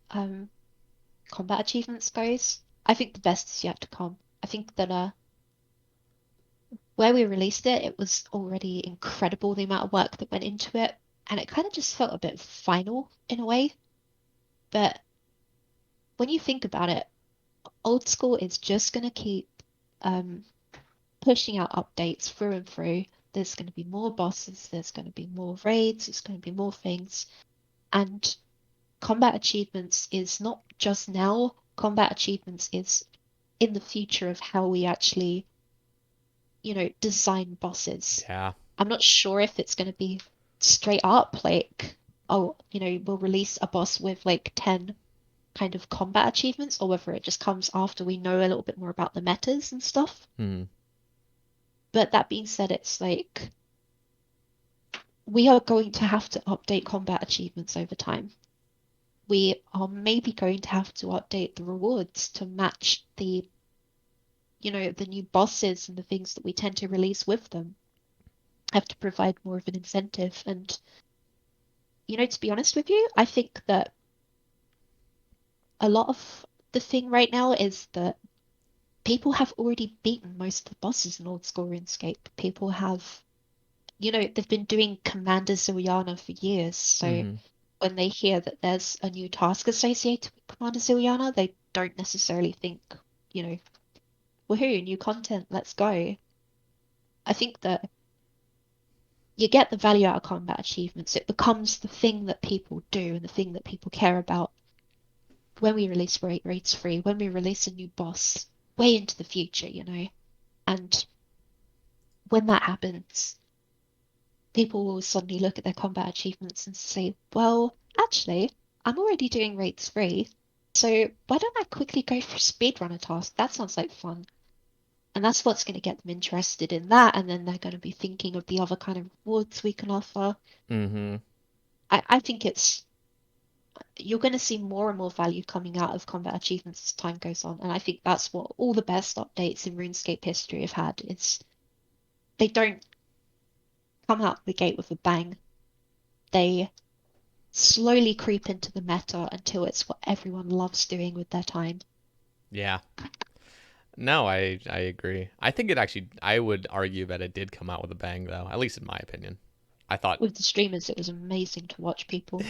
combat achievements goes, I think the best is yet to come. I think that where we released it, it was already incredible the amount of work that went into it, and it kind of just felt a bit final in a way. But when you think about it, old school is just gonna keep um pushing out updates through and through. There's going to be more bosses, there's going to be more raids, there's going to be more things. And combat achievements is not just now, combat achievements is in the future of how we actually, design bosses. Yeah. I'm not sure if it's going to be straight up like, oh, we'll release a boss with like 10 kind of combat achievements, or whether it just comes after we know a little bit more about the metas and stuff. Hmm. But that being said, it's like we are going to have to update combat achievements over time. We are maybe going to have to update the rewards to match the new bosses and the things that we tend to release with them. Have to provide more of an incentive. And, to be honest with you, I think that a lot of the thing right now is that people have already beaten most of the bosses in old school RuneScape. People have, they've been doing Commander Zilyana for years, so Mm-hmm. when they hear that there's a new task associated with Commander Zilyana, they don't necessarily think, you know, woohoo, new content, let's go. I think that you get the value out of combat achievements. It becomes the thing that people do and the thing that people care about when we release raids free, when we release a new boss way into the future. And when that happens, people will suddenly look at their combat achievements and say, well, actually, I'm already doing raids free, so why don't I quickly go for a speedrunner task? That sounds like fun. And that's what's going to get them interested in that, and then they're going to be thinking of the other kind of rewards we can offer. Mm-hmm. I think you're going to see more and more value coming out of combat achievements as time goes on, and I think that's what all the best updates in RuneScape history have had, is they don't come out the gate with a bang. They slowly creep into the meta until it's what everyone loves doing with their time. Yeah. No, I agree. I think it actually I would argue that it did come out with a bang though, at least in my opinion. I thought With the streamers, it was amazing to watch people.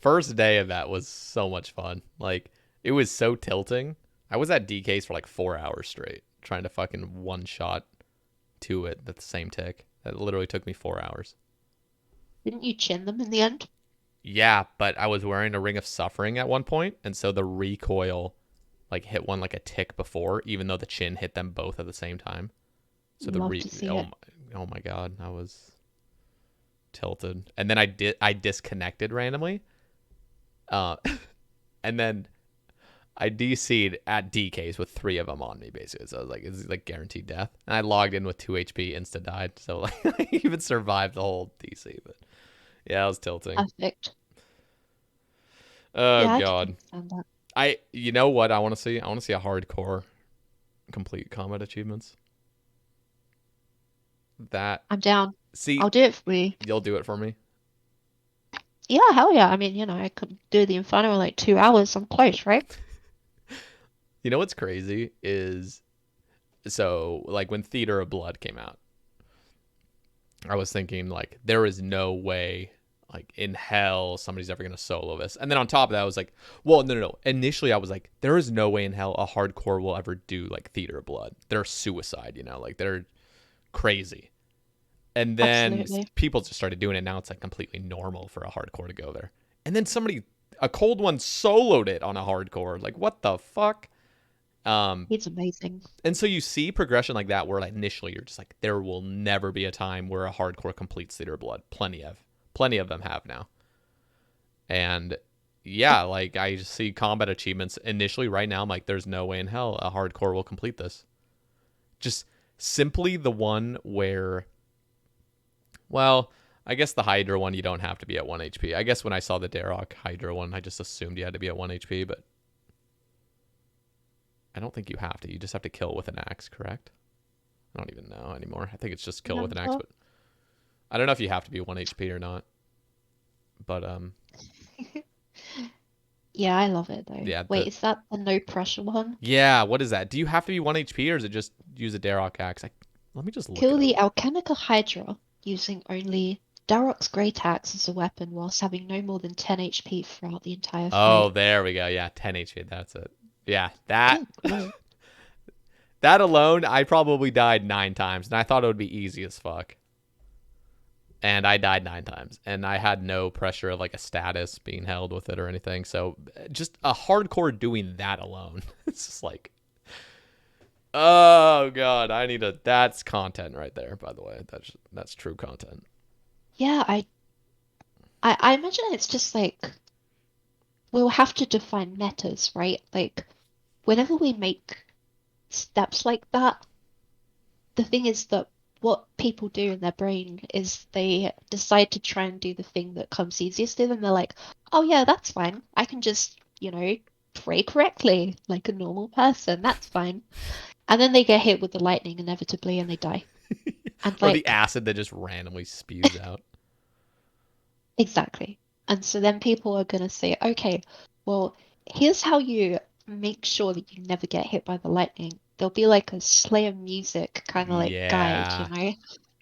first day of that was so much fun. Like it was so tilting. I was at DK's for like 4 hours straight trying to fucking one shot to it at the same tick. That literally took me 4 hours. Didn't you chin them in the end? Yeah, but I was wearing a ring of suffering at one point, and so the recoil like hit one like a tick before, even though the chin hit them both at the same time. So the Love to see it. oh my god, I was tilted. And then I disconnected randomly. Uh and then I DC'd at DKs with three of them on me basically. So I was like, it's like guaranteed death. And I logged in with 2 HP, insta died. So like I even survived the whole DC, but yeah, I was tilting. Perfect. Oh Yeah, I can god. understand that. You know what I want to see? I want to see a hardcore complete combat achievements. That I'm down. see, I'll do it for you. you'll do it for me. Yeah, hell yeah. I mean, I could do the Infernal in like 2 hours. I'm close, right? You know what's crazy is so like when Theater of Blood came out, I was thinking like there is no way like in hell somebody's ever gonna solo this. And then on top of that, I was like, well, no. Initially, I was like, there is no way in hell a hardcore will ever do like Theater of Blood. They're suicide, like they're crazy. And then Absolutely. people just started doing it. Now it's like completely normal for a hardcore to go there. And then AColdOne soloed it on a hardcore. Like what the fuck? Um, He's amazing. and so you see progression like that where like initially you're just like there will never be a time where a hardcore completes Theater of Blood. Plenty of them have now. And yeah, like I just see combat achievements initially right now. I'm like, there's no way in hell a hardcore will complete this. Just simply the one where, well, I guess the Hydra one you don't have to be at 1 HP. I guess when I saw the Darok Hydra one, I just assumed you had to be at 1 HP, but I don't think you have to. You just have to kill with an axe, correct? I don't even know anymore. I think it's just kill with an axe, Remember? but I don't know if you have to be 1 HP or not. But Yeah, I love it though. yeah, Wait, is that the no pressure one? what is that? Do you have to be 1 HP or is it just use a Darok axe? Let me just look it Kill up. the Alchemical Hydra using only Darok's Great Axe as a weapon whilst having no more than 10 HP throughout the entire Oh, fight. there we go. Yeah, 10 HP. That's it. Yeah, that Oh, great. that alone, I probably died 9 times, and I thought it would be easy as fuck. And I died 9 times, and I had no pressure of like a status being held with it or anything. So just a hardcore doing that alone, it's just like, oh god, I need a. That's content right there. By the way, that's true content. Yeah, I imagine it's just like we'll have to define metas, right? Like whenever we make steps like that, the thing is that what people do in their brain is they decide to try and do the thing that comes easiest to them. They're like, oh yeah, that's fine. I can just, pray correctly like a normal person. That's fine. And then they get hit with the lightning inevitably and they die. And Or the like, acid that just randomly spews out. exactly. And so then people are going to say, okay, well, here's how you make sure that you never get hit by the lightning. There'll be like a Slayer music kind of like guide, Yeah,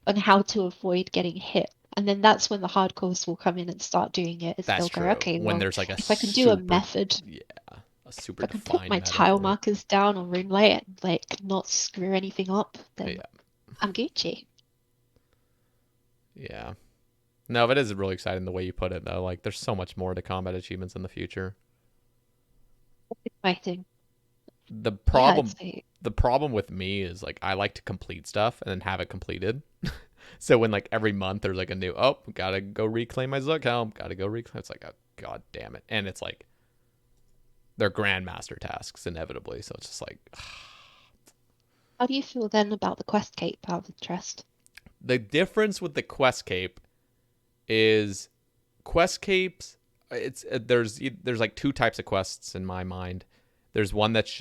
on how to avoid getting hit. And then that's when the hardcores will come in and start doing it. Is that's they'll go, true. okay, When well, there's like a if I can do a super, method, yeah, a if super I can put defined my meta tile for it. markers down on Runelite and like not screw anything up, then Yeah, I'm Gucci. yeah. No, but it is really exciting the way you put it though. Like, there's so much more to combat achievements in the future. Fighting. The Yeah, problem, it's like, the problem with me is like I like to complete stuff and then have it completed. So when like every month there's like a new, oh, gotta go reclaim my Zook helm, gotta go reclaim. It's like, oh, god damn it, and it's like they're grandmaster tasks inevitably. So it's just like how do you feel then about the quest cape out of interest? the difference with the quest cape is quest capes. It's there's like two types of quests in my mind. There's one that's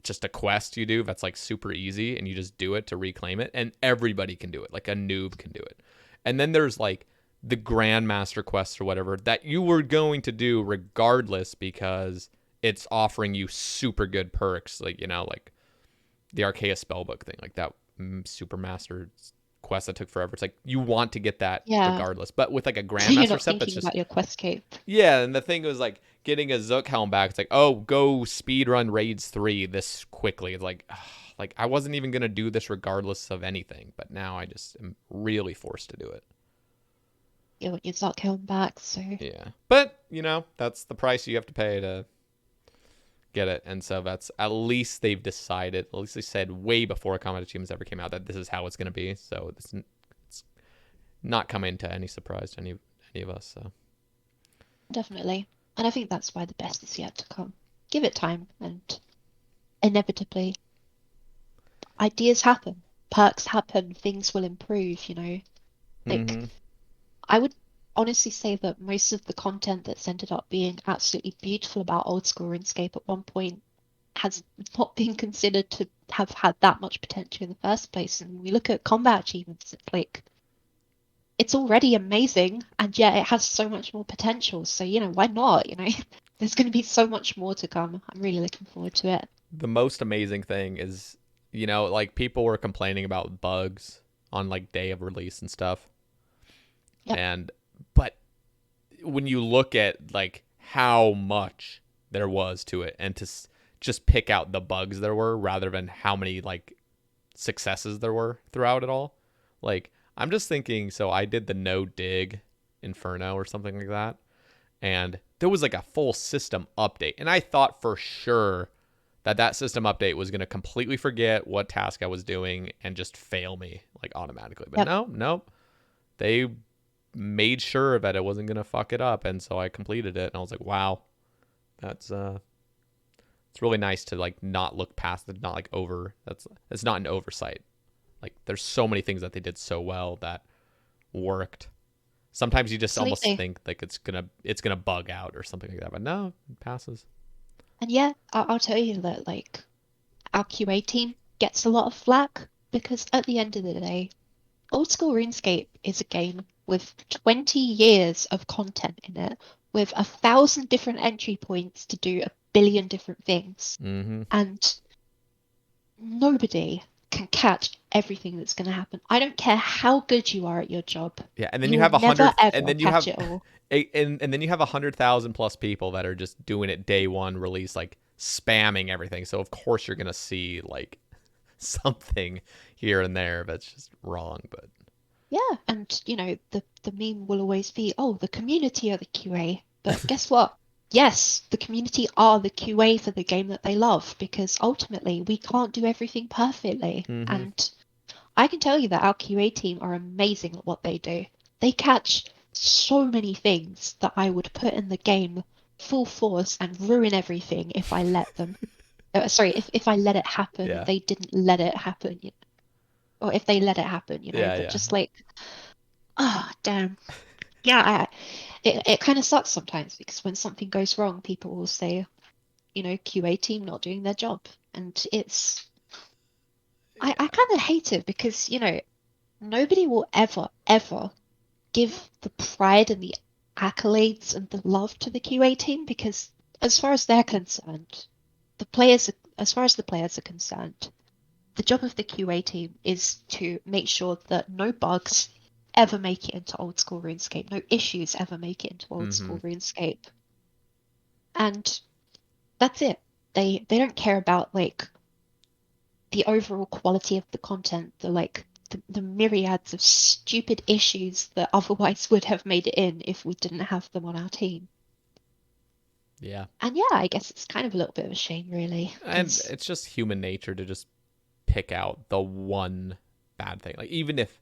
just a quest you do that's like super easy and you just do it to reclaim it and everybody can do it, like a noob can do it. And then there's like the grandmaster quests or whatever that you were going to do regardless because it's offering you super good perks, like like the Arceus spellbook thing, like that super master quest that took forever. It's like you want to get that Yeah, regardless, but with like a so you're grandmaster not set that's thinking just about your quest cape. yeah. And the thing was like getting a Zook helm back. It's like, oh, go speed run raids 3 this quickly. It's like, ugh, like I wasn't even gonna do this regardless of anything, but now I just am really forced to do it. You want your Zuck helm back, so Yeah, but that's the price you have to pay to get it, and so that's at least they've decided. At least they said way before Combat Achievements ever came out that this is how it's gonna be. So it's not coming to any surprise to any of us. So definitely. And I think that's why the best is yet to come. Give it time, and inevitably, ideas happen, perks happen, things will improve. Like, mm-hmm. I would honestly say that most of the content that's ended up being absolutely beautiful about old school RuneScape at one point has not been considered to have had that much potential in the first place. And when we look at combat achievements, it's like it's already amazing, and yet it has so much more potential. So, why not? There's going to be so much more to come. I'm really looking forward to it. The most amazing thing is, like people were complaining about bugs on like day of release and stuff. Yep. And but when you look at like how much there was to it and to just pick out the bugs there were rather than how many like successes there were throughout it all. Like I'm just thinking, so I did the no dig Inferno or something like that, and there was like a full system update, and I thought for sure that system update was going to completely forget what task I was doing and just fail me like automatically. But Yep. no, nope. They made sure that it wasn't going to fuck it up, and so I completed it, and I was like, wow, that's it's really nice to like not look past it, not like over. It's not an oversight. Like there's so many things that they did so well that worked. Sometimes you just almost Absolutely. think like it's gonna bug out or something like that, but no, it passes. And yeah, I'll tell you that like our QA team gets a lot of flack because at the end of the day, Old School RuneScape is a game with 20 years of content in it, with 1,000 different entry points to do a billion different things. Mm-hmm. And nobody can catch everything that's going to happen. I don't care how good you are at your job. Yeah, and then You you will have a never hundred, and ever then you catch have, it all. and then you have 100,000 plus people that are just doing it day one release, like spamming everything. So of course you're gonna see like something here and there that's just wrong. But Yeah, and the meme will always be, oh, the community are the QA. But guess what? Yes, the community are the QA for the game that they love because ultimately we can't do everything perfectly. mm-hmm. And I can tell you that our QA team are amazing at what they do. They catch so many things that I would put in the game full force and ruin everything if I let them. Sorry, if I let it happen, if Yeah, they didn't let it happen, or if they let it happen, yeah, but yeah, just like, ah, damn. Yeah, it kind of sucks sometimes because when something goes wrong, people will say, QA team not doing their job. And I yeah. kind of hate it because, nobody will ever, ever give the pride and the accolades and the love to the QA team because as far as they're concerned, as far as the players are concerned, the job of the QA team is to make sure that no bugs ever make it into old school RuneScape, no issues ever make it into old Mm-hmm. school RuneScape. And that's it. They don't care about like the overall quality of the content, the myriads of stupid issues that otherwise would have made it in if we didn't have them on our team. Yeah, And yeah, I guess it's kind of a little bit of a shame, really, and because it's just human nature to just pick out the one bad thing. Like even if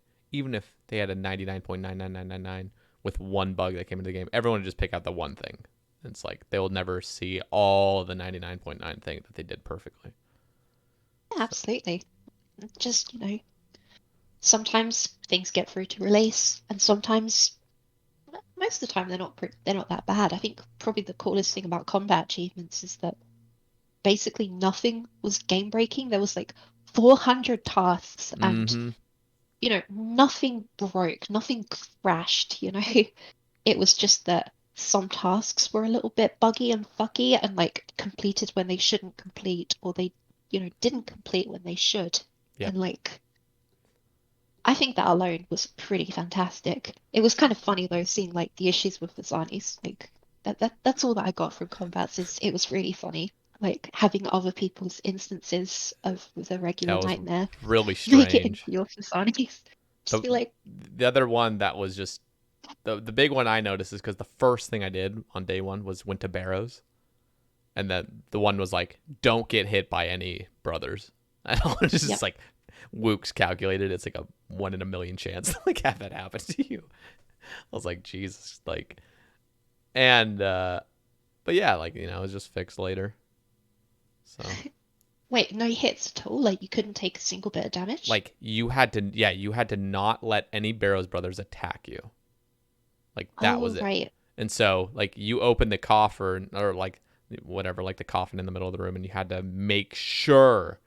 they had a 99.99999 with one bug that came into the game, everyone would just pick out the one thing. It's like they will never see all the 99.9 thing that they did perfectly. yeah, So, absolutely. Just, sometimes things get through to release, and sometimes, most of the time, they're not that bad. I think probably the coolest thing about combat achievements is that basically nothing was game breaking. There was like 400 tasks, and mm-hmm. nothing broke, nothing crashed. It was just that some tasks were a little bit buggy and fucky and like completed when they shouldn't complete, or they, didn't complete when they should. Yep. And like I think that alone was pretty fantastic. It was kind of funny though, seeing like the issues with the Zanies. Like that's all that I got from combats is it was really funny. Like having other people's instances of the That regular was nightmare really make it into strange. your Zanies. Just The be like, the other one that was just the big one I noticed is because the first thing I did on day one was went to Barrows, and then the one was like, don't get hit by any brothers. And I was just yep. like, Wook's calculated. It's like a 1 in a million chance to like have that happen to you. I was like, Jesus, like, and but yeah, like it was just fixed later. So Wait, no hits at all? Like you couldn't take a single bit of damage? like you had to not let any Barrows brothers attack you. Like that was Oh, it. right. And so like you open the coffer or like whatever, like the coffin in the middle of the room, and you had to make sure,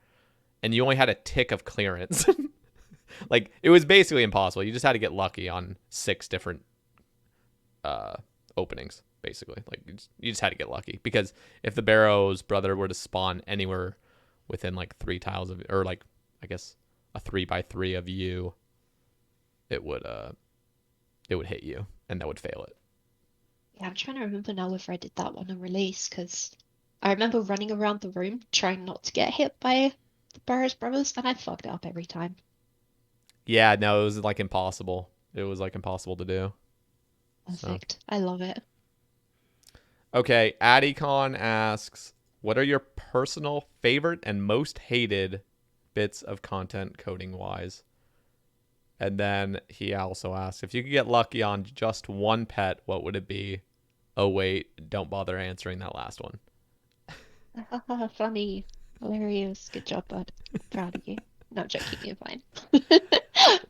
and you only had a tick of clearance. Like it was basically impossible. You just had to get lucky on 6 different uh openings. basically. Like you just had to get lucky because if the Barrow's brother were to spawn anywhere within like 3 tiles of, or like I guess a 3x3 of you, it would hit you and that would fail it. Yeah, I'm trying to remember now if I did that one on release because I remember running around the room trying not to get hit by the Burroughs brothers, and I fucked it up every time. Yeah, no, it was like impossible. It was like impossible to do. So Perfect. I love it. okay, Adicon asks, what are your personal favorite and most hated bits of content coding wise? And then he also asks, if you could get lucky on just one pet, what would it be? Oh, wait, don't bother answering that last one. Funny. Hilarious. Good job, bud. Proud of you. No, I'm joking. You're fine.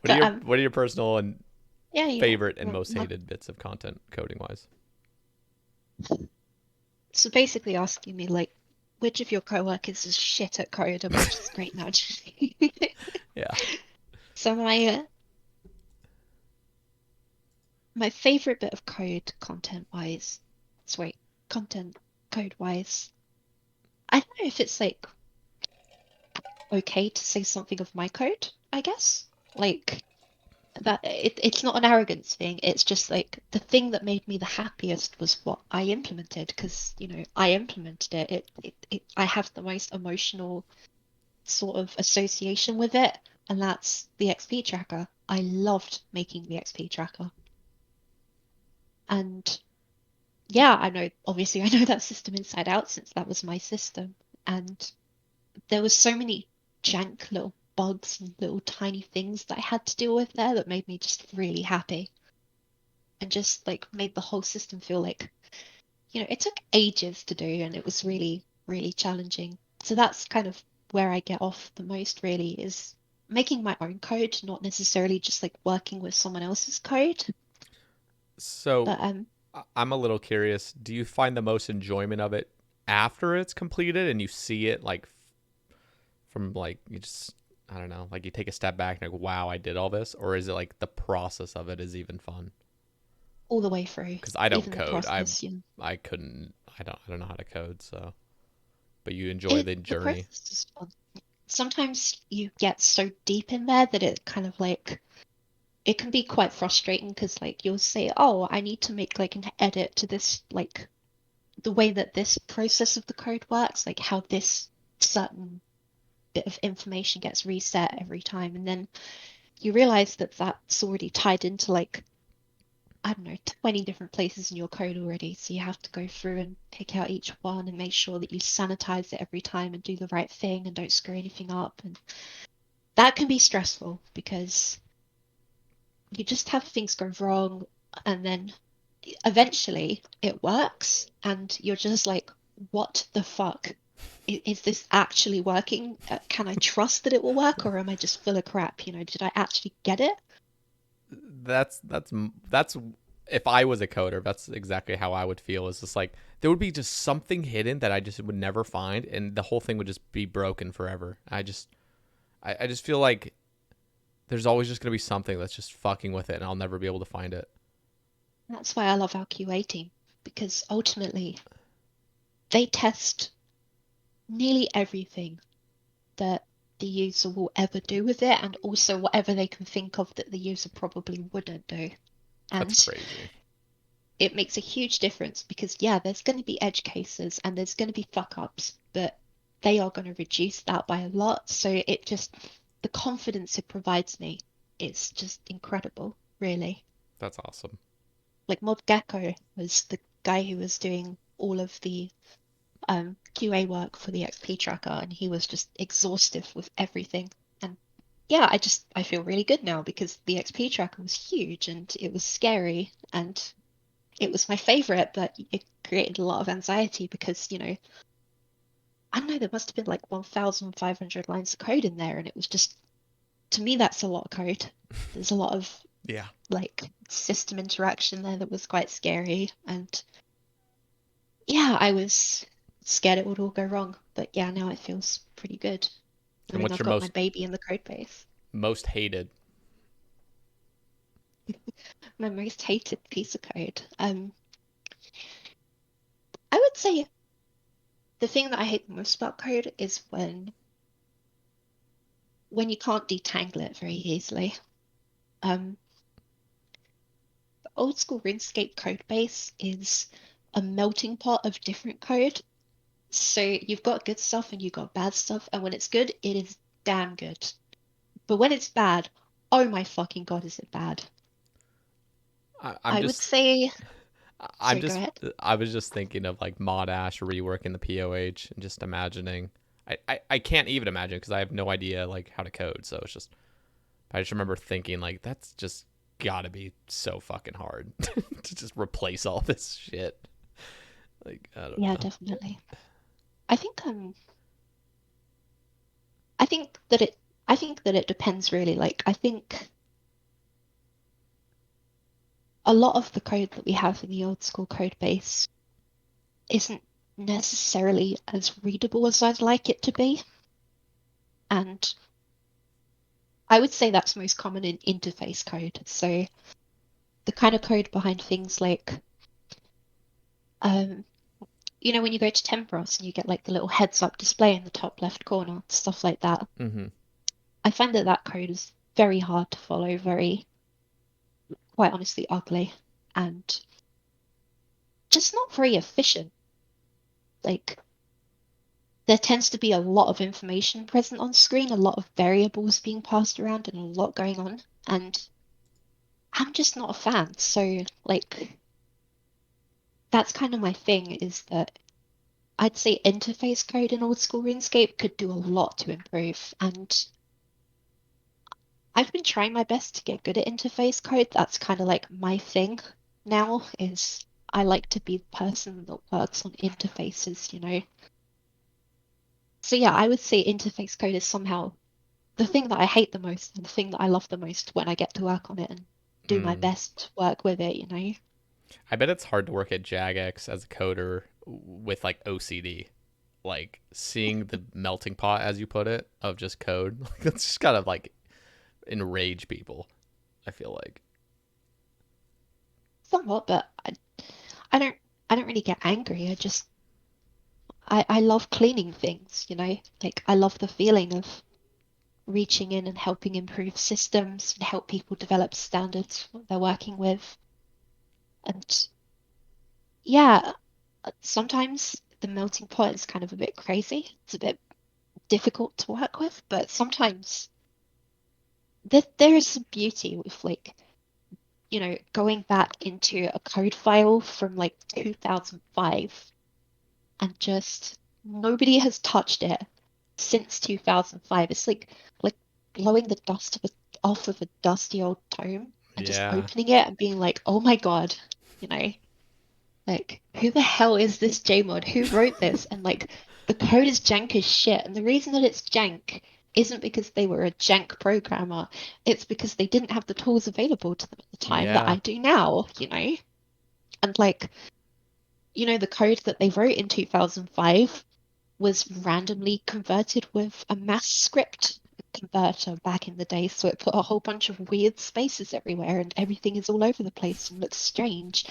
But What are your personal and yeah, favorite and most hated bits of content coding wise? so basically asking me like, which of your coworkers is shit at code and which is great now. Yeah. So my favorite bit of code content wise, sorry, content code wise, I don't know if it's like okay to say something of my code, I guess. Like that it's not an arrogance thing. It's just like the thing that made me the happiest was what I implemented because, I implemented it. I have the most emotional sort of association with it, and that's the XP tracker. I loved making the XP tracker. And yeah, I know, obviously, I know that system inside out since that was my system. And there was so many jank little bugs and little tiny things that I had to deal with there that made me just really happy and just like made the whole system feel like, it took ages to do and it was really, really challenging. So that's kind of where I get off the most really is making my own code, not necessarily just like working with someone else's code. So But I'm a little curious. Do you find the most enjoyment of it after it's completed and you see it like from like you just I don't know, like you take a step back and like, wow, I did all this, or is it like the process of it is even fun? all the way through, Because I don't even the code. process, I couldn't. I don't know how to code. So, but you enjoy it the the journey. process is fun. Sometimes you get so deep in there that it kind of like it can be quite frustrating because like you'll say, oh, I need to make like an edit to this like the way that this process of the code works, like how this certain bit of information gets reset every time. And then you realize that that's already tied into like, I don't know, 20 different places in your code already. So you have to go through and pick out each one and make sure that you sanitize it every time and do the right thing and don't screw anything up. And that can be stressful because you just have things go wrong and then eventually it works and you're just like, what the fuck? Is this actually working? Can I trust that it will work or am I just full of crap? Did I actually get it? That's if I was a coder, that's exactly how I would feel. Is just like there would be just something hidden that I just would never find, and the whole thing would just be broken forever. I just feel like there's always just gonna be something that's just fucking with it, and I'll never be able to find it. That's why I love our QA team because ultimately they test nearly everything that the user will ever do with it and also whatever they can think of that the user probably wouldn't do. That's And crazy. it makes a huge difference because, yeah, there's going to be edge cases and there's going to be fuck ups, but they are going to reduce that by a lot. So the confidence it provides me, it's just incredible, really. That's awesome. Like Mob Gecko was the guy who was doing all of the QA work for the XP tracker, and he was just exhaustive with everything. And yeah, I feel really good now because the XP tracker was huge and it was scary and it was my favorite, but it created a lot of anxiety because, I don't know, there must have been like 1,500 lines of code in there, and it was just, to me, that's a lot of code. There's a lot of Yeah. like system interaction there that was quite scary. And yeah, I was scared it would all go wrong, but yeah, now it feels pretty good. I And mean, what's I've your got my baby in the code base. most hated? My most hated piece of code. would say the thing that I hate the most about code is when you can't detangle it very easily. Um, the old school RuneScape code base is a melting pot of different code. So you've got good stuff and you've got bad stuff, and when it's good, it is damn good. But when it's bad, oh my fucking God, is it bad? I'm I would just say, I'm sorry, go just ahead. I was just thinking of like Mod Ash reworking the POH and just imagining. I can't even imagine because I have no idea like how to code. So it's just I just remember thinking like that's just gotta be so fucking hard to just replace all this shit. Like I don't Yeah, know. definitely. I think I think that it I think that it depends really. Like I think a lot of the code that we have in the old school code base isn't necessarily as readable as I'd like it to be. And I would say that's most common in interface code. So the kind of code behind things like um when you go to Tempoross and you get like the little heads up display in the top left corner, stuff like that. Mm-hmm. I find that that code is very hard to follow, very, quite honestly, ugly, and just not very efficient. Like, there tends to be a lot of information present on screen, a lot of variables being passed around, and a lot going on. And I'm just not a fan. So, like, that's kind of my thing is that I'd say interface code in old school RuneScape could do a lot to improve. And I've been trying my best to get good at interface code. That's kind of like my thing now is I like to be the person that works on interfaces. So yeah, I would say interface code is somehow the thing that I hate the most and the thing that I love the most when I get to work on it and do my Mm. best to work with it. I bet it's hard to work at Jagex as a coder with like OCD. Like seeing the melting pot, as you put it, of just code. Like, that's just gotta like enrage people. I feel like. Somewhat, but I don't I don't really get angry. I love cleaning things. Like I love the feeling of reaching in and helping improve systems and help people develop standards what they're working with. And yeah, sometimes the melting pot is kind of a bit crazy. It's a bit difficult to work with, but sometimes there is some beauty with like, going back into a code file from like 2005 and just nobody has touched it since 2005. It's like blowing the dust off of a dusty old tome and just Yeah. opening it and being like, oh my God, you know, like who the hell is this Jmod? Who wrote this? And like the code is jank as shit. And the reason that it's jank isn't because they were a jank programmer. It's because they didn't have the tools available to them at the time that Yeah. I do now. And like, the code that they wrote in 2005 was randomly converted with a mass script converter back in the day. So it put a whole bunch of weird spaces everywhere and everything is all over the place and looks strange.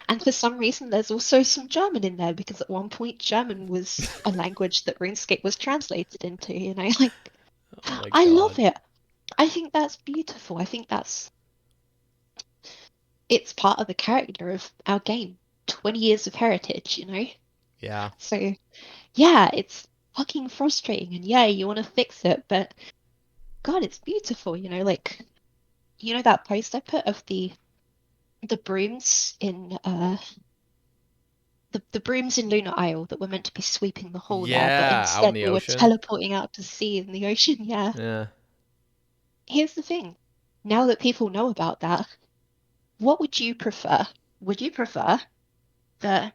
And for some reason, there's also some German in there because at one point, German was a language that RuneScape was translated into. Like, Oh my I love god. it. I think that's beautiful. I think it's part of the character of our game. 20 years of heritage. Yeah. So yeah, it's fucking frustrating and yeah, you want to fix it, but God, it's beautiful. Like that post I put of the brooms in the brooms in Lunar Isle that were meant to be sweeping the hall there, but Yeah. Out in instead the they were ocean. teleporting out to sea in the ocean. Yeah. Yeah. Here's the thing. Now that people know about that, what would you prefer? Would you prefer that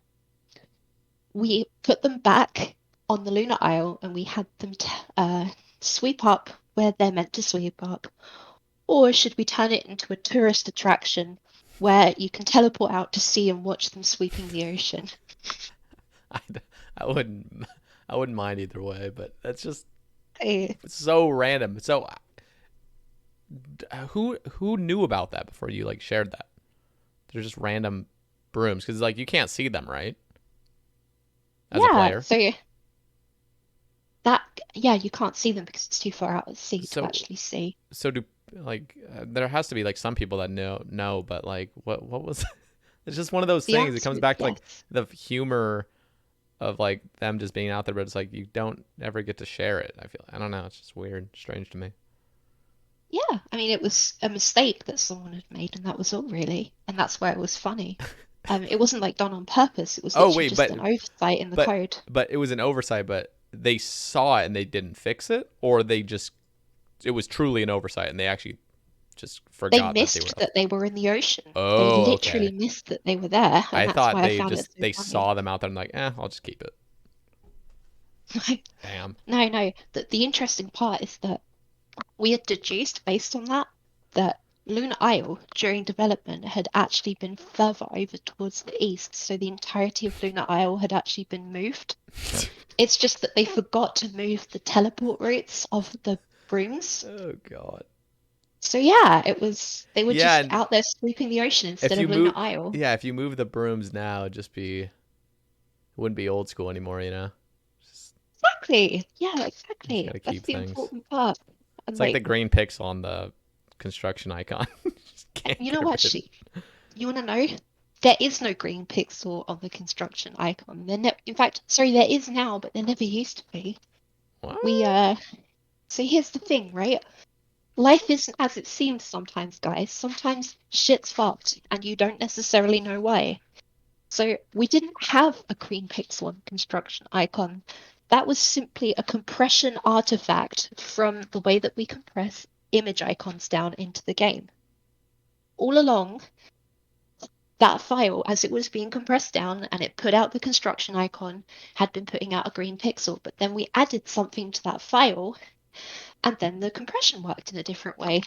we put them back on the Lunar Isle and we had them sweep up where they're meant to sweep up? Or should we turn it into a tourist attraction where you can teleport out to sea and watch them sweeping the ocean? I, I wouldn't I wouldn't mind either way, but that's just Eh, so random. So who knew about that before you like shared that? They're just random brooms because like you can't see them, right? as a Yeah, player. so that, yeah, you can't see them because it's too far out at sea to So actually see. so do like there has to be like some people that know, but like what was it's just one of those The things. It answer comes is back to like yes. the humor of like them just being out there, but it's like you don't ever get to share it. I don't know. It's just weird, strange to me. Yeah, I mean, it was a mistake that someone had made, and that was all really. And that's why it was funny. It wasn't like done on purpose. It was Oh literally wait, just an oversight in the but code. but it was an oversight. But they saw it and they didn't fix it, or they just it was truly an oversight and they actually just They forgot that they were missed up that they were in the ocean. there. They Oh, literally okay. missed that they were there, and I that's thought why I found it so they funny. saw them out there and like, I'll just keep it. Damn. No, no. The interesting part is that we had deduced based on that that Lunar Isle during development had actually been further over towards the east, so the entirety of Lunar Isle had actually been moved. It's just that they forgot to move the teleport routes of the brooms. Oh god. So yeah, they were Yeah, just and out there sweeping the ocean if instead you of Lunar move, Isle. yeah, if you move the brooms now, it'd just be it wouldn't be old school anymore. Just Exactly. Yeah, you just exactly. gotta That's keep the things. important part. It's And like the like, green pixel on the construction icon. Just can't you know get what, rid. you want to know? There is no green pixel on the construction icon. In fact, sorry, there is now, but there never used to be. What? We So here's the thing, right? Life isn't as it seems sometimes, guys. Sometimes shit's fucked, and you don't necessarily know why. So we didn't have a green pixel on the construction icon. That was simply a compression artifact from the way that we compress image icons down into the game. All along, that file, as it was being compressed down and it put out the construction icon, had been putting out a green pixel. But then we added something to that file, and then the compression worked in a different way.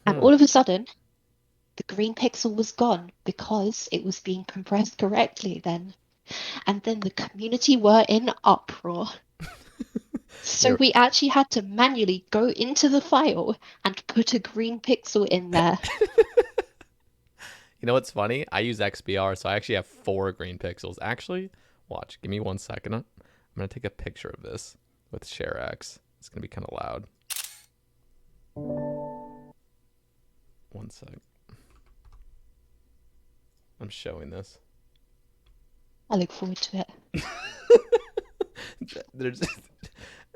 And Hmm. all of a sudden, the green pixel was gone because it was being compressed correctly then. And then the community were in uproar. So You're, we actually had to manually go into the file and put a green pixel in there. you know what's funny? I use XBR, so I actually have 4 green pixels. Actually, watch. Give me 1 second. I'm gonna take a picture of this with ShareX. It's gonna be kind of loud. 1 sec. I'm showing this. I look forward to it. There's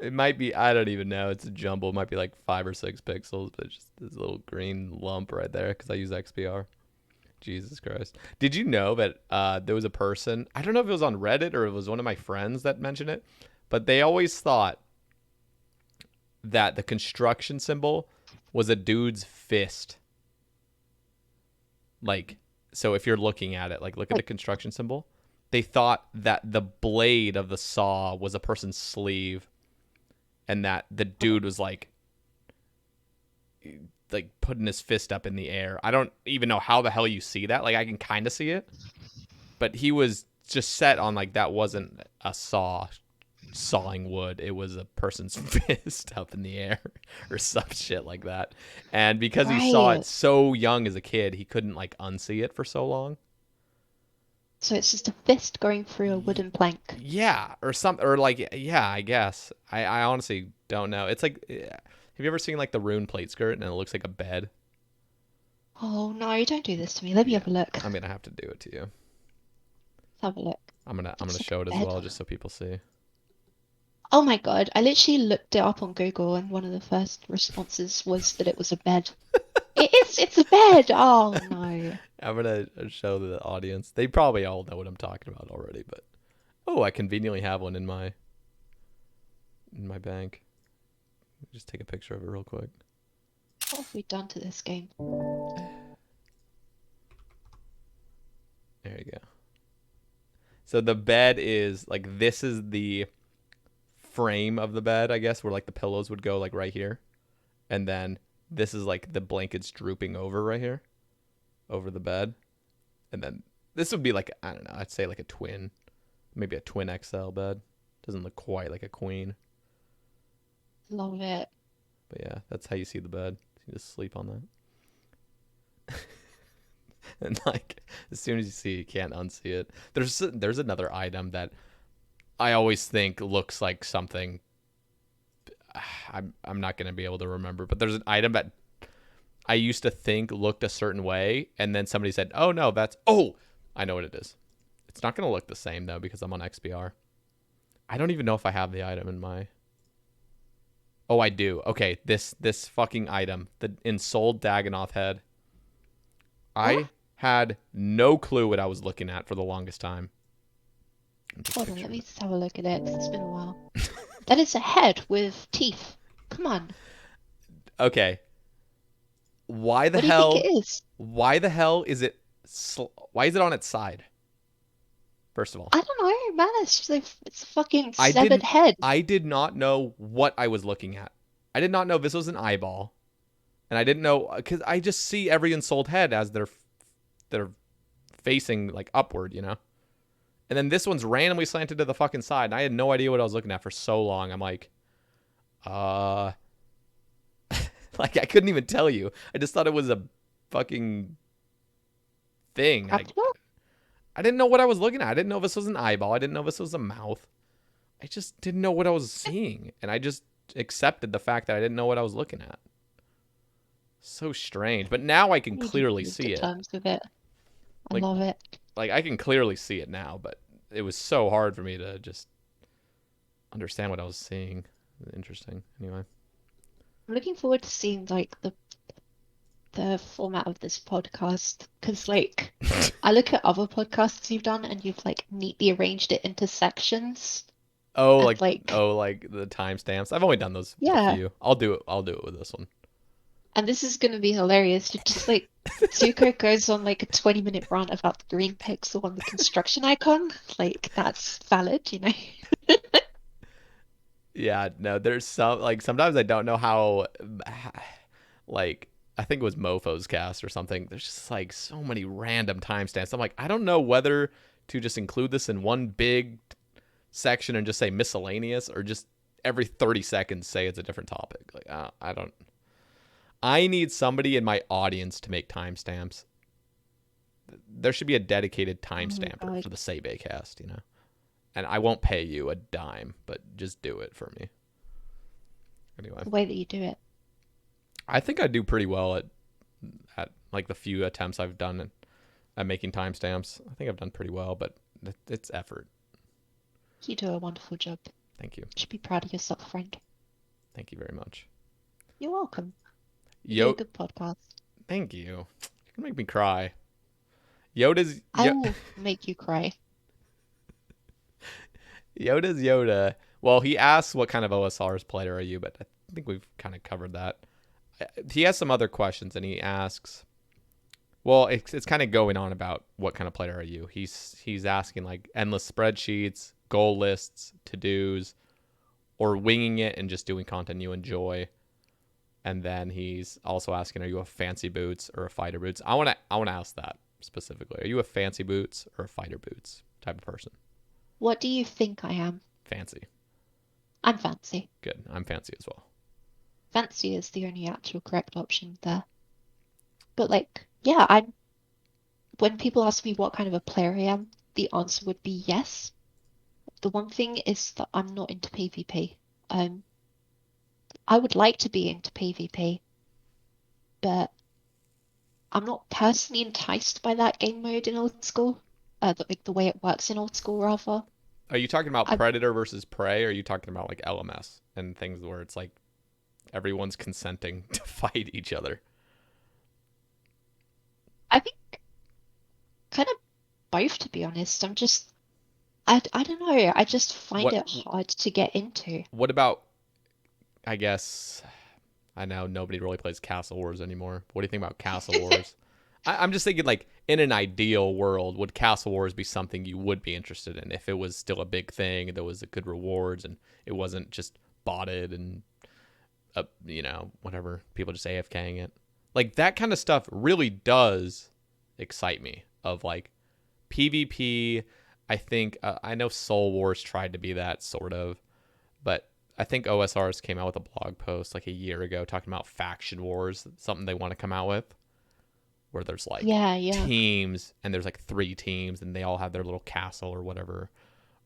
it might be I don't even know. It's a jumble. It might be like 5 or 6 pixels, but it's just this little green lump right there because I use XBR. Jesus Christ! Did you know that there was a person? I don't know if it was on Reddit or it was one of my friends that mentioned it, but they always thought that the construction symbol was a dude's fist. Like, so if you're looking at it, like look at the Like, construction symbol. They thought that the blade of the saw was a person's sleeve and that the dude was like putting his fist up in the air. I don't even know how the hell you see that. Like I can kind of see it, but he was just set on like that wasn't a saw sawing wood. It was a person's fist up in the air or some shit like that. And because he saw it right. so young as a kid, he couldn't like unsee it for so long. So it's just a fist going through a wooden plank. Yeah, or some, or like, yeah, I guess. I honestly don't know. It's like, have you ever seen like the Rune Plateskirt and it looks like a bed? Oh no, don't do this to me. Let me Yeah, have a look. I'm gonna have to do it to you. Let's have a look. I'm gonna Looks like show it a as bed. well, just so people see. Oh my God, I literally looked it up on Google and one of the first responses was that it was a bed. It's a bed. Oh no. I'm gonna show the audience. They probably all know what I'm talking about already, but oh, I conveniently have one in my bank. Just take a picture of it real quick. What have we done to this game? There you go. So the bed is like this is the frame of the bed, I guess, where like the pillows would go like right here. And then this is like the blankets drooping over right here over the bed. And then this would be like I don't know, I'd say like a twin, maybe a twin XL bed. Doesn't look quite like a queen. Love it. But yeah, that's how you see the bed. You just sleep on that. And like as soon as you see it, you can't unsee it. There's another item that I always think looks like something I'm not gonna be able to remember, but there's an item that I used to think looked a certain way, and then somebody said, "Oh no, I know what it is." It's not gonna look the same though because I'm on XBR. I don't even know if I have the item in my. Oh, I do. Okay, this fucking item, the ensouled Dagonoth head. What? I had no clue what I was looking at for the longest time. Hold on, let me just have a look at it, 'cause it's been a while. That is a head with teeth. Come on. Okay, why the What do you think it hell? is? Why the hell is it? Why is it on its side? First of all, I don't know, man. It's just like it's a fucking I severed didn't. head. I did not know what I was looking at. I did not know this was an eyeball, and I didn't know because I just see every ensouled head as they're facing like upward, you know. And then this one's randomly slanted to the fucking side, and I had no idea what I was looking at for so long. I'm like, uh, like I couldn't even tell you. I just thought it was a fucking thing. Crocodile? I didn't know what I was looking at. I didn't know this was an eyeball. I didn't know this was a mouth. I just didn't know what I was seeing, and I just accepted the fact that I didn't know what I was looking at. So strange, but now I can You clearly come see to it. terms with it. I Like, love it. like I can clearly see it now, but it was so hard for me to just understand what I was seeing. Interesting. Anyway. I'm looking forward to seeing like the format of this podcast because like I look at other podcasts you've done and you've like neatly arranged it into sections Oh, and like like the timestamps. I've only done those with a yeah, few. I'll do it. I'll do it with this one. and this is gonna be hilarious. You just like Zuko goes on like a 20-minute rant about the green pixel on the construction icon. Like that's valid, you know. Yeah, no, there's some like sometimes I don't know how like I think it was Mofo's cast or something. There's just like so many random timestamps. I'm like, I don't know whether to just include this in one big section and just say miscellaneous or just every 30 seconds say it's a different topic. Like I don't. I need somebody in my audience to make timestamps. There should be a dedicated Oh my timestamper God. for the Sae Bae Cast, you know. And I won't pay you a dime, but just do it for me. Anyway, The way that you do it. I think I do pretty well at like the few attempts I've done at making timestamps. I think I've done pretty well, but it's effort. You do a wonderful job. Thank you. You should be proud of yourself, friend. Thank you very much. You're welcome. You do a Yo, good podcast. thank you. You can make me cry. Yoda's I will make you cry. Yoda's Yoda. Well, he asks what kind of OSRS player are you, but I think we've kind of covered that. He has some other questions, and he asks, well, it's kind of going on about what kind of player are you. He's asking like endless spreadsheets, goal lists, to dos, or winging it and just doing content you enjoy. And then he's also asking, are you a fancy boots or a fighter boots? I want to ask that specifically. Are you a fancy boots or a fighter boots type of person? What do you think I am? Fancy. I'm fancy. Good. I'm fancy as well. Fancy is the only actual correct option there. But like, yeah, I'm when people ask me what kind of a player I am, the answer would be yes. The one thing is that I'm not into PvP. I would like to be into PvP, but I'm not personally enticed by that game mode in old school. Like the way it works in old school, rather. Are you talking about I predator versus prey, or are you talking about like LMS and things where it's like everyone's consenting to fight each other? I think kind of both, to be honest. I don't know. I just find What it hard to get into. what about, I guess, I know nobody really plays Castle Wars anymore. What do you think about Castle Wars? I'm just thinking, like, in an ideal world, would Castle Wars be something you would be interested in if it was still a big thing, there was good rewards, and it wasn't just botted and, whatever, people just AFKing it? Like, that kind of stuff really does excite me, of, like, PvP. I think, I know Soul Wars tried to be that, sort of, but I think OSRS came out with a blog post, like, a year ago talking about faction wars, something they want to come out with. where there's like Yeah, yeah. teams and there's like 3 teams and they all have their little castle or whatever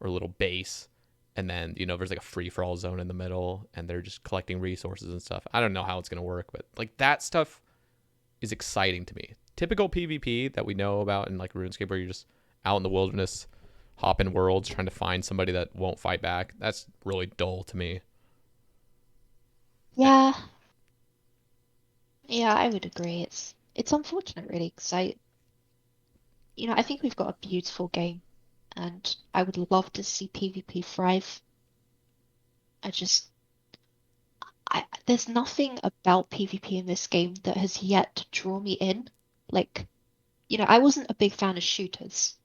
or little base. And then, there's like a free for all zone in the middle and they're just collecting resources and stuff. I don't know how it's going to work, but like that stuff is exciting to me. Typical PvP that we know about in like RuneScape where you're just out in the wilderness, hopping worlds, trying to find somebody that won't fight back. That's really dull to me. Yeah, yeah, I would agree. It's unfortunate, really, because I think we've got a beautiful game, and I would love to see PvP thrive. I just, there's nothing about PvP in this game that has yet to draw me in. Like, I wasn't a big fan of shooters,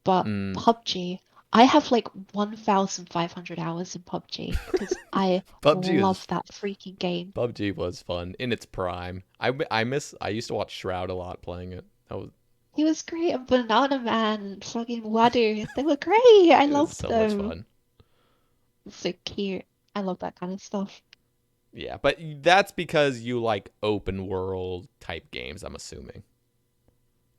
but Mm, PUBG, I have like 1,500 hours in PUBG because I PUBG love is that freaking game. PUBG was fun in its prime. I used to watch Shroud a lot playing it. That was He was great, and Banana Man and fucking Wadu. They were great. I it was loved so much them. fun. So cute. I love that kind of stuff. Yeah, but that's because you like open world type games, I'm assuming.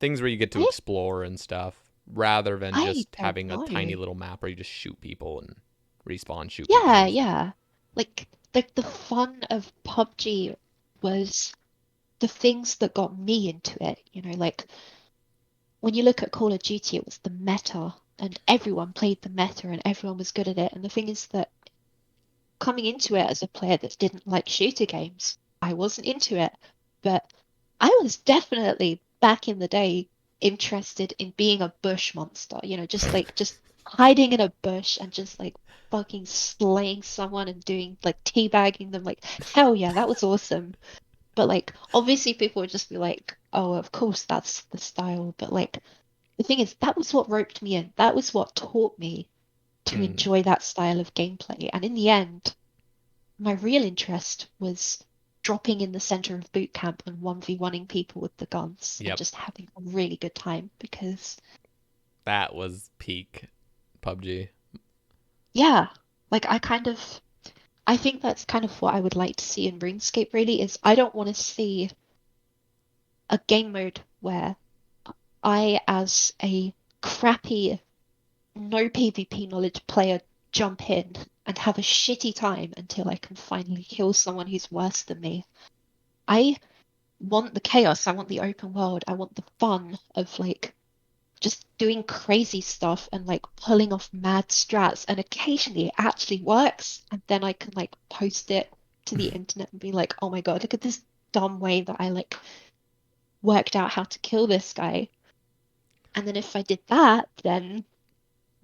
Things where you get to I explore and stuff rather than I just don't having a know. tiny little map where you just shoot people and respawn, shoot people and Yeah, respawn. yeah. Like the fun of PUBG was the things that got me into it. Like when you look at Call of Duty, it was the meta, and everyone played the meta, and everyone was good at it. And the thing is that coming into it as a player that didn't like shooter games, I wasn't into it. But I was definitely back in the day interested in being a bush monster, just hiding in a bush and just like fucking slaying someone and doing like teabagging them. Like, hell yeah, that was awesome. But like, obviously, people would just be like, oh, of course, that's the style. But like, the thing is, that was what roped me in. That was what taught me to Mm, enjoy that style of gameplay. And in the end, my real interest was dropping in the center of boot camp and 1v1ing people with the guns and yep, just having a really good time because, that was peak PUBG. yeah, like I think that's kind of what I would like to see in RuneScape really is I don't want to see a game mode where I, as a crappy, no PvP knowledge player, jump in and have a shitty time until I can finally kill someone who's worse than me. I want the chaos. I want the open world. I want the fun of like just doing crazy stuff and like pulling off mad strats. And occasionally it actually works. And then I can like post it to the internet and be like, oh my God, look at this dumb way that I like worked out how to kill this guy. And then if I did that, then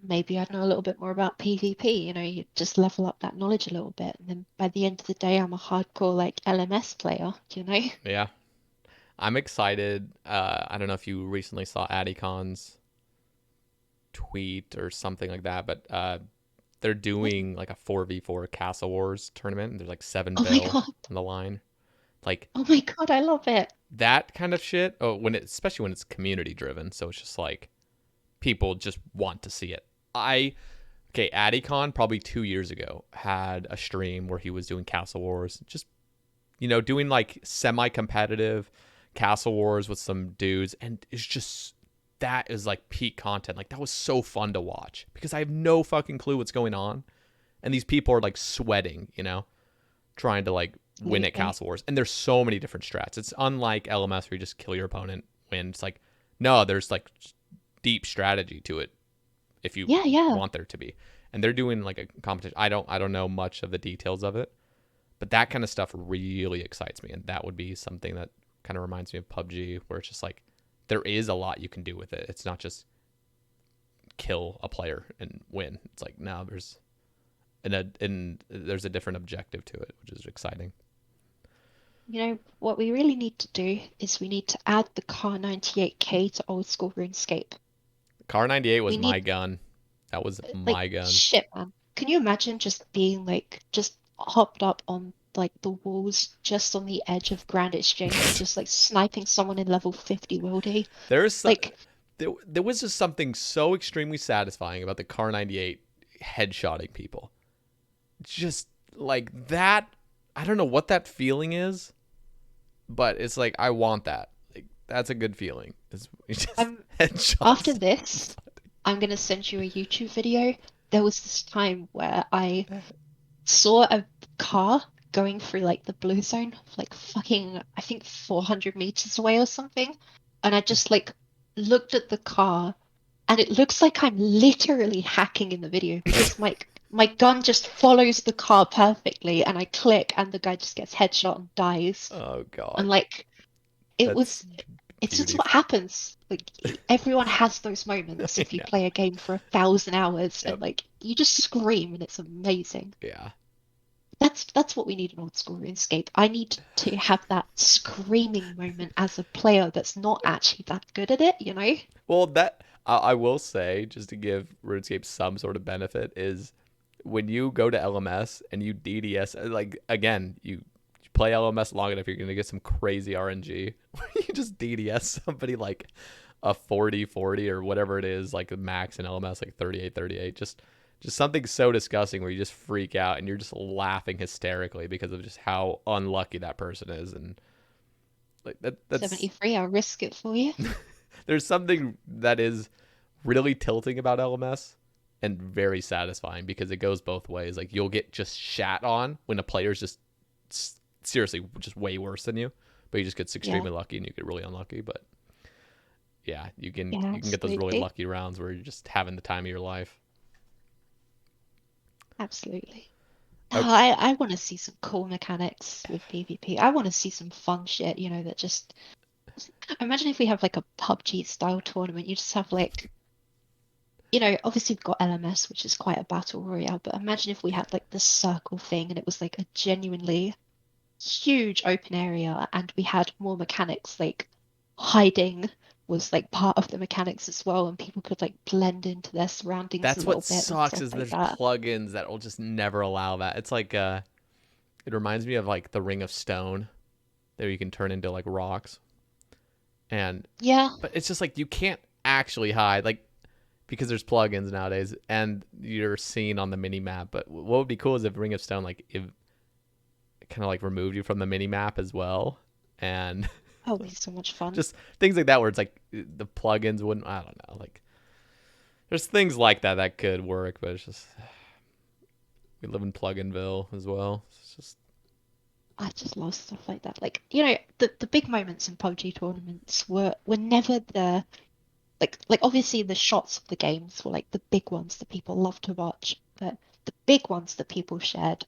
maybe I'd know a little bit more about PvP. You just level up that knowledge a little bit. And then by the end of the day, I'm a hardcore like LMS player. Yeah, I'm excited. I don't know if you recently saw AdiCon's tweet or something like that, but they're doing like a 4v4 Castle Wars tournament. And there's like 7 Oh my bill God. on the line. Like Oh my God, I love it. that kind of shit. Oh, especially when it's community driven, so it's just like people just want to see it. Okay, AdiCon probably 2 years ago had a stream where he was doing Castle Wars, just doing like semi-competitive Castle Wars with some dudes, and it's just that is like peak content. Like that was so fun to watch because I have no fucking clue what's going on, and these people are like sweating, trying to like win at Absolutely. Castle Wars, and there's so many different strats. It's unlike LMS where you just kill your opponent, win. It's like no, there's like deep strategy to it if you Yeah, yeah. want there to be. And they're doing like a competition. I don't know much of the details of it, but that kind of stuff really excites me, and that would be something that kind of reminds me of PUBG, where it's just like there is a lot you can do with it. It's not just kill a player and win. It's like now there's a different objective to it, which is exciting. What we really need to do is we need to add the Car 98K to old school RuneScape. Car 98 was We need my gun. That was like my gun. shit, man. Can you imagine just being like just hopped up on like the walls just on the edge of Grand Exchange, just like sniping someone in level 50 wildy? There's Like, there was just something so extremely satisfying about the Car 98 headshotting people. Just like that. I don't know what that feeling is, but it's like I want that. Like that's a good feeling. Is you just I'm After headshots. this, I'm gonna send you a YouTube video. There was this time where I saw a car going through like the blue zone, like fucking, I think 400 meters away or something. And I just like looked at the car and it looks like I'm literally hacking in the video because my gun just follows the car perfectly and I click and the guy just gets headshot and dies. Oh And God, like it that's was it's just beauty. what happens. Like everyone has those moments if you Yeah. play a game for 1,000 hours and Yep. like you just scream and it's amazing. Yeah. That's what we need in old school RuneScape. I need to have that screaming moment as a player that's not actually that good at it, you know? Well, that I will say, just to give RuneScape some sort of benefit, is when you go to LMS and you DDS, like again, you play LMS long enough, you're gonna get some crazy RNG. You just DDS somebody like a 40-40 or whatever it is, like the max in LMS, like 38-38. Just something so disgusting where you just freak out and you're just laughing hysterically because of just how unlucky that person is, and like that's 73, I'll risk it for you. there's something that is really tilting about LMS and very satisfying because it goes both ways. Like you'll get just shat on when a player's just seriously just way worse than you, but you just get Yeah, extremely lucky and you get really unlucky. But yeah, yeah, you can get those really absolutely. lucky rounds where you're just having the time of your life. Absolutely. No, Oh, I want to see some cool mechanics with PvP. I want to see some fun shit, you know, that just imagine if we have like a PUBG style tournament. You just have like, you know, obviously we've got LMS, which is quite a battle royale, but imagine if we yeah, had like the circle thing and it was like a genuinely huge open area and we had more mechanics like hiding was like part of the mechanics as well and people could like blend into their surroundings a that's what little bit and sucks stuff is like there's that. plugins that will just never allow that. It's like it reminds me of like the Ring of Stone that you can turn into like rocks, and Yeah, but it's just like you can't actually hide like because there's plugins nowadays and you're seen on the mini map. But what would be cool is if Ring of Stone like if kind of like removed you from the mini map as well, and that would be like so much fun. just things like that where it's like the plugins wouldn't. I don't know. Like there's things like that that could work, but it's just we live in Pluginville as well. It's just I just love stuff like that. Like, you know, the big moments in PUBG tournaments were never the like obviously the shots of the games were like the big ones that people love to watch, but the big ones that people shared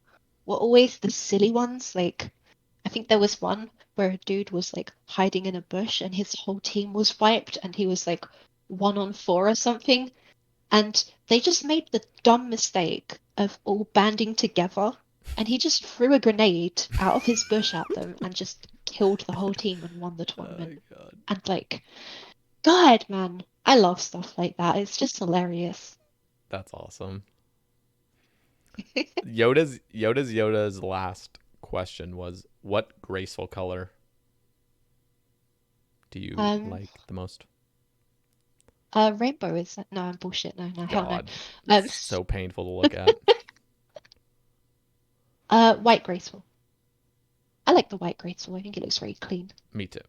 were always the silly ones. Like I think there was one where a dude was like hiding in a bush and his whole team was wiped and he was like 1 on 4 or something. And they just made the dumb mistake of all banding together. And he just threw a grenade out of his bush at them and just killed the whole team and won the oh tournament. god, And like, God, man, I love stuff like that. It's just hilarious. that's awesome. Yoda's last question was, "What graceful color do you Um, like the most?" Rainbow is no, I'm bullshit. No, no, hell no. God, it's Um, so painful to look at. White graceful. I like the white graceful. I think it looks very clean. Me too.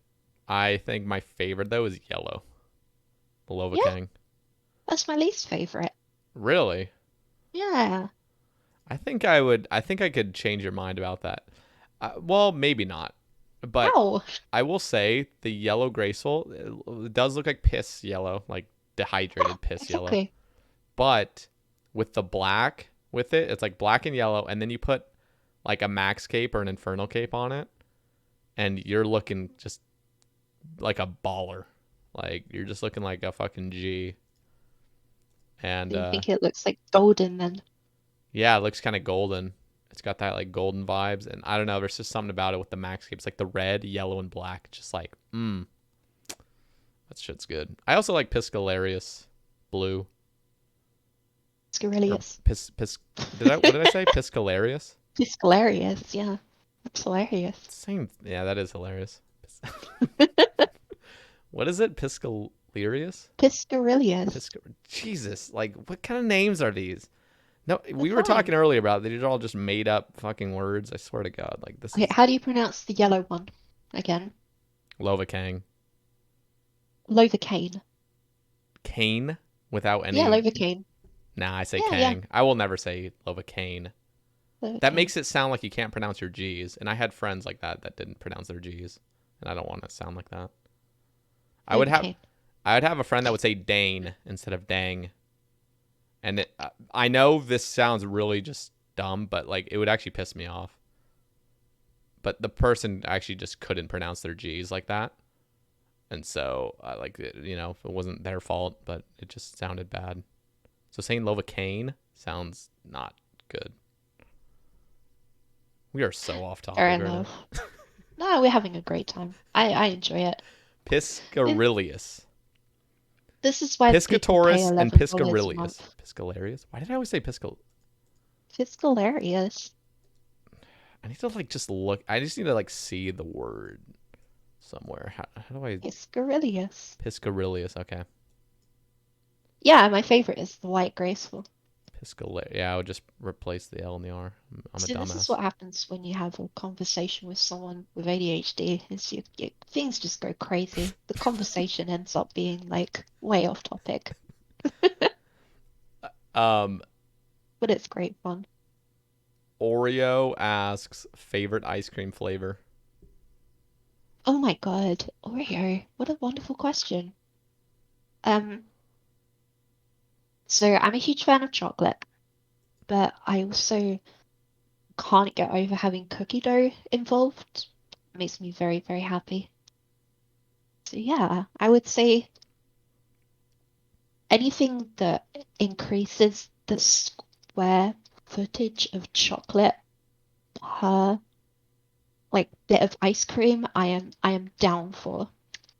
I think my favorite though is yellow, the Lova Yeah, King. that's my least favorite. Really? Yeah. I think I would. I think I could change your mind about that. Well, maybe not, but Ow. I will say the yellow graceful it does look like piss yellow, like Yeah, dehydrated piss yellow. exactly. But with the black with it, it's like black and yellow, and then you put like a max cape or an infernal cape on it, and you're looking just like a baller. Like you're just looking like a fucking G. And Do you think it looks like golden then? yeah, it looks kind of golden. It's got that like golden vibes, and I don't know. There's just something about it with the max cape. It's like the red, yellow, and black. Just like, that shit's good. I also like Piscalarius blue or Scurrilous. pis. Did I what did I say? Piscalarius. It's hilarious. Yeah, that's hilarious. Same. Yeah, that is hilarious. What is it? Piscalarius. Piscarillious. Pisca. Jesus, like what kind of names are these? No, They're we were fine. talking earlier about these are all just made up fucking words. I swear to God, like this Okay, is how do you pronounce the yellow one again? Lovakang. Lovacaine. Cane without Yeah, any. Lovacaine. Nah, I say Yeah, yeah, Kang. I will never say Lovacaine. That Lovacaine. makes it sound like you can't pronounce your G's. And I had friends like that that didn't pronounce their G's. And I don't want to sound like that. I would have Lovacaine. I would have a friend that would say Dane instead of dang. And I know this sounds really just dumb, but like it would actually piss me off. But the person actually just couldn't pronounce their G's like that. And so, like, you know, it wasn't their fault, but it just sounded bad. So saying Lovacaine sounds not good. We are so off Fair topic right now. enough. No, we're having a great time. I enjoy it. It- Piscarilius. This is why people pay Piscatorus and $11 a Piscarilius. month. Piscalarius? Why did I always say Piscal? It's hilarious. I need to, like, just look. I just need to, like, see the word somewhere. How do I. It's Gorillius. Piscarilius. Okay. Yeah, my favorite is the white graceful. Piscalarius. Yeah, I would just replace the L and the R. I'm a See, this is dumbass. what happens when you have a conversation with someone with ADHD, is things just go crazy. The conversation ends up being like way off topic, Um, but it's great fun. Oreo asks favorite ice cream flavor. Oh my God, Oreo, what a wonderful question. Um, so I'm a huge fan of chocolate, but I also can't get over having cookie dough involved. It makes me very, very happy. So yeah, I would say anything that increases the square footage of chocolate per like bit of ice cream, I am down for.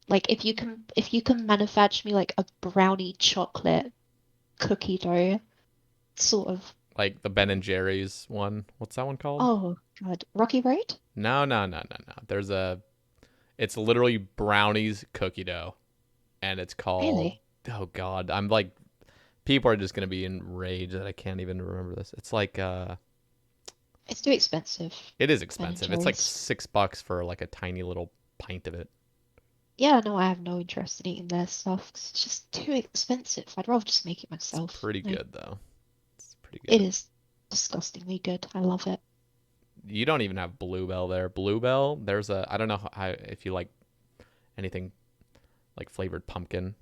Like if you can manufacture me like a brownie chocolate cookie dough sort of. Like the Ben and Jerry's one. What's that one called? Oh God, Rocky Road? No, no, no, no, no. There's a. It's literally brownies cookie dough, and it's called. Really? Oh God, I'm like, people are just gonna be enraged that I can't even remember this. It's like It's too expensive, it is Ben and expensive. It's like Jerry's. $6 for like a tiny little pint of it. Yeah, no, I have no interest in eating their stuff 'cause it's just too expensive. I'd rather just make it It's myself. pretty Like, good though. It's pretty it good. is disgustingly good. I love it. You don't even have Bluebell there. Bluebell, there's a. I don't know how, if you like anything like flavored pumpkin.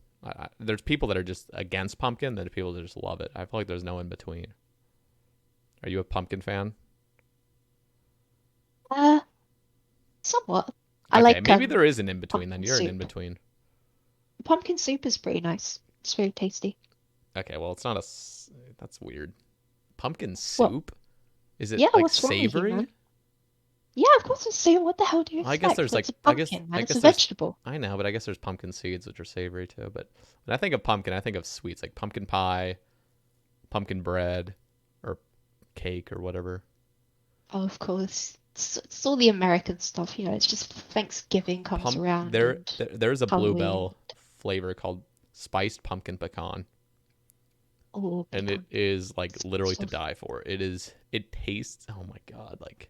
There's people that are just against pumpkin. There's people that just love it. I feel like there's no in between. Are you a pumpkin fan? Uh, Somewhat. I Okay, like maybe there is an in between. Then pumpkin you're an in soup. between. Pumpkin soup is pretty nice. It's very tasty. Okay, well it's not a. That's weird. Pumpkin What? soup? Is it Yeah, like what's wrong with you, savory? man? Yeah, of course it's soup. What the hell do you I guess expect? there's like. It's a I guess. pumpkin, I man. It's guess a there's. vegetable. I know, but I guess there's pumpkin seeds which are savory too. But when I think of pumpkin, I think of sweets like pumpkin pie, pumpkin bread, or cake or whatever. Oh, of course. It's all the American stuff, It's just Thanksgiving comes around and There's a Halloween. Bluebell flavor called spiced pumpkin pecan, Oh, and it pecan. is like It's good literally to stuff. die for. It tastes, oh my god, like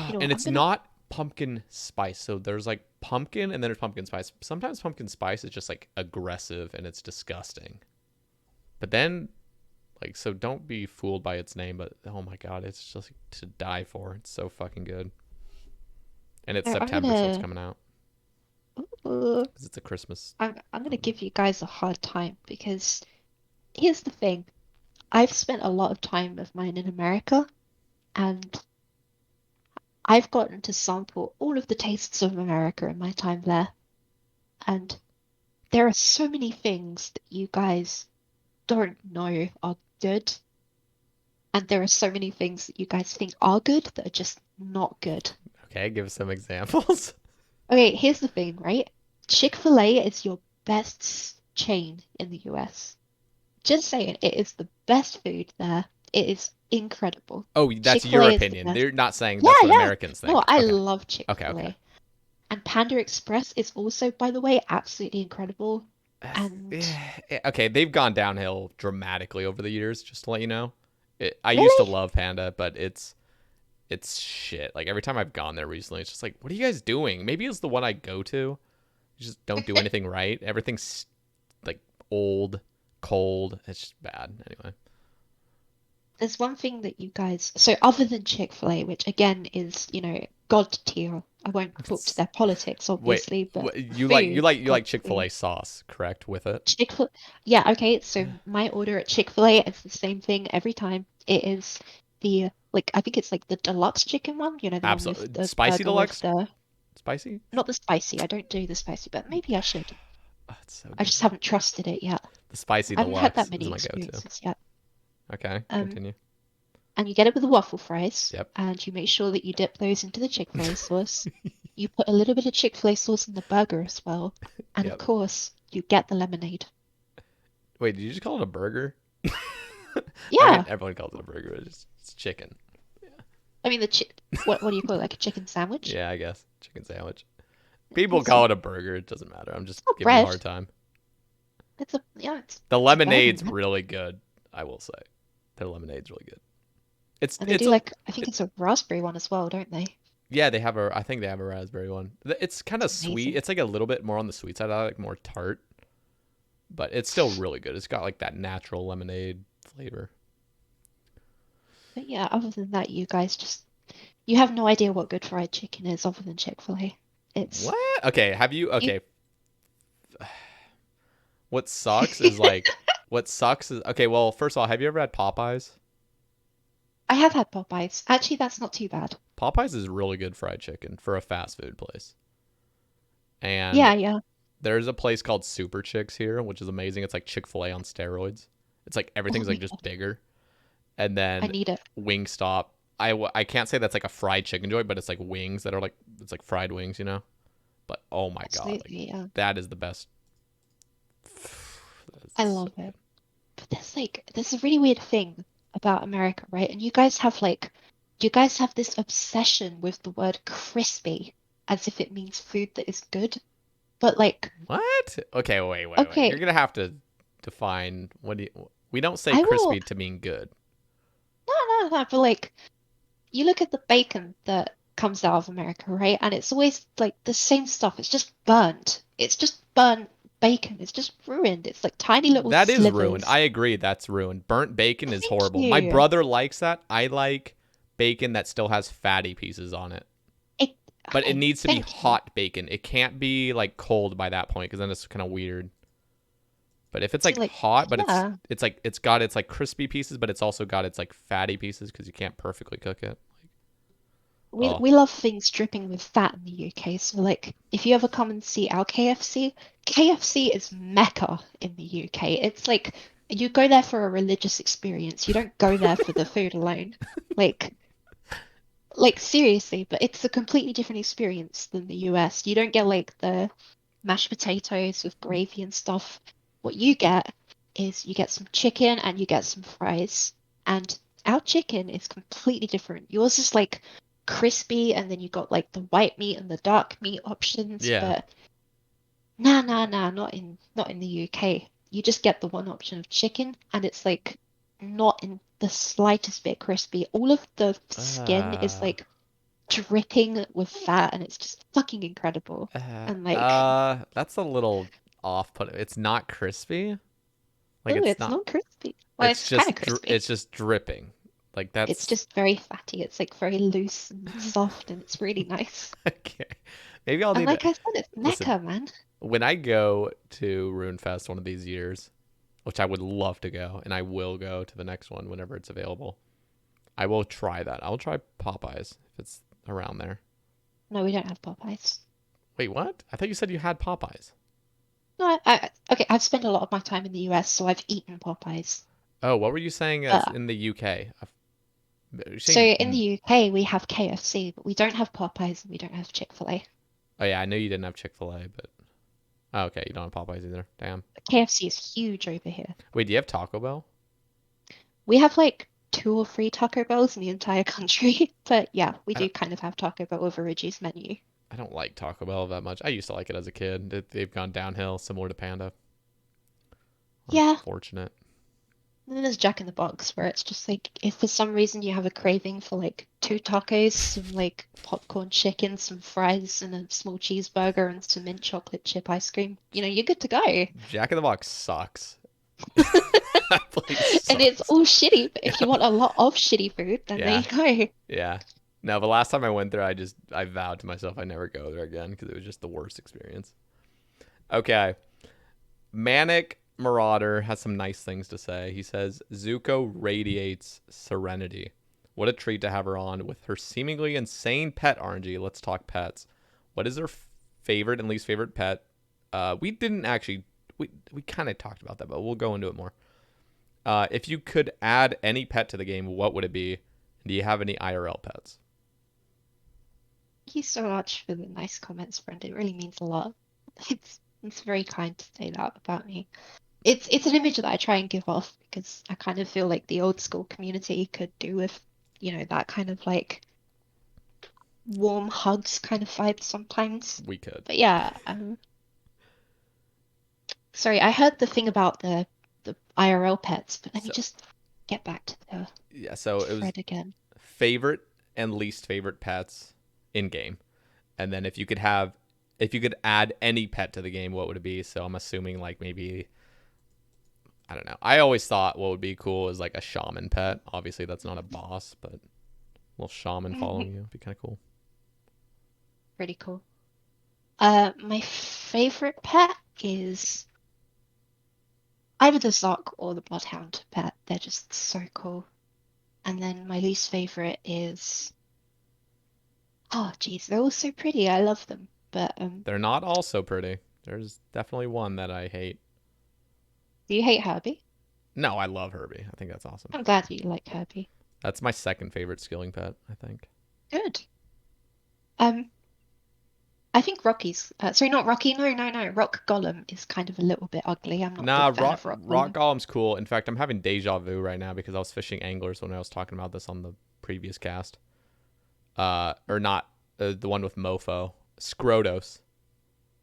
You know and what? I'm it's gonna. not pumpkin spice. So there's like pumpkin and then there's pumpkin spice. Sometimes pumpkin spice is just like aggressive and it's disgusting. But then like, so don't be fooled by its name, but oh my god, it's just like, to die for. It's so fucking good. And it's No, I'm September, so it's gonna. coming out Uh, because it's a Christmas I'm gonna holiday. give you guys a hard time because here's the thing. I've spent a lot of time of mine in America, and I've gotten to sample all of the tastes of America in my time there. And there are so many things that you guys don't know are good, and there are so many things that you guys think are good that are just not good. Okay, give some examples. Okay, here's the thing, right? Chick-fil-A is your best chain in the US. Just saying, it is the best food there. It is incredible. Oh, that's your Chick-fil-A is the opinion. best. They're not saying Yeah, that's what yeah. Americans No, think. I Okay. love Okay, okay. Chick-fil-A. And Panda Express is also, by the way, absolutely incredible. And Okay, they've gone downhill dramatically over the years, just to let you know. I used to really? love Panda, but it's shit. Like every time I've gone there recently, it's just like, what are you guys doing? Maybe it's the one I go to. You just don't do anything right. Everything's like old, cold. It's just bad. Anyway. There's one thing that you guys, so other than Chick-fil-A, which again is, God tier. I won't talk to their politics, Wait, obviously, but you food, like God Chick-fil-A tier. sauce, correct? With it? Chick-fil, yeah, okay. So my order at Chick-fil-A is the same thing every time. It is the like I think it's like the deluxe chicken one, the one with Absolutely. the Spicy burger with deluxe? the Spicy? not the spicy. I don't do the spicy, but maybe I should. Oh, it's so I just good. haven't trusted it yet. The spicy I haven't had that deluxe is many my go-to. experiences yet. Okay, Um, continue. and you get it with the waffle fries, Yep. and you make sure that you dip those into the Chick-fil-A sauce. You put a little bit of Chick-fil-A sauce in the burger as well, and of Yep. course, you get the lemonade. Wait, did you just call it a burger? I mean, Yeah, everyone calls it a burger. It's chicken. I mean what do you call it? Like a chicken sandwich? Yeah, I guess. Chicken sandwich. People It's call not, it a burger. It doesn't matter. I'm just it's not giving you a bread. hard time. It's The a burger, lemonade's man. really good, I will say. Their lemonade's really good. It's And they it's do a like I think it, it's a raspberry one as well, don't they? yeah, I think they have a raspberry one. It's kind of It's sweet. amazing. It's like a little bit more on the sweet side. I like more tart, but it's still really good. It's got like that natural lemonade flavor. But yeah, other than that, you have no idea what good fried chicken is other than Chick-fil-A. It's What? Okay, have you you okay, what sucks is like what sucks is okay, well, first of all, have you ever had Popeyes? I have had Popeyes. Actually, that's not too bad. Popeyes is really good fried chicken for a fast food place. And Yeah, yeah. there's a place called Super Chicks here, which is amazing. It's like Chick-fil-A on steroids. It's like Oh everything's my like just God. bigger. And I then need it. Wingstop. I can't say that's like a fried chicken joint, but it's like wings that are like it's like fried wings, you know. But oh my god, like Absolutely, yeah. that is the best. That's I so love good. it. But there's a really weird thing about America, right? And you guys have this obsession with the word crispy as if it means food that is good. But like, What? Okay, wait. You're okay, gonna have to define what do you. We don't say I will. crispy to mean good. No. But like, you look at the bacon that comes out of America, right? And it's always like the same stuff. It's just burnt. It's just burnt bacon. It's just ruined. It's like tiny little That is ruined. slivers. I agree. That's ruined. Burnt bacon is Thank horrible. My you. brother likes that. I like bacon that still has fatty pieces on it. It, But it okay, needs to be thank you. hot bacon. It can't be like cold by that point because then it's kind of weird. But if it's See, like like, hot, but yeah, it's like it's got its like crispy pieces, but it's also got its like fatty pieces because you can't perfectly cook it. Oh, we love things dripping with fat in the UK. So like, if you ever come and see our KFC, KFC is Mecca in the UK. It's like you go there for a religious experience. You don't go there for the food alone. Like, like seriously, but it's a completely different experience than the US. You don't get like the mashed potatoes with gravy and stuff. What you get is you get some chicken and you get some fries. And our chicken is completely different. Yours is like crispy, and then you got like the white meat and the dark meat options. yeah. But not in the UK. You just get the one option of chicken, and it's like not in the slightest bit crispy. All of the skin is Uh, like dripping with fat, and it's just fucking incredible. And like, that's a little off-putting. It's not crispy. Like oh, it's it's not. not crispy. Well, it's kind of crispy. It's just dripping. Like It's that's just very fatty. It's like very loose and soft, and it's really nice. okay. Maybe I'll And need to like I said, it's listen. Mecca, man. When I go to Runefest one of these years, which I would love to go, and I will go to the next one whenever it's available. I will try that. I'll try Popeyes if it's around there. No, we don't have Popeyes. Wait, what? I thought you said you had Popeyes. No, okay, I've spent a lot of my time in the US, so I've eaten Popeyes. Oh, what were you saying as But in the UK? You're so saying, in the UK, we have KFC, but we don't have Popeyes and we don't have Chick-fil-A. oh yeah, I know you didn't have Chick-fil-A, but oh, okay, you don't have Popeyes either. Damn. KFC is huge over here. Wait, do you have Taco Bell? We have like two or three Taco Bells in the entire country, but yeah, we I do don't. kind of have Taco Bell with a reduced menu. I don't like Taco Bell that much. I used to like it as a kid. They've gone downhill, similar to Panda. Yeah, Unfortunate. And then there's Jack in the Box, where it's just like if for some reason you have a craving for like two tacos, some like popcorn chicken, some fries, and a small cheeseburger and some mint chocolate chip ice cream, you're good to go. Jack in the Box sucks. That place And it's sucks. all shitty, but if you Yeah. want a lot of shitty food, then there Yeah. you go. Yeah. No, the last time I went there, I vowed to myself I never go there again because it was just the worst experience. Okay. Manic Marauder has some nice things to say. He says Zuko radiates serenity. What a treat to have her on with her seemingly insane pet RNG. Let's talk pets. What is her favorite and least favorite pet? We didn't actually we kind of talked about that, but we'll go into it more. If you could add any pet to the game, what would it be? Do you have any IRL pets? Thank you so much for the nice comments, friend. It really means a lot. It's very kind to say that about me. It's an image that I try and give off because I kind of feel like the old school community could do with, that kind of like warm hugs kind of vibe sometimes. We could. But yeah, sorry, I heard the thing about the IRL pets, but let me So just get back to the yeah, so it was thread again. favorite and least favorite pets in game. And then if you could add any pet to the game, what would it be? So I'm assuming like maybe I don't know. I always thought what would be cool is like a shaman pet. Obviously that's not a boss, but a little shaman following you would be kind of cool. Pretty cool. My favorite pet is either the Zoc or the Bloodhound pet. They're just so cool. And then my least favorite is, oh geez, they're all so pretty. I love them. But They're not all so pretty. There's definitely one that I hate. do you hate Herbie? No, I love Herbie. I think that's awesome. I'm glad you like Herbie. That's my second favorite skilling pet, I think. Good. Um, I think Rocky's, sorry, not Rocky. No, no, no. Rock Golem is kind of a little bit ugly. I'm not a big Nah, fan Rock of Rock Rock Golem. Golem's cool. In fact, I'm having deja vu right now because I was fishing anglers when I was talking about this on the previous cast. Or not the one with Mofo. Scrotos.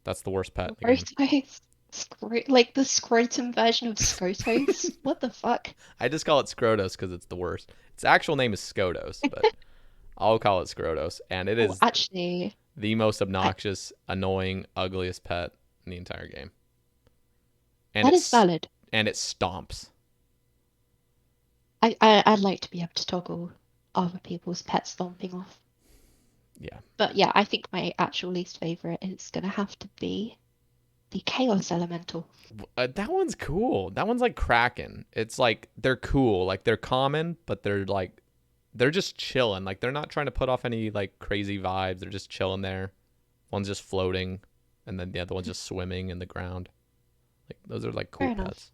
That's the worst pet in the game. Scrotos. Like the scrotum version of Skotos. What the fuck? I just call it Scrotos because it's the worst. Its actual name is Skotos, but I'll call it Scrotos, and it Oh, is actually, the most I, obnoxious, annoying, ugliest pet in the entire game. And that is valid. it stomps. I'd like to be able to toggle other people's pet stomping off. Yeah. But yeah, I think my actual least favorite is gonna have to be the Chaos Elemental. That one's cool. That one's like Kraken. It's like they're cool. Like they're common, but they're just chilling. Like they're not trying to put off any like crazy vibes. They're just chilling there. One's just floating, and then the other one's just swimming in the ground. Like those are like Fair cool enough. pets.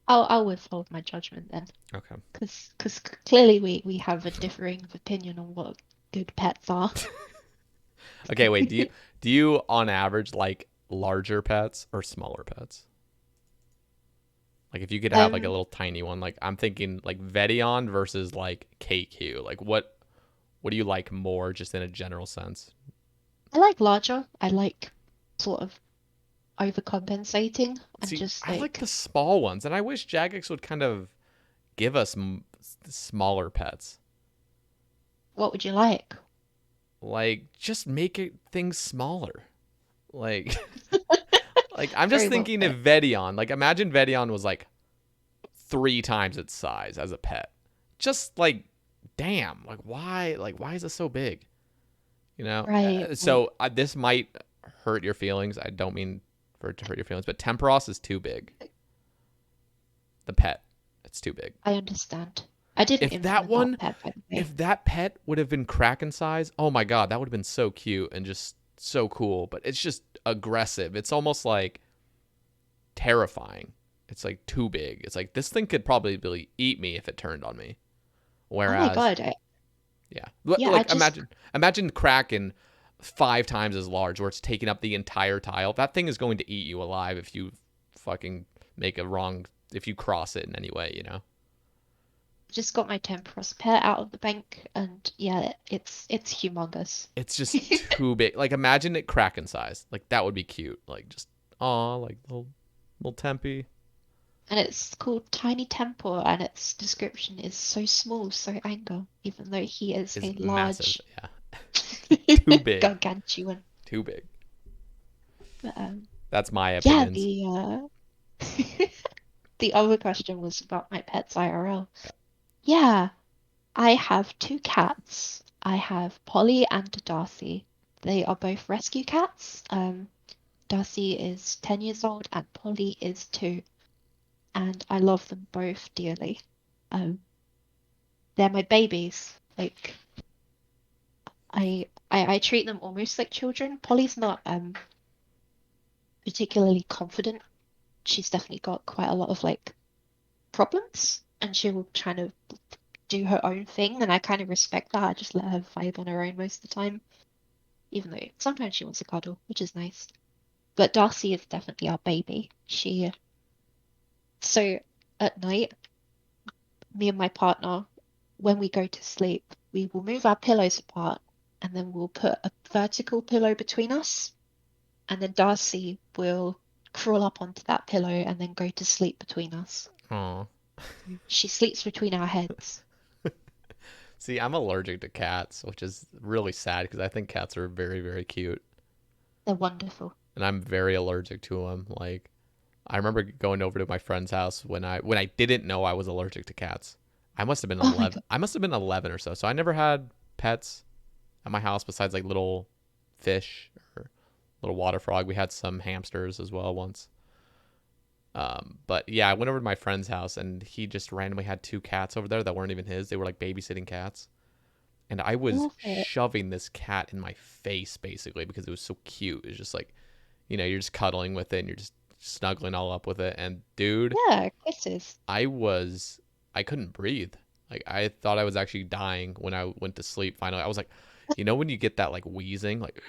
I'll withhold my judgment then, Okay. because clearly we have a differing opinion on what good pets are. Okay, wait. Do you on average like larger pets or smaller pets? Like if you could have like a Um, little tiny one, like I'm thinking like Vedion versus like KQ. Like what do you like more just in a general sense? I like larger. I like sort of overcompensating and See, just I like like the small ones, and I wish Jagex would kind of give us smaller pets. what would you like? Like just make it things smaller. Like like I'm just Very well thinking put. if Vedion, like imagine Vedion was like 3 times its size as a pet. Just like damn, like why is it so big? You know? Right, right. So this might hurt your feelings. I don't mean for it to hurt your feelings, but Tempoross is too big. The pet, it's too big. I understand. I didn't If that implement that one, pet, by the way. if that pet would have been Kraken size, oh my god, that would have been so cute and just so cool. But it's just aggressive. It's almost like terrifying. It's like too big. It's like this thing could probably really eat me if it turned on me. Oh my Whereas, God. yeah, Yeah, I like just imagine Kraken 5 times as large, where it's taking up the entire tile. That thing is going to eat you alive if you fucking make a wrong if you cross it in any way. You know. just got my Tempoross pet out of the bank, and yeah, it's humongous. It's just too big. Like imagine it Kraken size. Like that would be cute. Like just like little Tempe. And it's called Tiny Temple, and its description is so small, so anger, even though he is Is a massive. large Yeah. Too big. gargantuan. Too big. But That's my yeah, opinions. the other question was about my pets IRL. Yeah, I have two cats. I have Polly and Darcy. They are both rescue cats. Darcy is 10 years old and Polly is 2, and I love them both dearly. Um, they're my babies. Like I treat them almost like children. Polly's not particularly confident. She's definitely got quite a lot of like problems, and she'll kind of do her own thing, and I kind of respect that. I just let her vibe on her own most of the time, even though sometimes she wants to cuddle, which is nice. But Darcy is definitely our baby. So at night, me and my partner, when we go to sleep, we will move our pillows apart and then we'll put a vertical pillow between us. And then Darcy will crawl up onto that pillow and then go to sleep between us. Oh. She sleeps between our heads. See, I'm allergic to cats, which is really sad because I think cats are very, very cute. They're wonderful. And I'm very allergic to them. Like, I remember going over to my friend's house when I didn't know I was allergic to cats. I must have been Oh my 11. God. I must have been 11 or so. So I never had pets at my house besides like little fish or little water frog. We had some hamsters as well once. But yeah, I went over to my friend's house and he just randomly had two cats over there that weren't even his. They were like babysitting cats. And I I was love it. shoving this cat in my face basically because it was so cute. It's just like, you're just cuddling with it and you're just snuggling all up with it. And dude, Yeah, kisses. I was I couldn't breathe. Like I thought I was actually dying when I went to sleep finally. I was like, when you get that like wheezing, like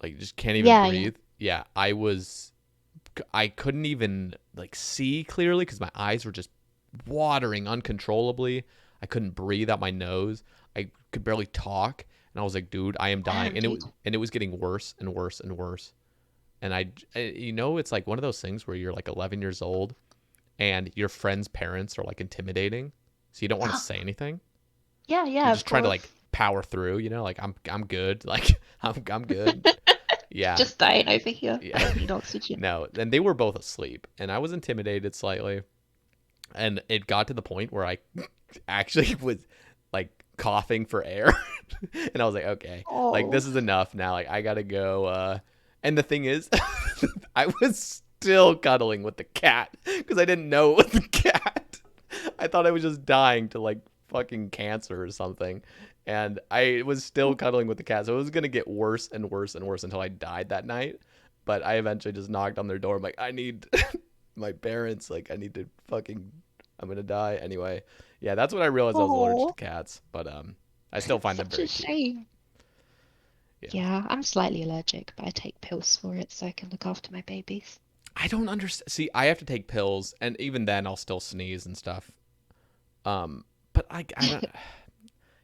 you just can't even Yeah, yeah. breathe. Yeah, I couldn't even like see clearly cuz my eyes were just watering uncontrollably. I couldn't breathe out my nose. I could barely talk and I was like, dude, I am dying. Damn, And dude. it was getting worse and worse and worse. And it's like one of those things where you're like 11 years old and your friends' parents are like intimidating, so you don't want to say anything. Yeah, You're yeah, of just trying to course. like power through, like I'm good, like I'm good. Yeah, Just dying over here. I yeah. don't need oxygen. No, and they were both asleep, and I was intimidated slightly, and it got to the point where I actually was like coughing for air, and I was like, okay, like Oh, this is enough now. Like I gotta go. And the thing is, I was still cuddling with the cat because I didn't know it was the cat. I thought I was just dying to like fucking cancer or something. And I was still cuddling with the cat. So it was going to get worse and worse and worse until I died that night. But I eventually just knocked on their door. I'm like, I need my parents. Like, I need to fucking, I'm going to die. Anyway, yeah, that's when I realized I was allergic to oh, cats. But I still find them such a very cute. shame. Yeah. Yeah, I'm slightly allergic, but I take pills for it so I can look after my babies. I don't understand. See, I have to take pills. And even then, I'll still sneeze and stuff. But I don't.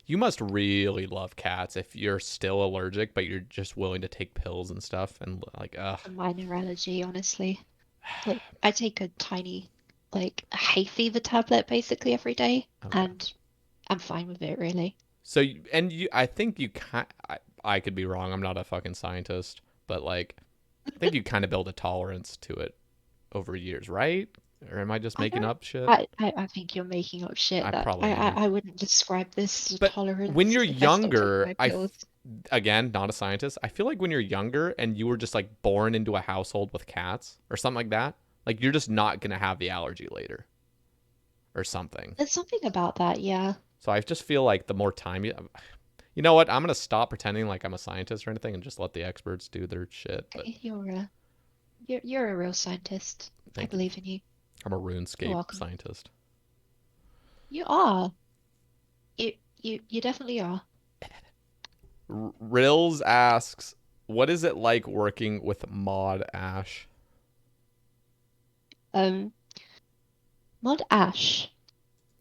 You must really love cats if you're still allergic, but you're just willing to take pills and stuff. And like, ugh. A minor allergy, honestly. Like, I take a tiny, like, hay fever tablet basically every day, Okay. and I'm fine with it, really. So, I think you kind. I could be wrong. I'm not a fucking scientist, but like, I think you kind of build a tolerance to it over years, right? Or am I just I making don't. up shit? I think you're making up shit. I That probably am. I wouldn't describe this as a But when tolerance you're if I stopped taking younger, my pills. again, not a scientist. I feel like when you're younger and you were just like born into a household with cats or something like that, like you're just not gonna have the allergy later or something. There's something about that, yeah. So I just feel like the more time you know what? I'm gonna stop pretending like I'm a scientist or anything and just let the experts do their shit. But Okay, you're a real scientist. I thank you. believe in you. I'm a You're RuneScape welcome. scientist. You are. You definitely are. Rills asks, "What is it like working with Mod Ash?" Um, Mod Ash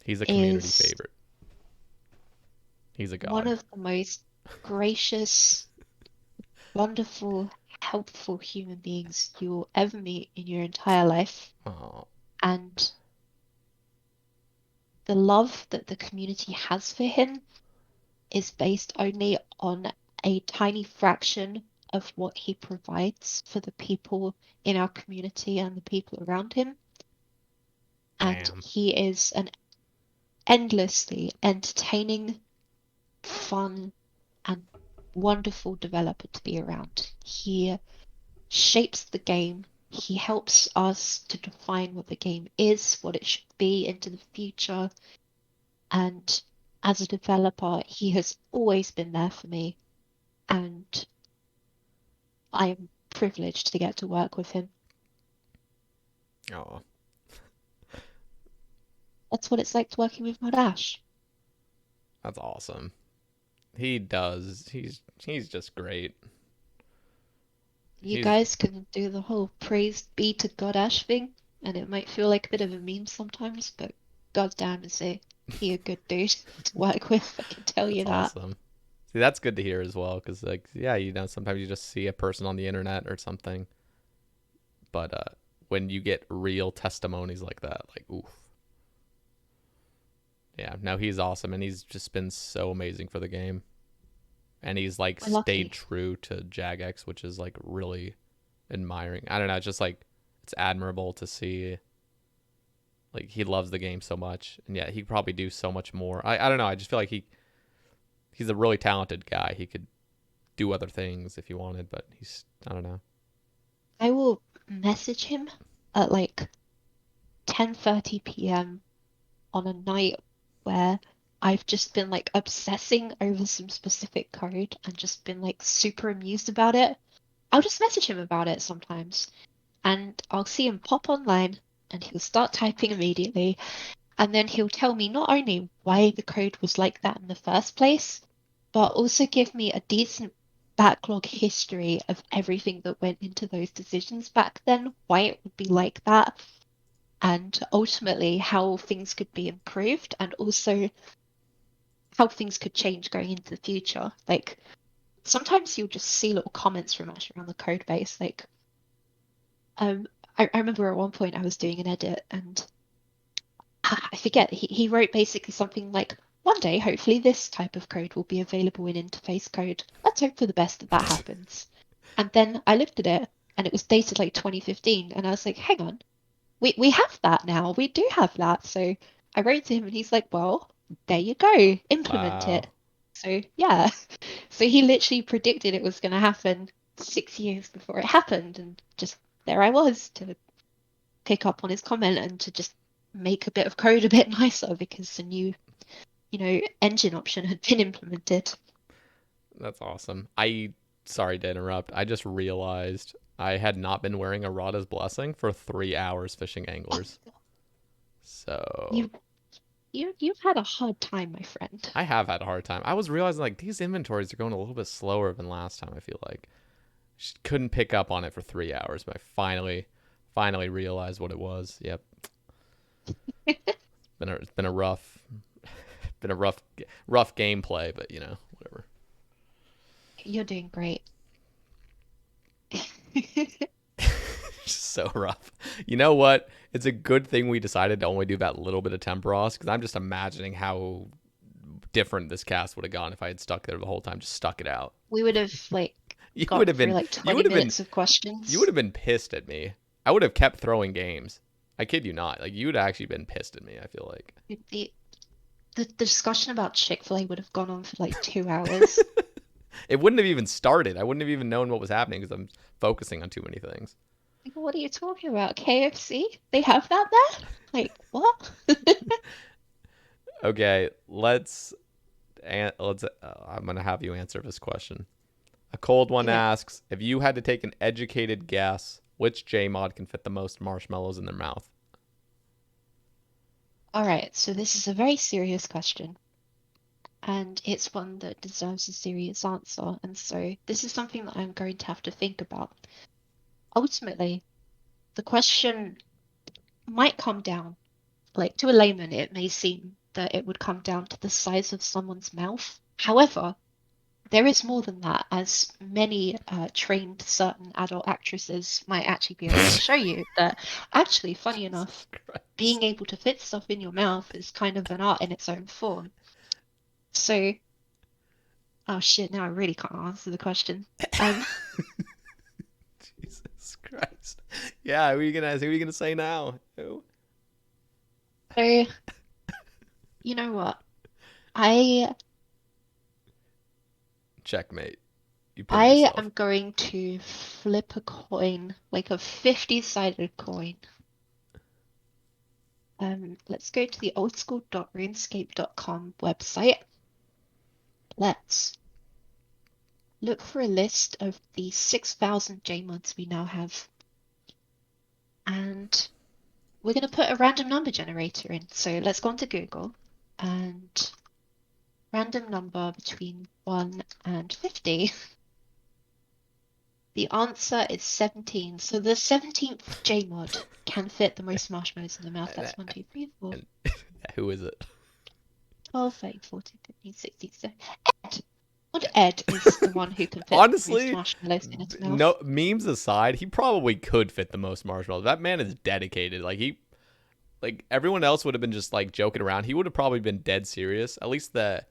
He's a community is favorite. He's a one god. of the most gracious, wonderful, helpful human beings you will ever meet in your entire life. Oh. And the love that the community has for him is based only on a tiny fraction of what he provides for the people in our community and the people around him. And Damn. he is an endlessly entertaining, fun, and wonderful developer to be around. He shapes the game. He helps us to define what the game is, what it should be into the future. And as a developer, he has always been there for me. And I am privileged to get to work with him. Oh, That's what it's like working with my Dash. that's awesome. He does. He's just great. You He's guys can do the whole praise be to God Ash thing, and it might feel like a bit of a meme sometimes, but goddamn is he a good dude to work with, I can tell you that's that. awesome. See, that's good to hear as well, because like, yeah, sometimes you just see a person on the internet or something, but when you get real testimonies like that, like, oof, yeah. No, he's awesome, and he's just been so amazing for the game, and he's like We're stayed lucky. true to Jagex, which is like really admiring. I don't know, it's just like it's admirable to see. Like he loves the game so much, and yet he could probably do so much more. I don't know. I just feel like he's a really talented guy. He could do other things if he wanted, but he's I don't know. I will message him at like 10:30 p.m. on a night where I've just been like obsessing over some specific code and just been like super amused about it. I'll just message him about it sometimes, and I'll see him pop online and he'll start typing immediately. And then he'll tell me not only why the code was like that in the first place, but also give me a decent backlog history of everything that went into those decisions back then, why it would be like that, and ultimately how things could be improved, and also how things could change going into the future. Like sometimes you'll just see little comments from us around the code base. Like um I remember at one point I was doing an edit and I forget, he wrote basically something like, one day, hopefully, this type of code will be available in interface code. Let's hope for the best that that happens. And then I looked at it and it was dated like 2015. And I was like, hang on, we have that now. We do have that. So I wrote to him and he's like, well, there you go, implement Wow, it. So yeah, so he literally predicted it was going to happen 6 years before it happened. And just there I was to pick up on his comment and to just make a bit of code a bit nicer because the new, engine option had been implemented. that's awesome. I sorry to interrupt. I just realized I had not been wearing a Rada's Blessing for 3 hours fishing Oh, anglers. So you you've had a hard time, my friend. I have had a hard time. I was realizing like these inventories are going a little bit slower than last time. I feel like couldn't pick up on it for 3 hours, but I finally realized what it was. Yep, it's been a rough gameplay, but whatever. You're doing great. So rough. You know what? It's a good thing we decided to only do that little bit of Tempoross because I'm just imagining how different this cast would have gone if I had stuck there the whole time, just stuck it out. We would have like You would gotten have through been like you 20 would have been minutes of you would questions. have been pissed at me. I would have kept throwing games. I kid you not. Like you would have actually been pissed at me, I feel like. The, the discussion about Chick-fil-A would have gone on for like 2 hours. It wouldn't have even started. I wouldn't have even known what was happening because I'm focusing on too many things. Like, what are you talking about? KFC? They have that there? Like, what? Okay, let's. I'm gonna have you answer this question. A cold one Okay. asks, if you had to take an educated guess, which JMod can fit the most marshmallows in their mouth? All right, so this is a very serious question, and it's one that deserves a serious answer. And so this is something that I'm going to have to think about. Ultimately, the question might come down, like to a layman, it may seem that it would come down to the size of someone's mouth. However, there is more than that, as many trained certain adult actresses might actually be able to show you that actually, funny enough, Jesus Christ. being able to fit stuff in your mouth is kind of an art in its own form. So, oh shit, now I really can't answer the question. Um, Jesus Christ. Yeah, who are you gonna say now? Who? so you know what? I Checkmate. You pinned I yourself. am going to flip a coin, like a 50-sided coin. Let's go to the oldschool.runescape.com website. Let's look for a list of the 6,000 JMods we now have. And we're going to put a random number generator in. So let's go onto Google and random number between 1 and 50. The answer is 17. So the 17th JMod can fit the most marshmallows in the mouth. And, That's 1, 2, 3, 4, and who is it? 12, 13, 14, 15, 16, 17. Ed. What Ed is the one who can fit the most Honestly, marshmallows in his no mouth. memes aside, he probably could fit the most marshmallows. That man is dedicated. Like everyone else would have been just like joking around. He would have probably been dead serious. At least the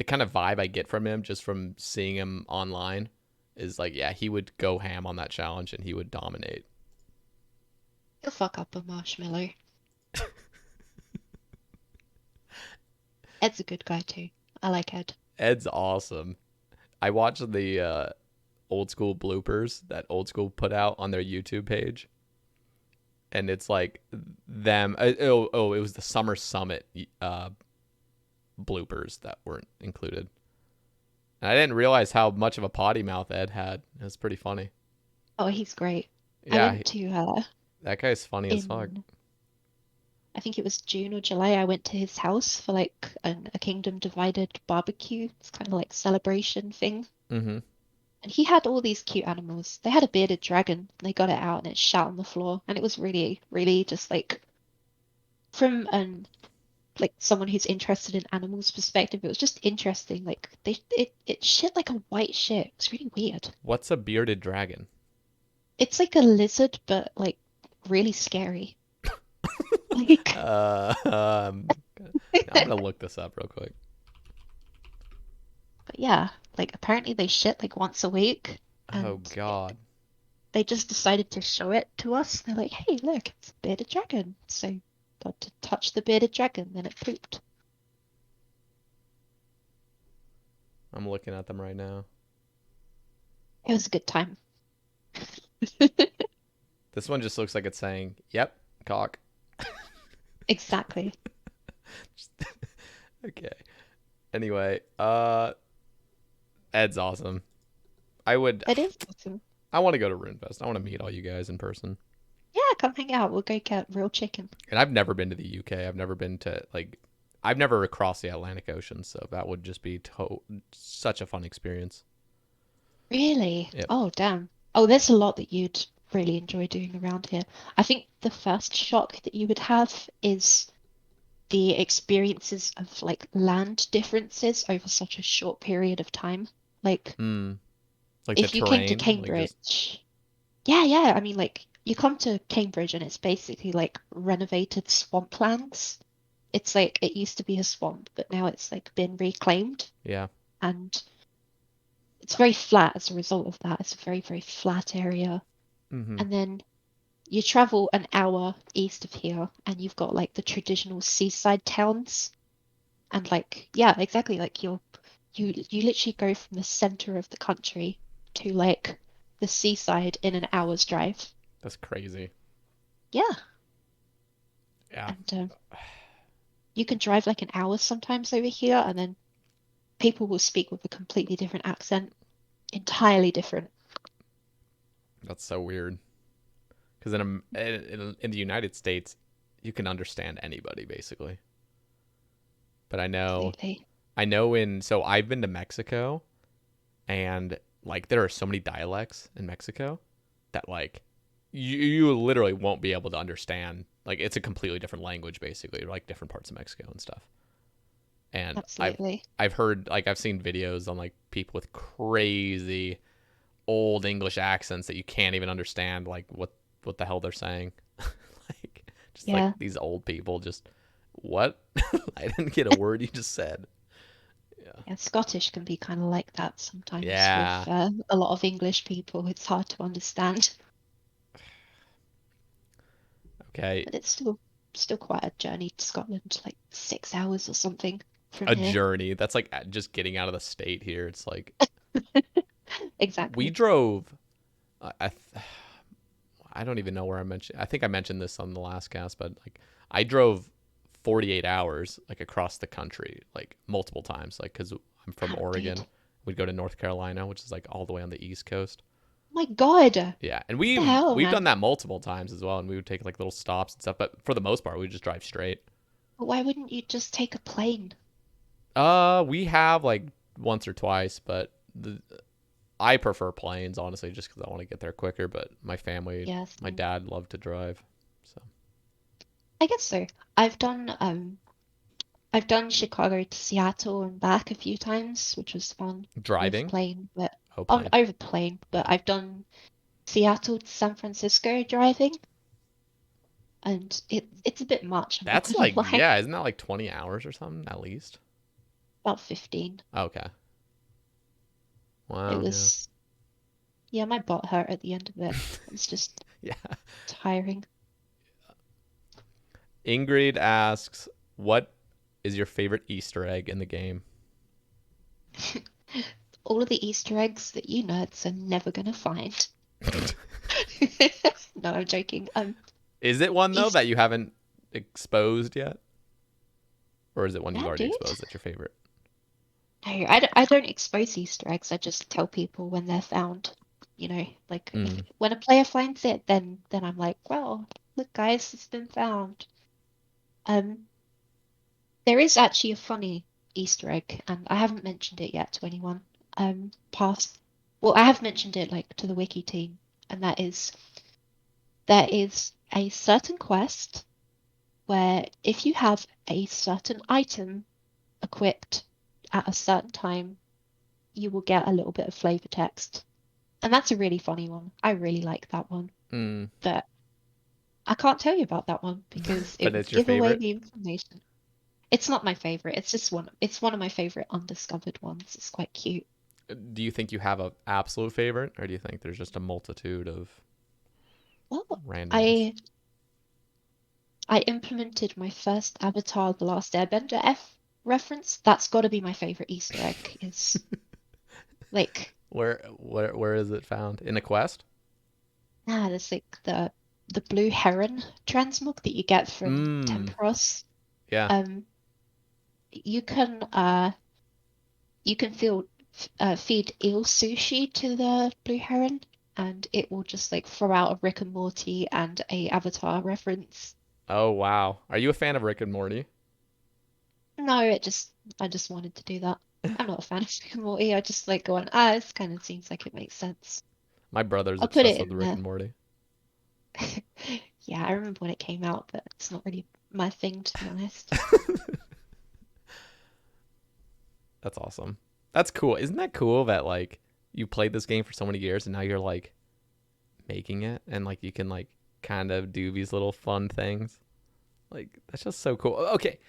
kind of vibe I get from him just from seeing him online is like, yeah, he would go ham on that challenge and he would dominate. He'll fuck up a marshmallow. Ed's a good guy too. I like Ed. Ed's awesome. I watched the old school bloopers that old school put out on their YouTube page, and it's like them. It was the summer summit bloopers that weren't included. And I didn't realize how much of a potty mouth Ed had. It was pretty funny. Oh, he's great. I Yeah, went to that guy's funny as fuck. in I think it was June or July. I went to his house for like a Kingdom Divided barbecue. It's kind of like celebration thing. Mm-hmm. And he had all these cute animals. They had a bearded dragon. And they got it out and it shat on the floor. And it was really, really just like from like someone who's interested in animals perspective, it was just interesting. Like it shit like a white shit. It was really weird. What's a bearded dragon? It's like a lizard, but like really scary. Like I'm gonna look this up real quick. But yeah, like apparently they shit like once a week, Oh and God. they just decided to show it to us. They're like, hey, look, it's a bearded dragon. So got to touch the bearded dragon, then it pooped. I'm looking at them right now. It was a good time. This one just looks like it's saying, "Yep, cock." Exactly. Okay. Anyway, Ed's awesome. I would. It is awesome. I want to go to RuneFest. I want to meet all you guys in person. Yeah, come hang out. We'll go get real chicken. And I've never been to the UK. I've never been to like. I've never crossed the Atlantic Ocean, so that would just be such a fun experience. Really? Yep. Oh, damn. Oh, there's a lot that you'd really enjoy doing around here. I think the first shock that you would have is the experiences of like land differences over such a short period of time. Like Hmm. Like the if you came to terrain, like just. Cambridge, yeah, yeah, I mean like you come to Cambridge and it's basically like renovated swamplands. It's like it used to be a swamp, but now it's like been reclaimed Yeah. and it's very flat as a result of that. It's a very, very flat area. Mm-hmm. And then you travel an hour east of here and you've got like the traditional seaside towns. And like, yeah, exactly. Like you literally go from the center of the country to like the seaside in an hour's drive. That's crazy. Yeah. Yeah. And you can drive like an hour sometimes over here, and then people will speak with a completely different accent, entirely different. That's so weird. Because in the United States, you can understand anybody basically. But Absolutely. I know in so I've been to Mexico, and like there are so many dialects in Mexico that like you literally won't be able to understand. Like it's a completely different language basically, like different parts of Mexico and stuff. And Absolutely. I've heard, like, I've seen videos on like people with crazy old English accents that you can't even understand like what the hell they're saying. Like just like Yeah. these old people just what? I didn't get a word you just said. Yeah. Yeah, Scottish can be kind of like that sometimes with Yeah. a lot of English people. It's hard to understand, Okay. but it's still quite a journey to Scotland, like 6 hours or something from A here. journey. That's like just getting out of the state here. It's like we Exactly. drove I I don't even know where I mentioned. I think I mentioned this on the last cast, but like I drove 48 hours like across the country like multiple times like cuz I'm from Wow, dude. Oregon. We'd go to North Carolina, which is like all the way on the East Coast. My God. What Yeah, and the hell, we've done man? that multiple times as well, and we would take like little stops and stuff, but for the most part we would just drive straight. But why wouldn't you just take a plane? We have like once or twice, but I prefer planes honestly just cuz I want to get there quicker, but my family, Yes, my dad loved to drive. So, I guess so. I've done um I've done Chicago to Seattle and back a few times, which was fun with driving, plane, but oh on plane. over plane. But Yeah. I've done Seattle to San Francisco driving, and it's a bit much, I'm not That's gonna like, lie. yeah, isn't that like 20 hours or something at least? About 15. Okay. It Wow, yeah. was, yeah, my butt hurt at the end of it. It's just Yeah. tiring. Ingrid asks, "What is your favorite Easter egg in the game?" All of the Easter eggs that you nerds are never gonna find. No, I'm joking. Is it one though East, that you haven't exposed yet? Or is it one you've yeah, already dude. exposed that's your favorite? No, I don't expose Easter eggs. I just tell people when they're found. You know, like if Mm. when a player finds it, then I'm like, well, look, guys, it's been found. Um, there is actually a funny Easter egg, and I haven't mentioned it yet to anyone. Past, well, I have mentioned it like to the wiki team, and that is there is a certain quest where if you have a certain item equipped at a certain time, you will get a little bit of flavor text. And that's a really funny one. I really like that one. Mm. But I can't tell you about that one because it But would it's your give away favorite? the information. It's not my favorite. It's one of my favorite undiscovered ones. It's quite cute. Do you think you have a absolute favorite, or do you think there's just a multitude of Well, random ones? I I implemented my first Avatar The Last Airbender F reference. That's got to be my favorite Easter egg. Is like Where is it found? In a quest? there's like the blue heron transmog that you get from Mm. Tempoross. Yeah. Um, you can feel feed eel sushi to the blue heron, and it will just like throw out a Rick and Morty and a Avatar reference. Oh wow. Are you a fan of Rick and Morty? No, I just wanted to do that. I'm not a fan of Rick and Morty. I just like going, this kind of seems like it makes sense. My brother's I'll put obsessed it with in Rick there. and Morty. Yeah, I remember when it came out, but it's not really my thing, to be honest. That's awesome. That's cool. Isn't that cool that like you played this game for so many years and now you're like making it and like you can like kind of do these little fun things? Like that's just so cool. Okay,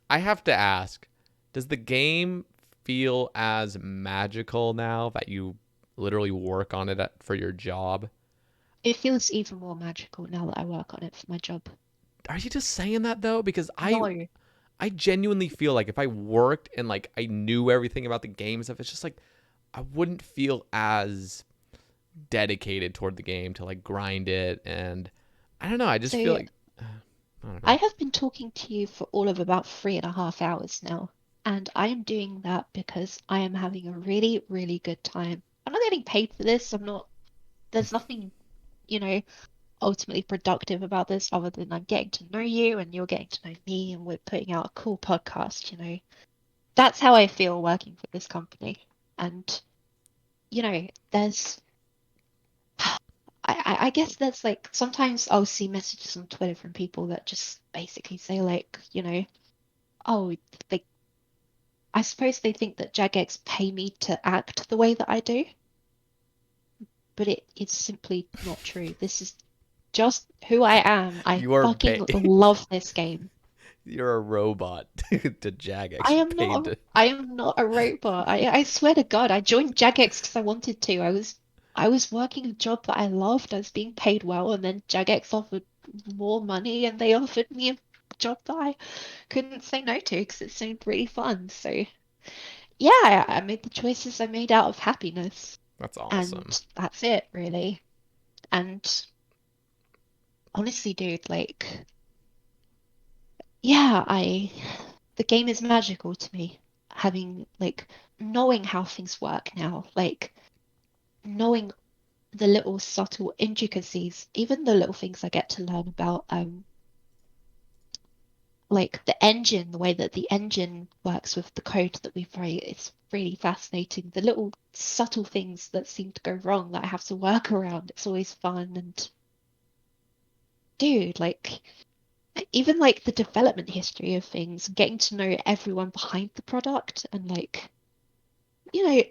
I have to ask, does the game feel as magical now that you literally work on it for your job? It feels even more magical now that I work on it for my job. Are you just saying that though? Because No, I genuinely feel like if I worked and like I knew everything about the game and stuff, it's just like I wouldn't feel as dedicated toward the game to like grind it. And I don't know. I just feel so like I don't I know. have been talking to you for all of about 3.5 hours now, and I am doing that because I am having a really, really good time. I'm not getting paid for this. There's nothing, you know, ultimately productive about this other than I'm getting to know you and you're getting to know me and we're putting out a cool podcast, you know. That's how I feel working for this company. And, you know, there's I guess there's like sometimes I'll see messages on Twitter from people that just basically say like, you know, oh, like I suppose they think that Jagex pay me to act the way that I do, but it's simply not true. This is just who I am. I You are fucking paid. love this game. You're a robot to Jagex. You're paid to. I am not a robot. I swear to God, I joined Jagex because I wanted to. I was working a job that I loved. I was being paid well, and then Jagex offered more money, and they offered me a job that I couldn't say no to because it seemed really fun. So yeah, I made the choices I made out of happiness, That's and awesome. that's it, really. And honestly, dude, like, yeah, I the game is magical to me. Having like knowing how things work now, like knowing the little subtle intricacies, even the little things I get to learn about, like the engine, the way that the engine works with the code that we write, it's really fascinating. The little subtle things that seem to go wrong that I have to work around, it's always fun. And dude, like even like the development history of things, getting to know everyone behind the product and like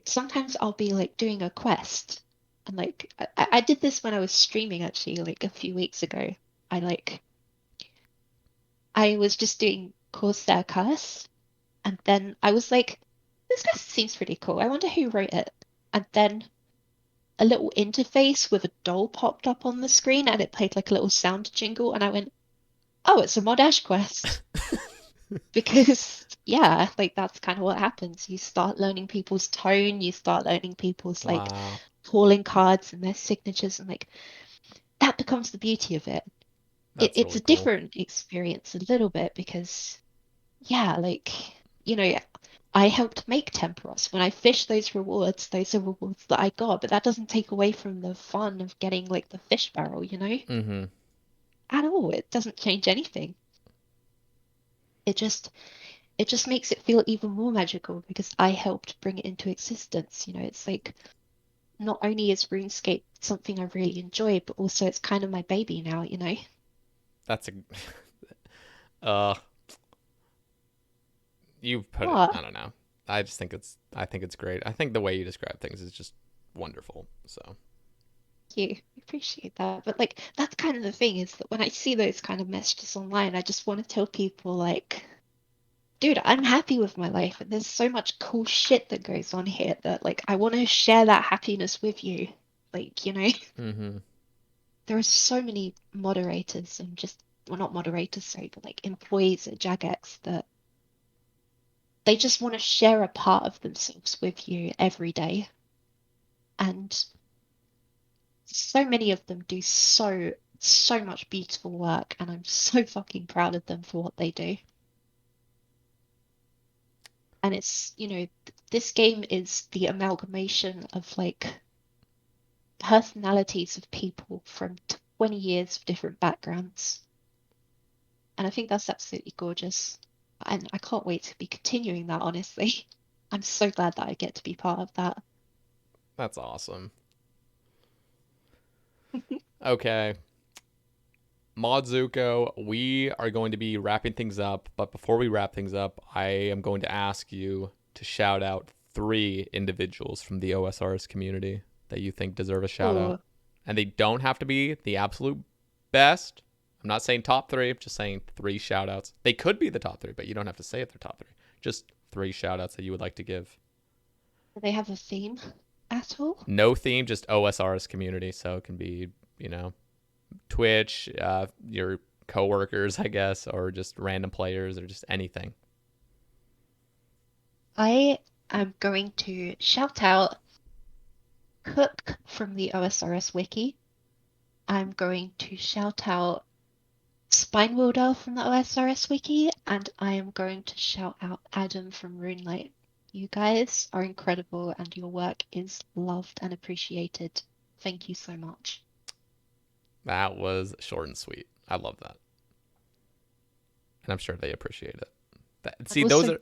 sometimes I'll be like doing a quest and like I did this when I was streaming actually like a few weeks ago. I like I was just doing Corsair Curse and then I was like, this quest seems pretty cool. I wonder who wrote it. And then a little interface with a doll popped up on the screen and it played like a little sound jingle and I went, oh, it's a Mod Ash quest. Because yeah, like that's kind of what happens. You start learning people's tone, you start learning people's like Wow. calling cards and their signatures, and like that becomes the beauty of it. That's It's really a cool. different experience a little bit because yeah, like you know, I helped make Tempoross. When I fish those rewards, those are rewards that I got, but that doesn't take away from the fun of getting like the fish barrel, Mm-hmm. at all. It doesn't change anything. It just it just makes it feel even more magical because I helped bring it into existence. It's like not only is RuneScape something I really enjoy, but also it's kind of my baby now. That's a. Uh, you've put it. What? I don't know. I just think it's. I think it's great. I think the way you describe things is just wonderful. So. You appreciate that. But like that's kind of the thing is that when I see those kind of messages online, I just want to tell people like, dude, I'm happy with my life and there's so much cool shit that goes on here that like I want to share that happiness with you. Like, Mm-hmm. there are so many moderators and just well not moderators, sorry, but like employees at Jagex that they just want to share a part of themselves with you every day. And so many of them do so much beautiful work, and I'm so fucking proud of them for what they do. And this game is the amalgamation of like personalities of people from 20 years of different backgrounds. And I think that's absolutely gorgeous. And I can't wait to be continuing that, honestly. I'm so glad that I get to be part of that. That's awesome. Okay. Mod Zuko, we are going to be wrapping things up, but before we wrap things up, I am going to ask you to shout out 3 individuals from the OSRS community that you think deserve a shout out. Oh, And they don't have to be the absolute best. I'm not saying top 3, I'm just saying 3 shout outs. They could be the top 3, but you don't have to say if they're top 3. Just 3 shout outs that you would like to give. do they have a theme at all? No theme, just OSRS community. So it can be, you know, Twitch, your coworkers, I guess, or just random players, or just anything. I am going to shout out Cook from the OSRS wiki. I'm going to shout out Spinewielder from the OSRS wiki, and I am going to shout out Adam from Runelite. You guys are incredible, and your work is loved and appreciated. Thank you so much. That was short and sweet. I love that, and I'm sure they appreciate it. And See, those also, are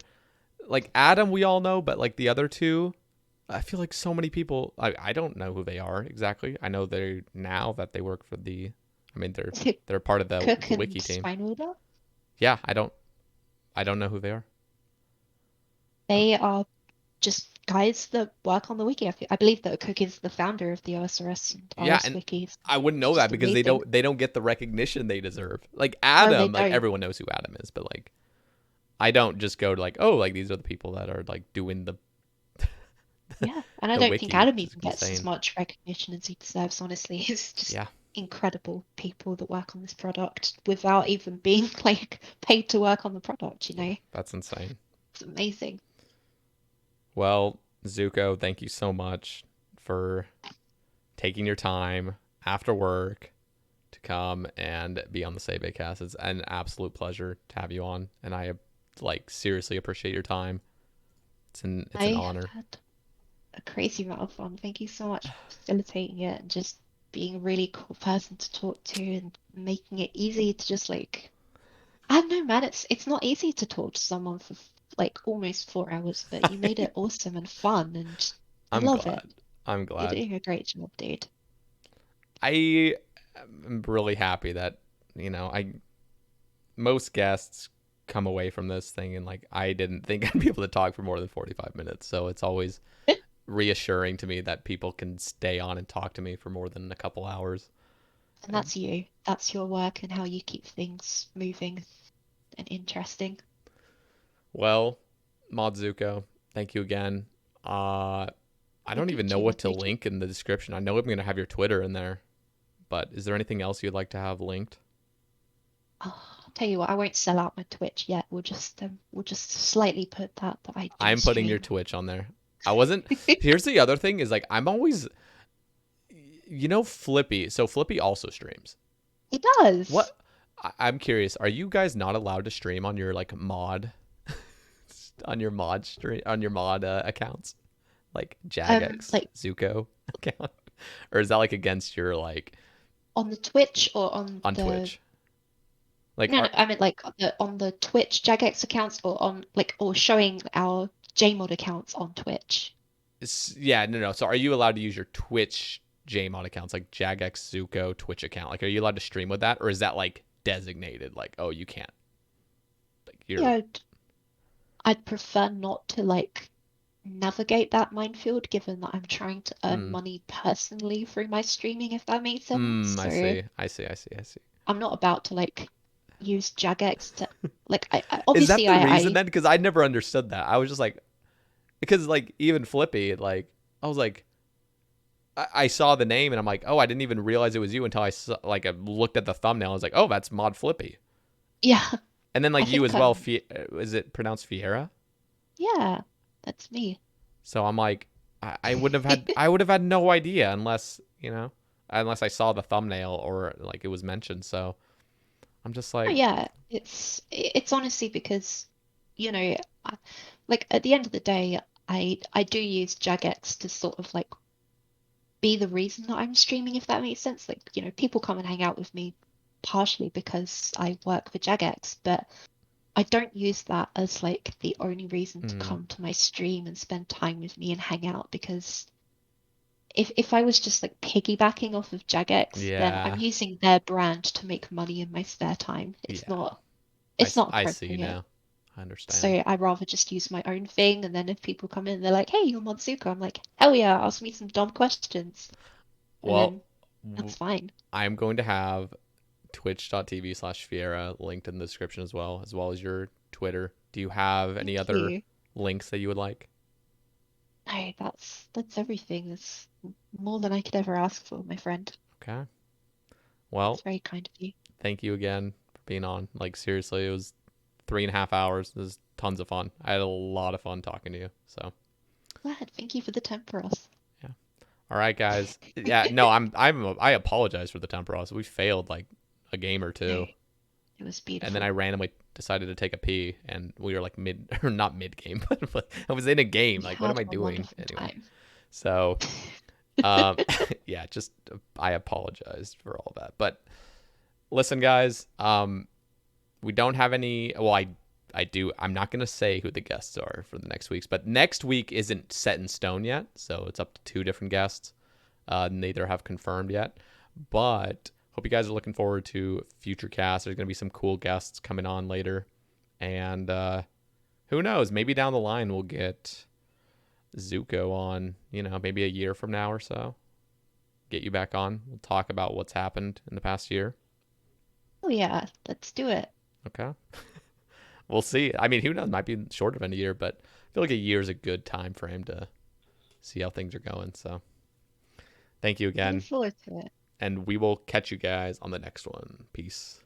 like Adam. We all know, but like the other two, I feel like so many people. I don't know who they are exactly. I know they're now that they work for the. I mean, they're part of the Cook the and wiki team. Spinewielder. Yeah, I don't know who they are. They are just guys that work on the wiki. I believe that Cook is the founder of the OSRS and Yeah, RS and wikis. I wouldn't It's know that just because amazing. they don't get the recognition they deserve. Like No, they Adam, like don't. everyone knows who Adam is, but like I don't just go to like, oh, like these are the people that are like doing Yeah, and I the don't think wiki, Adam which is even gets as insane. much recognition as he deserves, honestly. It's just Yeah, incredible people that work on this product without even being like paid to work on the product, you yeah, know? that's insane. It's amazing. Well, Zuko, thank you so much for taking your time after work to come and be on the Sae Bae Cast. It's an absolute pleasure to have you on, and I like seriously appreciate your time. It's an I have honor. had a crazy amount of fun. Thank you so much for facilitating it and just being a really cool person to talk to and making it easy to just like I don't know, man, it's not easy to talk to someone for like almost 4 hours, but you made it awesome and fun and I I'm love it. glad. I'm You're glad. doing a great job, dude. I am really happy that I most guests come away from this thing and like I didn't think I'd be able to talk for more than 45 minutes. So it's always reassuring to me that people can stay on and talk to me for more than a couple hours. And And that's you. That's your work and how you keep things moving and interesting. well, Modzuko, thank you again. I don't Thank you even know too, what to Dude. link in the description. I know I'm going to have your Twitter in there, but is there anything else you'd like to have linked? Oh, I'll tell you what, I won't sell out my Twitch yet. We'll just slightly put that I do I'm putting your stream. Twitch on there. I wasn't. Here's the other thing is like I'm always, Flippy. So Flippy also streams. He does. What? I'm curious. Are you guys not allowed to stream on your like mod, on your mod accounts, like Jagex, Like Zuko account, or is that like against your like on the Twitch or on on the Twitch? Like, no, no, are I mean like on the Twitch Jagex accounts or on like or showing our Jmod accounts on Twitch. yeah, no. So are you allowed to use your Twitch Jmod accounts like Jagex Zuko Twitch account? Like, are you allowed to stream with that, or is that like designated? Like, oh, you can't. Like, you're. Yeah, I'd prefer not to like navigate that minefield given that I'm trying to earn Mm, money personally through my streaming, if that makes sense. I So see. I see. I see. I see. I'm not about to like use Jagex to like I Is that obviously the reason I then? Because I never understood that. I was just like, because like even Flippy, like I was like, I saw the name and I'm like, oh, I didn't even realize it was you until I saw, like I looked at the thumbnail. I was like, oh, that's Mod Flippy. yeah, And then I like you think as well. Is it pronounced Fiera? yeah, that's me. So I'm like, I would have had no idea unless unless I saw the thumbnail or like it was mentioned. So I'm just Oh like, yeah, it's honestly because you know, I, like at the end of the day, I do use Jagex to sort of like be the reason that I'm streaming, if that makes sense. Like, people come and hang out with me partially because I work for Jagex, but I don't use that as like the only reason to mm, come to my stream and spend time with me and hang out because if I was just like piggybacking off of Jagex, then I'm yeah, using their brand to make money in my spare time. yeah, It's not I see appropriate. now. I understand. So I rather just use my own thing, and then if people come in, they're like, "Hey, you're Modzuko." I'm like, "Hell yeah, ask me some dumb questions," and Well, then that's fine. I'm going to have twitch.tv/Fiera linked in the description as well as your Twitter. Do you have any Thank other you. links that you would like? No, that's everything. That's more than I could ever ask for, my friend. Okay. It's Well, very kind of you. thank you again for being on. Like seriously, it was 3.5 hours. It was tons of fun. I had a lot of fun talking to you. So Glad. Thank you for the Tempoross. yeah. All right, guys. Yeah. No, I apologize for the Tempoross. We failed like a game or No, two, it was and then I beautiful. randomly decided to take a pee, and we were like mid or not mid game, but I was in a game. We Like, what am had I a doing wonderful anyway? time. So, um, yeah, just I apologize for all that. But listen, guys, we don't have any. Well, I do. I'm not gonna say who the guests are for the next weeks, but next week isn't set in stone yet, so it's up to two different guests. Neither have confirmed yet, but hope you guys are looking forward to future casts. There's gonna be some cool guests coming on later, and who knows? Maybe down the line we'll get Zuko on, maybe a year from now or so. Get you back on. We'll talk about what's happened in the past year. Oh yeah, let's do it. Okay. We'll see. I mean, who knows? Might be shorter than a year, but I feel like a year is a good time frame to see how things are going. So thank you Looking again. forward to it. And we will catch you guys on the next one. Peace.